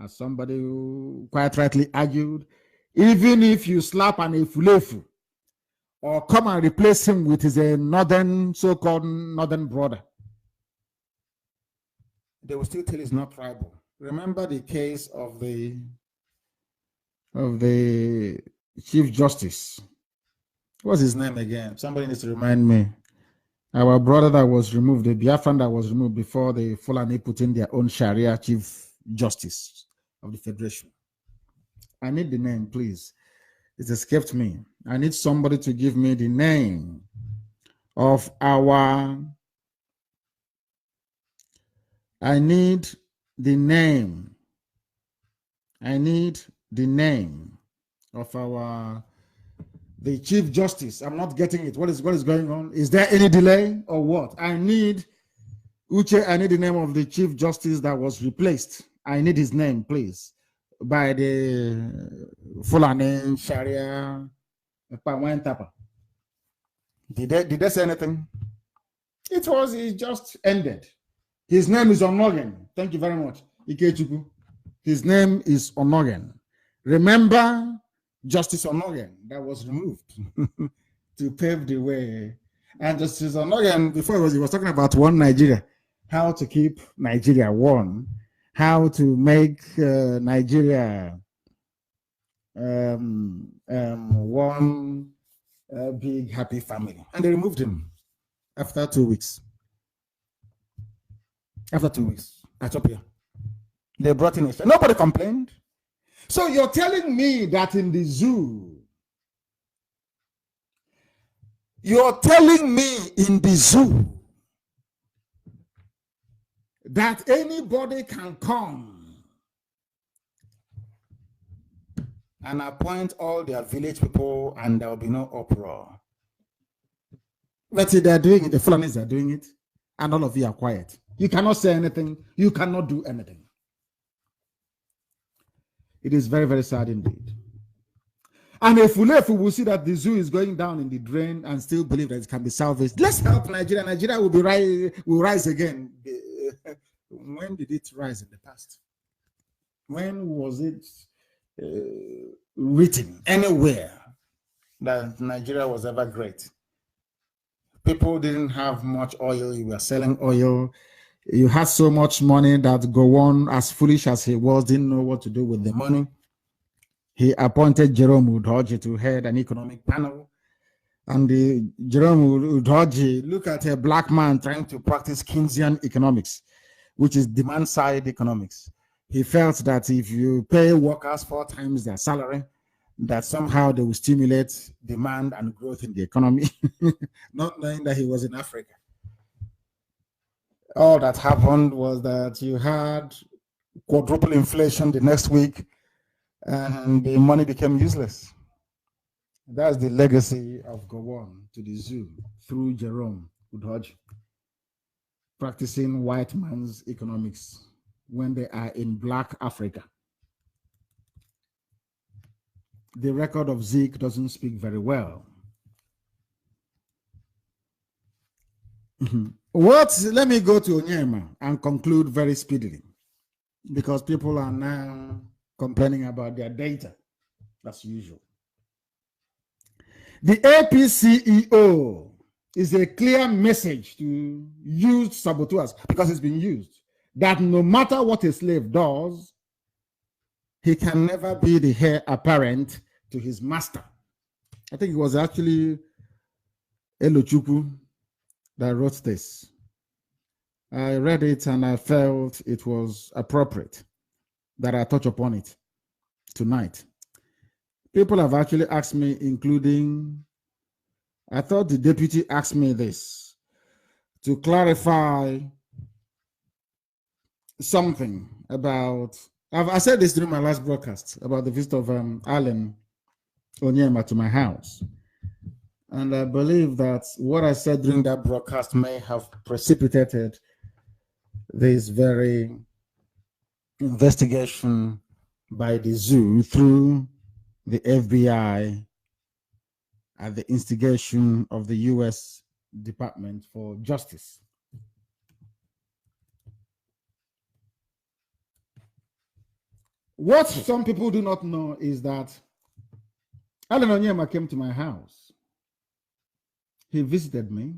As somebody who quite rightly argued, even if you slap an Efulefu or come and replace him with his northern, so-called northern brother, they will still tell he's not tribal. Remember the case of the Chief Justice. What's his name again? Somebody needs to remind me. Our brother that was removed, the Biafran that was removed before the Fulani put in their own Sharia Chief Justice of the Federation. I need the name, please. It escaped me. I need somebody to give me the name of our... I need the name of our... the Chief Justice. I'm not getting it. What is going on? Is there any delay or what? I need Uche, I need the name of the Chief Justice that was replaced. I need his name, please. By the Fulani Sharia. Did they say anything? It just ended. His name is Onogen. Thank you very much. Ikechuku. His name is Onogen. Remember Justice Onogen that was removed to pave the way. And Justice Onogen, before he was talking about one Nigeria, how to keep Nigeria one, how to make Nigeria one big happy family. And they removed him after 2 weeks. After 2 weeks, Ethiopia. They brought in a show. Nobody complained. So you're telling me that in the zoo, that anybody can come and appoint all their village people and there will be no uproar. But they're doing it, the Fulanis are doing it, and all of you are quiet. You cannot say anything. You cannot do anything. It is very, very sad indeed. And if we will see that the zoo is going down in the drain and still believe that it can be salvaged, let's help Nigeria. Nigeria will rise again. When did it rise in the past? When was it written anywhere that Nigeria was ever great? People didn't have much oil. You were selling oil. You had so much money that Gowon, as foolish as he was, didn't know what to do with the money. He appointed Jerome Udoji to head an economic panel. And Jerome Udoji, look at a black man trying to practice Keynesian economics, which is demand-side economics. He felt that if you pay workers 4 times their salary, that somehow they will stimulate demand and growth in the economy, not knowing that he was in Africa. All that happened was that you had quadruple inflation the next week, and the money became useless. That's the legacy of Gowon to the zoo through Jerome Udoji, practicing white man's economics when they are in black Africa. The record of Zeke doesn't speak very well. Let me go to Onyema and conclude very speedily, because people are now complaining about their data, as usual. The AP CEO is a clear message to used saboteurs, because it's been used, that no matter what a slave does, he can never be the heir apparent to his master. I think it was actually Elochukwu that wrote this. I read it and I felt it was appropriate that I touch upon it tonight. People have actually asked me, including, I thought the deputy asked me this, to clarify something about, I said this during my last broadcast about the visit of Alan Onyema to my house. And I believe that what I said during that broadcast may have precipitated this very investigation by the zoo through the FBI at the instigation of the U.S. Department for Justice. What some people do not know is that Alan Onyema came to my house. He visited me,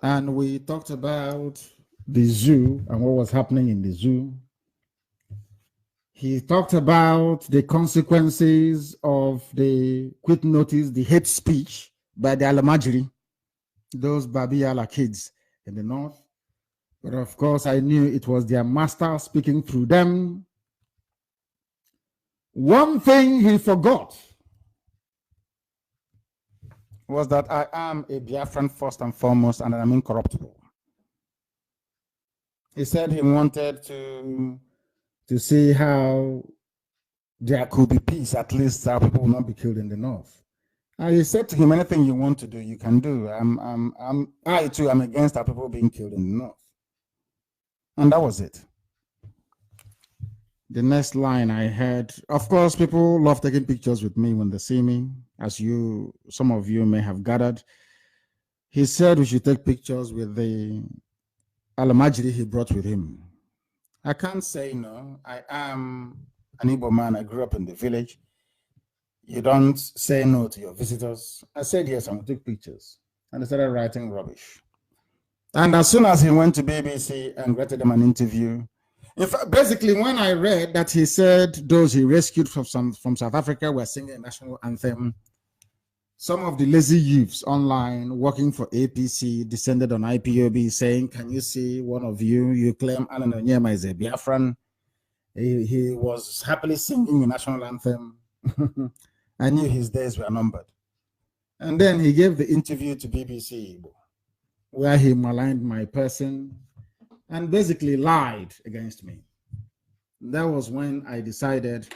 and we talked about the zoo and what was happening in the zoo. He talked about the consequences of the quit notice, the hate speech by the Alamajiri, those Babiyala kids in the north. But of course, I knew it was their master speaking through them. One thing he forgot was that I am a Biafran first and foremost, and I'm incorruptible. He said he wanted to see how there could be peace, at least our people will not be killed in the north. I said to him, anything you want to do, you can do. I too am against our people being killed in the north. And that was it. The next line I heard, of course, people love taking pictures with me when they see me, as some of you may have gathered. He said we should take pictures with the Alamajiri he brought with him. I can't say no. I am an Igbo man. I grew up in the village. You don't say no to your visitors. I said yes, I'm going to take pictures. And they started writing rubbish. And as soon as he went to BBC and granted them an interview, in fact, basically, when I read that he said those he rescued from South Africa were singing a national anthem, some of the lazy youths online working for APC descended on IPOB saying, can you see one of you claim Alan Onyema is a Biafran. He was happily singing the national anthem. I knew his days were numbered. And then he gave the interview to BBC, where he maligned my person and basically lied against me. That was when I decided,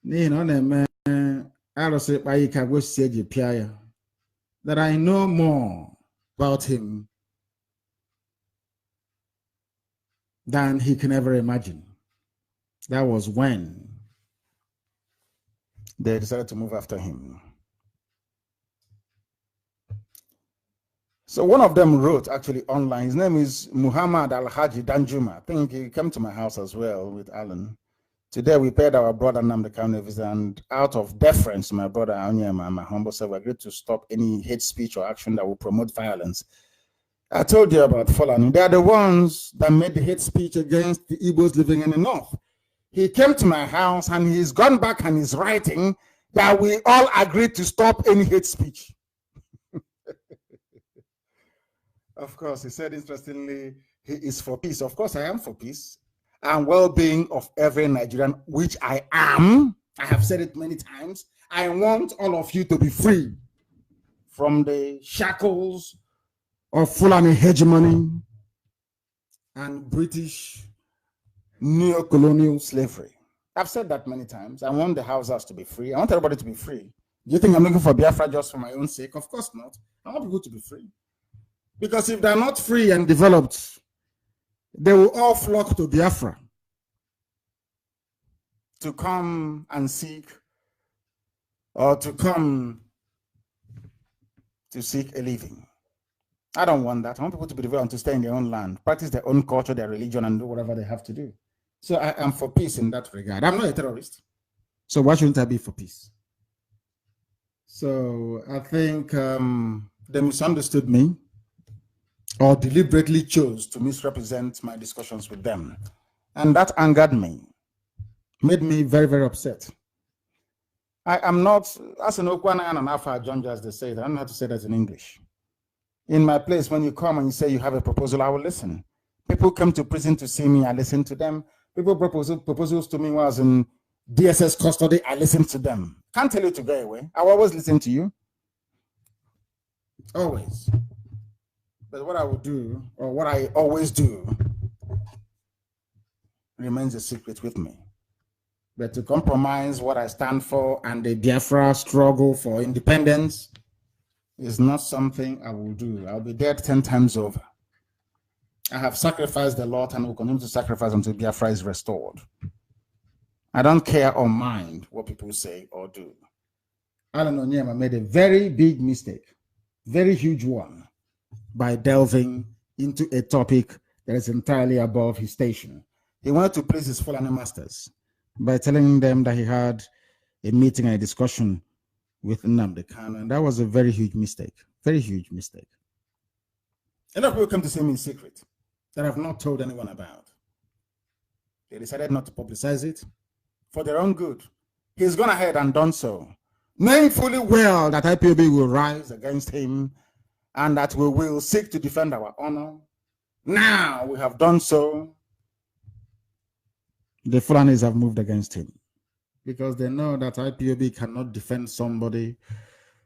that I know more about him than he can ever imagine. That was when they decided to move after him. So one of them wrote actually online. His name is Muhammad Al-Haji Danjuma. I think he came to my house as well with Alan. Today we paid our brother Nnamdi Kanu a visit, and out of deference to my brother Onyema and my humble self, we agreed to stop any hate speech or action that will promote violence. I told you about Fulani. They are the ones that made the hate speech against the Igbos living in the north. He came to my house and he's gone back and he's writing that we all agreed to stop any hate speech. Of course, he said, interestingly, he is for peace. Of course, I am for peace and well-being of every Nigerian, which I am. I have said it many times. I want all of you to be free from the shackles of Fulani hegemony and British neo-colonial slavery. I've said that many times. I want the Hausas to be free. I want everybody to be free. Do you think I'm looking for Biafra just for my own sake? Of course not. I want people to be free. Because if they're not free and developed, they will all flock to Biafra to come and seek, or to come to seek a living. I don't want that. I want people to be developed, to stay in their own land, practice their own culture, their religion, and do whatever they have to do. So I am for peace in that regard. I'm not a terrorist. So why shouldn't I be for peace? So I think they misunderstood me, or deliberately chose to misrepresent my discussions with them. And that angered me, made me very, very upset. I am not, as an Okwana and an Alpha John, as they say, I don't know how to say that in English. In my place, when you come and you say you have a proposal, I will listen. People come to prison to see me, I listen to them. People propose proposals to me when I was in DSS custody, I listen to them. Can't tell you to go away. I will always listen to you. Always. But what I would do, or what I always do, remains a secret with me. But to compromise what I stand for and the Biafra struggle for independence is not something I will do. I'll be dead 10 times over. I have sacrificed a lot and will continue to sacrifice until Biafra is restored. I don't care or mind what people say or do. Alan Onyema made a very big mistake, very huge one, by delving into a topic that is entirely above his station. He wanted to please his Fulani masters by telling them that he had a meeting and a discussion with Nnamdi Kanu, and that was a very huge mistake, very huge mistake. A lot of people come to see me in secret that I've not told anyone about. They decided not to publicize it for their own good. He's gone ahead and done so, knowing fully well that IPOB will rise against him and that we will seek to defend our honor. Now we have done so. The Fulanis have moved against him because they know that IPOB cannot defend somebody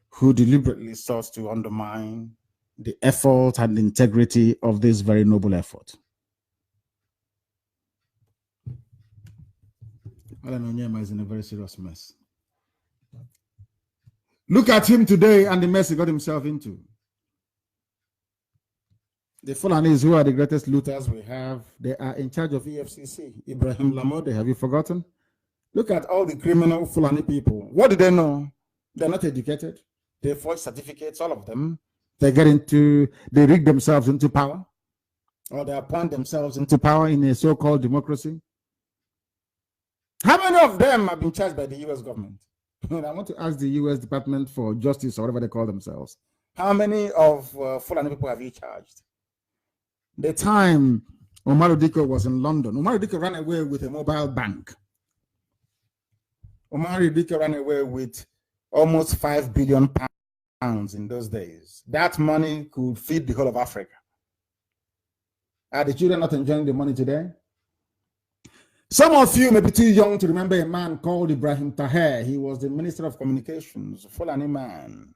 who deliberately sought to undermine the effort and integrity of this very noble effort. Alan Onyema is in a very serious mess. Look at him today and the mess he got himself into. The Fulanis, who are the greatest looters we have, they are in charge of EFCC. Ibrahim Lamode, have you forgotten? Look at all the criminal Fulani people. What do they know? They're not educated. They forge certificates, all of them. They rig themselves into power, or they appoint themselves into power in a so-called democracy. How many of them have been charged by the U.S. government? I want to ask the U.S. Department for Justice, or whatever they call themselves. How many of Fulani people have you charged? The time Umaru Diko was in London, Umaru Diko ran away with a mobile bank. Umaru Diko ran away with almost 5 billion pounds in those days. That money could feed the whole of Africa. Are the children not enjoying the money today? Some of you may be too young to remember a man called Ibrahim Taher. He was the Minister of Communications, a Fulani man.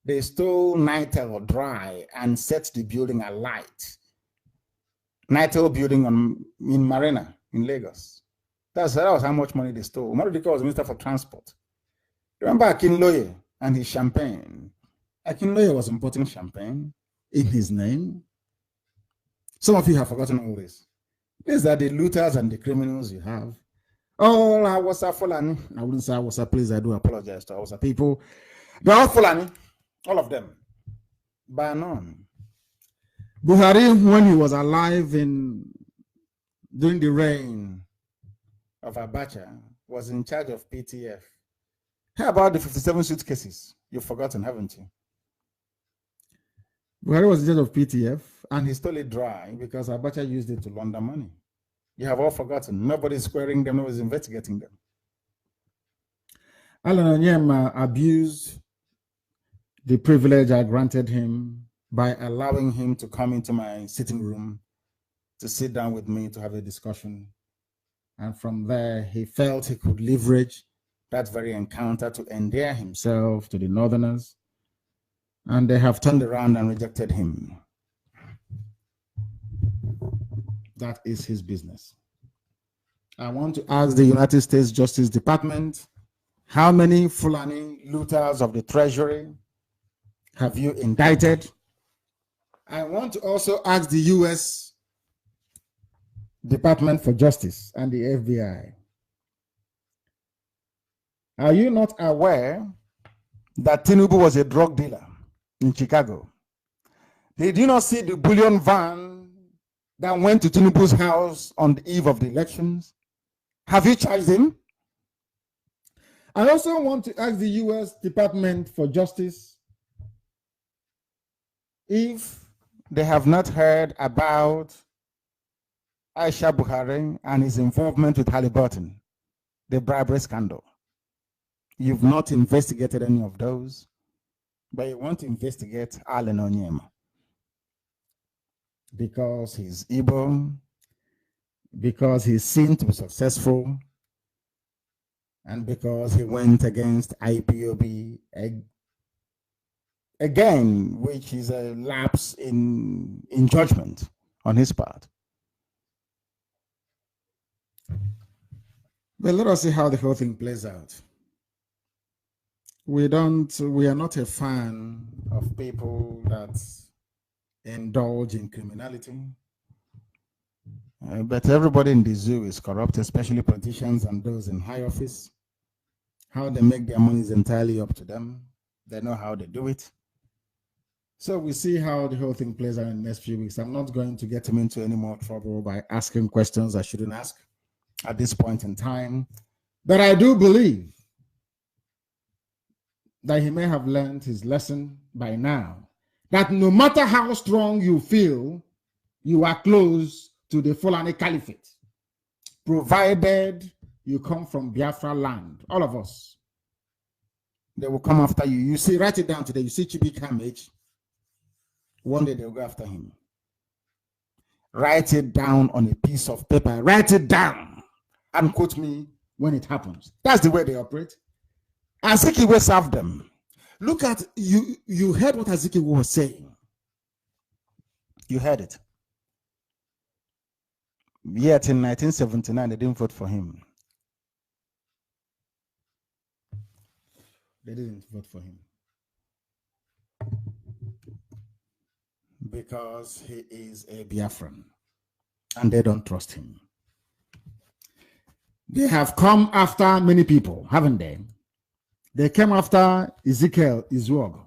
They stole Nitel dry and set the building alight. Nitel building in Marina, in Lagos. That was how much money they stole. Umaru Diko was Minister for Transport. Remember Akinloye and his champagne? Akinloye was importing champagne in his name. Some of you have forgotten all this. These are the looters and the criminals you have. Oh, I was a Fulani. I wouldn't say I was a, please, I do apologize to Hausa people. They're all Fulani, all of them. By none. Buhari, when he was alive during the reign of Abacha, was in charge of PTF. How about the 57 suitcases? You've forgotten, haven't you? Buhari was in charge of PTF, and he stole it dry because Abacha used it to launder money. You have all forgotten. Nobody's squaring them, nobody's investigating them. Alan Onyema abused the privilege I granted him by allowing him to come into my sitting room to sit down with me to have a discussion. And from there, he felt he could leverage that very encounter to endear himself to the Northerners. And they have turned around and rejected him. That is his business. I want to ask the United States Justice Department, how many Fulani looters of the Treasury have you indicted? I want to also ask the U.S. Department for Justice and the FBI. Are you not aware that Tinubu was a drug dealer in Chicago? Did you not see the bullion van that went to Tinubu's house on the eve of the elections? Have you charged him? I also want to ask the U.S. Department for Justice if they have not heard about Aisha Buhari and his involvement with Halliburton, the bribery scandal. You've not investigated any of those, but you want to investigate Alan Onyema because he's Igbo, because he's seen to be successful, and because he went against IPOB again, which is a lapse in judgment on his part. But let us see how the whole thing plays out. We are not a fan of people that indulge in criminality. But everybody in the zoo is corrupt, especially politicians and those in high office. How they make their money is entirely up to them. They know how they do it. So we see how the whole thing plays out in the next few weeks. I'm not going to get him into any more trouble by asking questions I shouldn't ask at this point in time. But I do believe that he may have learned his lesson by now, that no matter how strong you feel, you are close to the Fulani Caliphate, provided you come from Biafra land, all of us. They will come after you. You see, write it down today. You see Chibi Kamage. One day they'll go after him. Write it down on a piece of paper. Write it down and quote me when it happens. That's the way they operate. Azikiwe served them. Look at, you heard what Azikiwe was saying. You heard it. Yet in 1979, they didn't vote for him. They didn't vote for him because he is a Biafran and they don't trust him. They have come after many people, haven't they? They came after Ezekiel Izuog.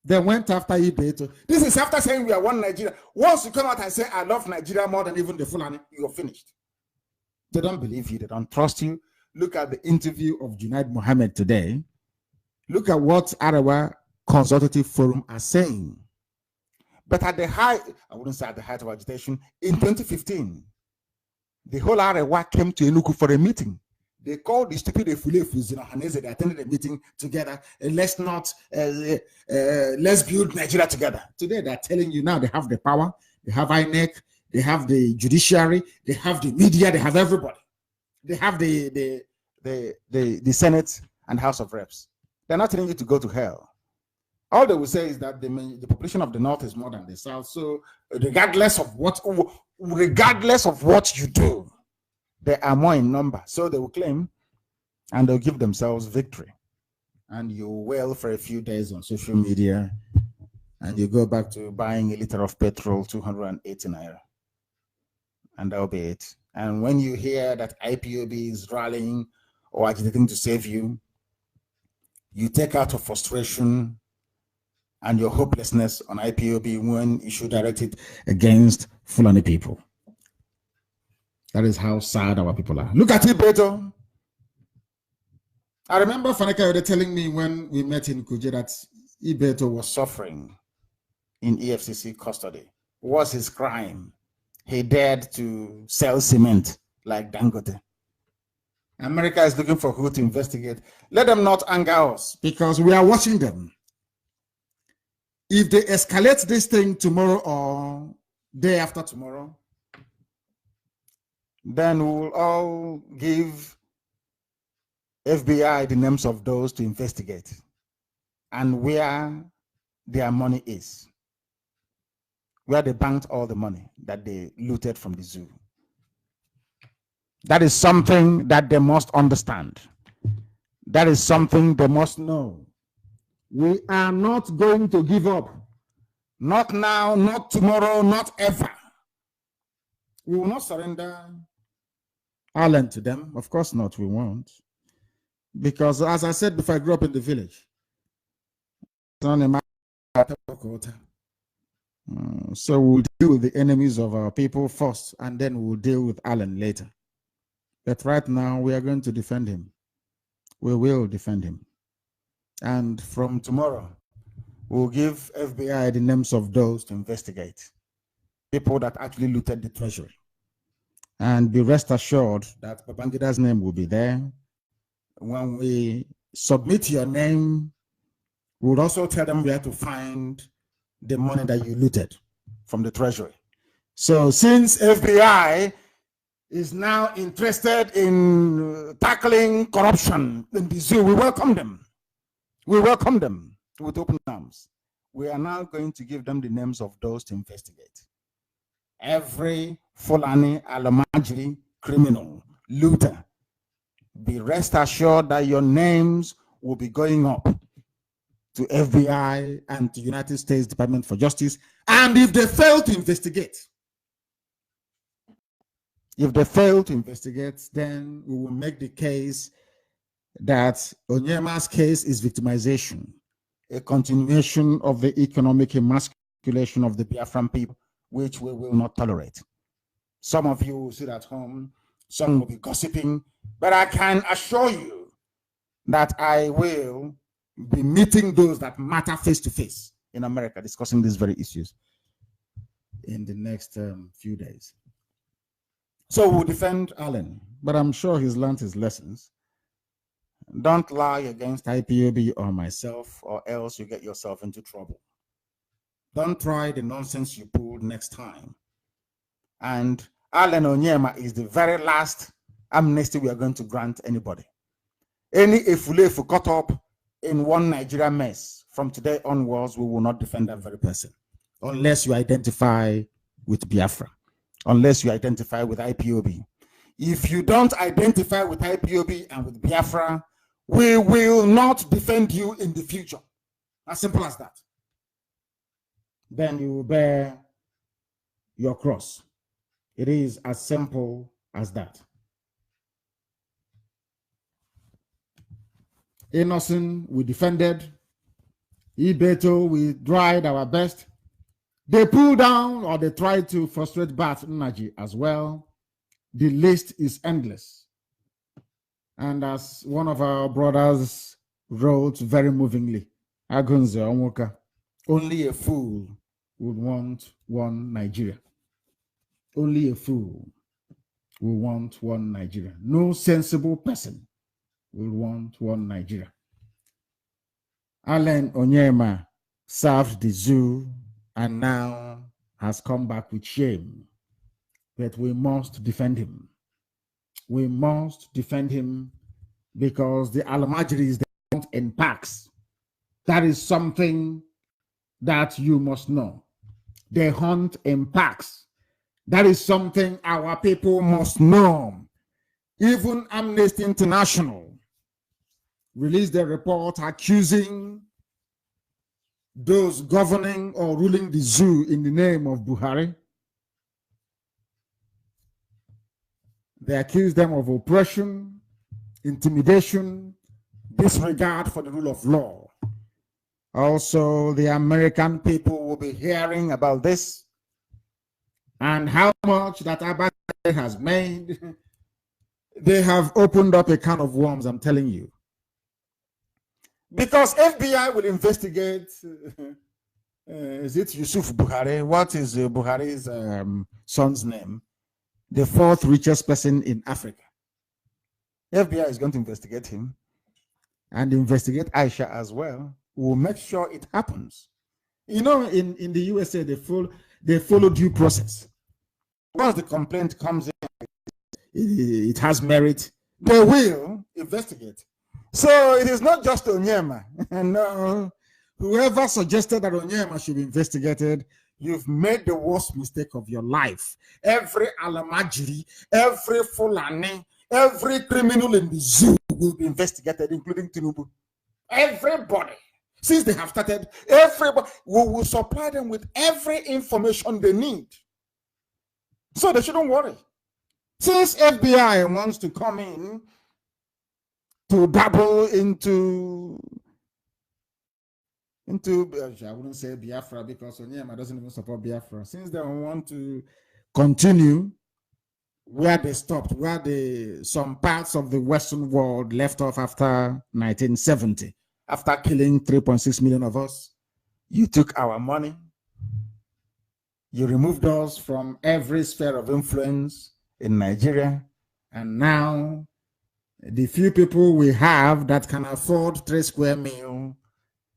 They went after Ibeto. This is after saying we are one Nigeria. Once you come out and say, I love Nigeria more than even the Fulani, you're finished. They don't believe you. They don't trust you. Look at the interview of Junaid Mohammed today. Look at what Arewa Consultative Forum are saying. But at the height, I wouldn't say at the height of agitation, in 2015, the whole Arewa came to Enugu for a meeting. They called the stupid Efulefus in Ohanese. They attended a meeting together. Let's build Nigeria together. Today, they're telling you now they have the power. They have INEC. They have the judiciary. They have the media. They have everybody. They have the Senate and House of Reps. They're not telling you to go to hell. All they will say is that the population of the North is more than the South. So regardless of what you do, they are more in number. So they will claim and they'll give themselves victory. And you wail for a few days on social media and you go back to buying a liter of petrol, 280 naira. And that'll be it. And when you hear that IPOB is rallying or agitating to save you, you take out of frustration and your hopelessness on IPOB when you should direct it against Fulani people. That is how sad our people are. Look at Ibeto. I remember Faneka telling me when we met in Kuje that Ibeto was suffering in EFCC custody. What was his crime? He dared to sell cement like Dangote. America is looking for who to investigate. Let them not anger us because we are watching them. If they escalate this thing tomorrow or day after tomorrow, then we'll all give FBI the names of those to investigate and where their money is, where they banked all the money that they looted from the zoo. That is something that they must understand. That is something they must know. We are not going to give up. Not now, not tomorrow, not ever. We will not surrender Ireland to them. Of course not, we won't. Because as I said before, I grew up in the village. So we'll deal with the enemies of our people first, and then we'll deal with Ireland later. But right now, we are going to defend him. We will defend him. And from tomorrow, we'll give FBI the names of those to investigate. People that actually looted the treasury. And be rest assured that Babangida's name will be there. When we submit your name, we'll also tell them where to find the money that you looted from the treasury. So since FBI is now interested in tackling corruption in the zoo, we welcome them. We welcome them with open arms. We are now going to give them the names of those to investigate. Every Fulani, Alamajiri, criminal, looter, be rest assured that your names will be going up to FBI and to United States Department for Justice. And if they fail to investigate, then we will make the case that Onyema's case is victimization, a continuation of the economic emasculation of the Biafran people, which we will not tolerate. Some of you will sit at home, some will be gossiping, but I can assure you that I will be meeting those that matter face to face in America, discussing these very issues in the next few days. So we'll defend Allen, but I'm sure he's learned his lessons. Don't lie against IPOB or myself, or else you get yourself into trouble. Don't try the nonsense you pulled next time. And Allen Onyema is the very last amnesty we are going to grant anybody. Any Efulefu caught up in one Nigeria mess, from today onwards, we will not defend that very person. Unless you identify with Biafra. Unless you identify with IPOB. If you don't identify with IPOB and with Biafra, We will not defend you in the future. As simple as that. Then you will bear your cross. It is as simple as that. Innocent, we defended. Ibeto, we tried our best. They pulled down or they tried to frustrate Bat Nnaji as well. The list is endless. And as one of our brothers wrote very movingly, Agunze Onwoka, only a fool would want one Nigeria. Only a fool will want one Nigeria. No sensible person will want one Nigeria. Allen Onyema served the zoo and now has come back with shame. But we must defend him. We must defend him because the Almajiris, they hunt in packs. That is something that you must know. They hunt in packs. That is something our people must know. Even Amnesty International released a report accusing those governing or ruling the zoo in the name of Buhari. They accuse them of oppression, intimidation, disregard for the rule of law. Also, the American people will be hearing about this and how much that Abba has made. They have opened up a can of worms, I'm telling you. Because FBI will investigate, is it Yusuf Buhari? What is Buhari's son's name? The fourth richest person in Africa. FBI is going to investigate him and investigate Aisha as well. We'll make sure it happens. You know, in the USA, they follow due process. Once the complaint comes in, it has merit, they will investigate. So it is not just Onyema. No, whoever suggested that Onyema should be investigated, you've made the worst mistake of your life. Every Alamajiri, every Fulani, every criminal in the zoo will be investigated, including Tinubu. Everybody. Since they have started, everybody, we will supply them with every information they need. So they shouldn't worry. Since FBI wants to come in to dabble into I wouldn't say Biafra because Onyema doesn't even support Biafra. Since they want to continue where they stopped, where some parts of the Western world left off after 1970, after killing 3.6 million of us, you took our money, you removed us from every sphere of influence in Nigeria, and now the few people we have that can afford 3 square meals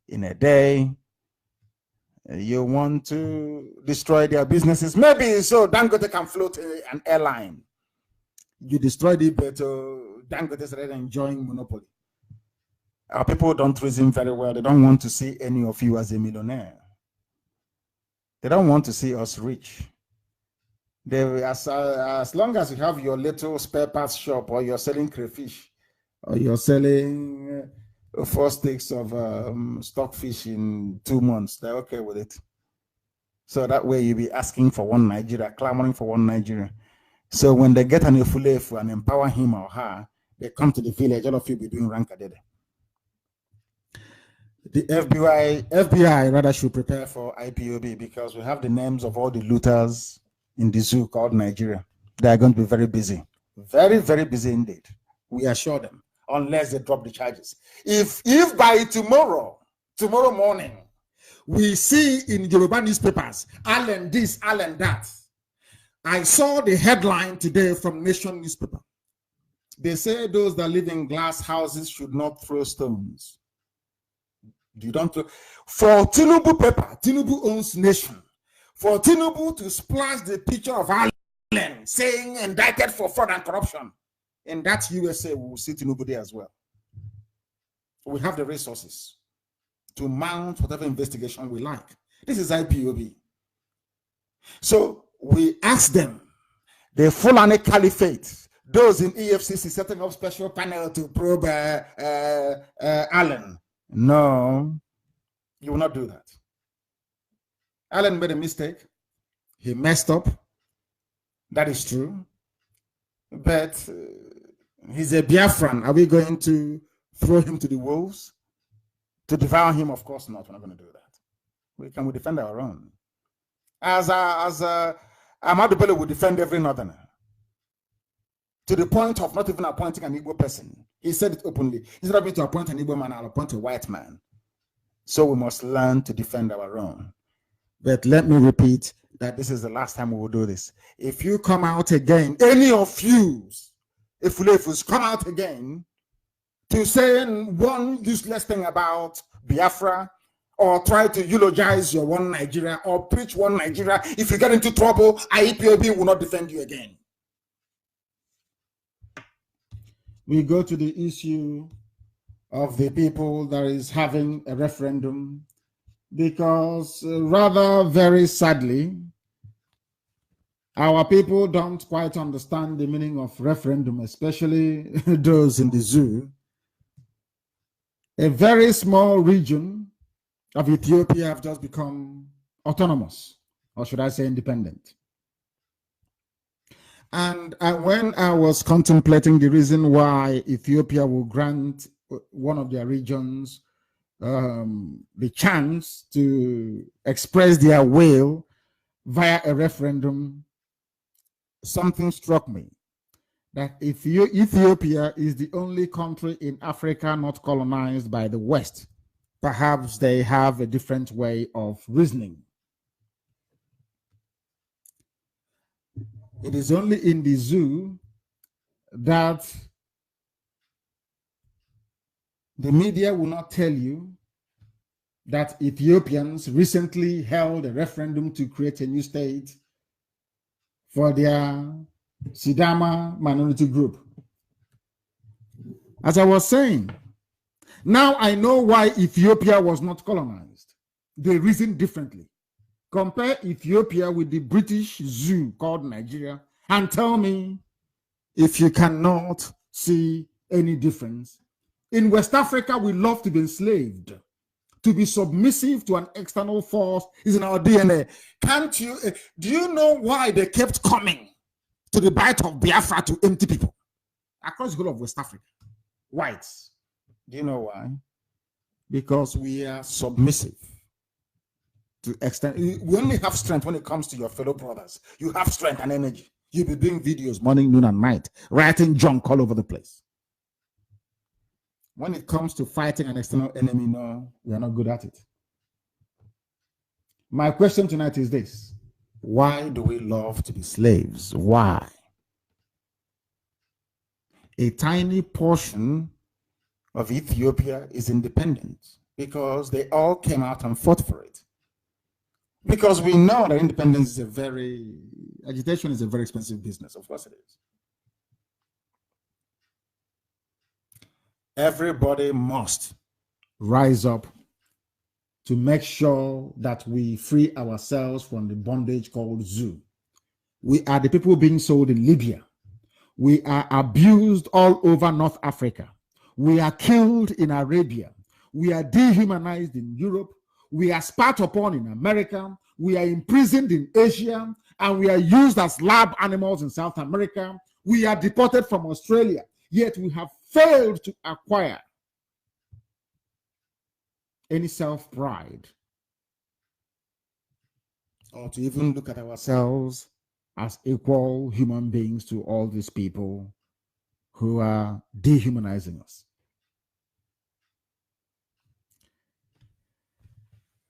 in a day, you want to destroy their businesses. Maybe so Dangote can float an airline. You destroyed it, but Dangote started enjoying monopoly. Our people don't reason very well. They don't want to see any of you as a millionaire. They don't want to see us rich. As long as you have your little spare parts shop, or you're selling crayfish, or you're selling 4 sticks of stockfish in 2 months, they're okay with it. So that way you'll be asking for one Nigeria, clamoring for one Nigeria. So when they get an Efulefu and empower him or her, they come to the village, all of you be doing rankadede. The FBI rather should prepare for IPOB because we have the names of all the looters in the zoo called Nigeria. They are going to be very busy. Very, very busy indeed. We assure them, unless they drop the charges. If by tomorrow morning, we see in Yoruba newspapers, Allen this, Allen that. I saw the headline today from Nation newspaper. They say those that live in glass houses should not throw stones. You don't throw. For Tinubu paper, Tinubu owns Nation. For Tinubu to splash the picture of Allen saying indicted for fraud and corruption, in that USA, we will see Tinubu there as well. We have the resources to mount whatever investigation we like. This is IPOB. So we ask them, the Fulani Caliphate, those in EFCC setting up special panel to probe Allen. No, you will not do that. Allen made a mistake. He messed up. That is true. But he's a Biafran. Are we going to throw him to the wolves? To devour him? Of course not. We're not going to do that. We can defend our own. As Ahmadu Bello would defend every northerner. To the point of not even appointing an Igbo person. He said it openly. Instead of me to appoint an Igbo man, I'll appoint a white man. So we must learn to defend our own. But let me repeat that this is the last time we will do this. If you come out again, any of you, if come out again to say one useless thing about Biafra, or try to eulogize your one Nigeria, or preach one Nigeria, if you get into trouble, IEPOB will not defend you again. We go to the issue of the people that is having a referendum, because rather very sadly, our people don't quite understand the meaning of referendum, especially those in the zoo. A very small region of Ethiopia have just become autonomous, or should I say independent. And when I was contemplating the reason why Ethiopia will grant one of their regions the chance to express their will via a referendum, something struck me. That if Ethiopia is the only country in Africa not colonized by the West, perhaps they have a different way of reasoning. It is only in the zoo that the media will not tell you that Ethiopians recently held a referendum to create a new state for their Sidama minority group. As I was saying, now I know why Ethiopia was not colonized. They reasoned differently. Compare Ethiopia with the British zoo called Nigeria and tell me if you cannot see any difference. In West Africa, we love to be enslaved. To be submissive to an external force is in our DNA. Can't you? Do you know why they kept coming to the Bight of Biafra to empty people across the whole of West Africa? Whites. Do you know why? Because we are submissive to extend. We only have strength when it comes to your fellow brothers. You have strength and energy. You'll be doing videos morning, noon, and night, writing junk all over the place. When it comes to fighting an external enemy, no, we are not good at it. My question tonight is this: why do we love to be slaves? Why? A tiny portion of Ethiopia is independent because they all came out and fought for it. Because we know that independence is agitation is a very expensive business. Of course it is. Everybody must rise up to make sure that we free ourselves from the bondage called zoo. We are the people being sold in Libya. We are abused all over North Africa. We are killed in Arabia. We are dehumanized in Europe. We are spat upon in America. We are imprisoned in Asia. And we are used as lab animals in South America. We are deported from Australia. Yet we have failed to acquire any self-pride or to even look at ourselves as equal human beings to all these people who are dehumanizing us.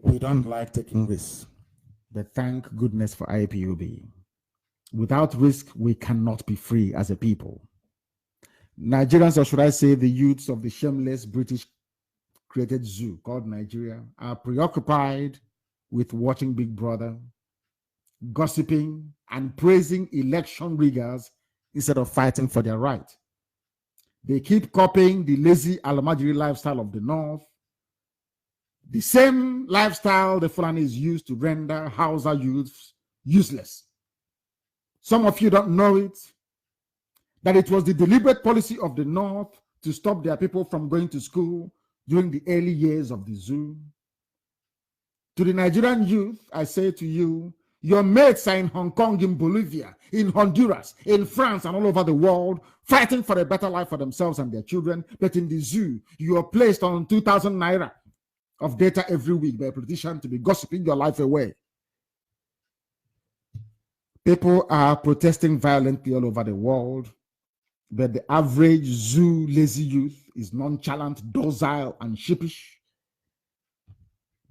We don't like taking risks, but thank goodness for IPOB. Without risk, we cannot be free as a people. Nigerians, or should I say the youths of the shameless British created zoo called Nigeria, are preoccupied with watching Big Brother, gossiping, and praising election riggers instead of fighting for their right. They keep copying the lazy Alamajiri lifestyle of the North, the same lifestyle the Fulanis used to render Hausa youths useless. Some of you don't know it. that it was the deliberate policy of the North to stop their people from going to school during the early years of the zoo. To the Nigerian youth, I say to you, your mates are in Hong Kong, in Bolivia, in Honduras, in France, and all over the world, fighting for a better life for themselves and their children. But in the zoo, you are placed on 2,000 naira of data every week by a politician to be gossiping your life away. People are protesting violently all over the world, but the average zoo lazy youth is nonchalant, docile, and sheepish.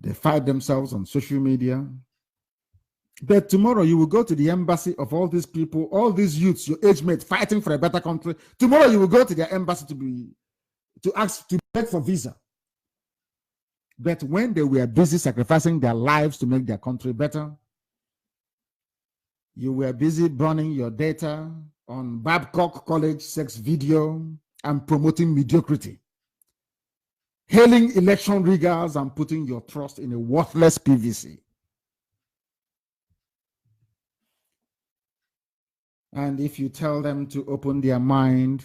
They fight themselves on social media. But tomorrow you will go to the embassy of all these people, all these youths, your age mates fighting for a better country. Tomorrow you will go to their embassy to ask to beg for visa. But when they were busy sacrificing their lives to make their country better, you were busy burning your data on Babcock College sex video and promoting mediocrity, hailing election riggers and putting your trust in a worthless PVC. And if you tell them to open their mind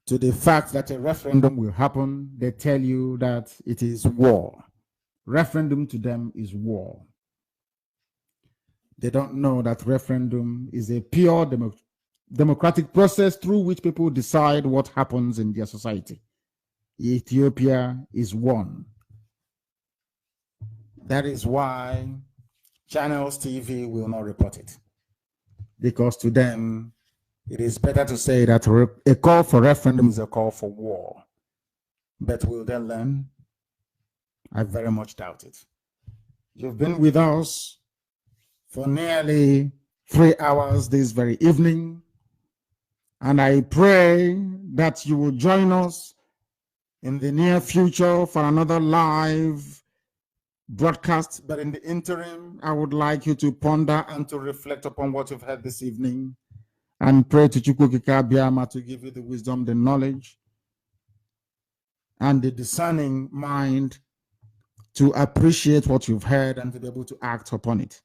to the fact that a referendum will happen, they tell you that it is war. Referendum to them is war. They don't know that referendum is a pure democratic process through which people decide what happens in their society. Ethiopia is one. That is why Channels TV will not report it. Because to them, it is better to say that a call for referendum is a call for war. But will they learn? I very much doubt it. You've been with us for nearly 3 hours this very evening, and I pray that you will join us in the near future for another live broadcast. But in the interim, I would like you to ponder and to reflect upon what you've heard this evening and pray to Chukwukika Biama to give you the wisdom, the knowledge, and the discerning mind to appreciate what you've heard and to be able to act upon it.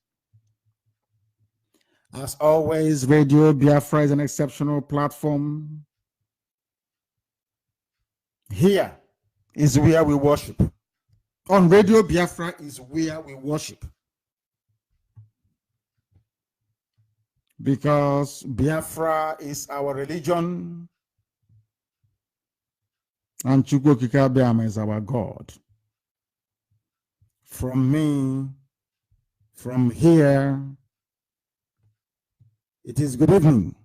As always, Radio Biafra is an exceptional platform. Here is where we worship. On Radio Biafra is where we worship. Because Biafra is our religion and Chukwukika Biama is our God. From me, from here, it is good evening.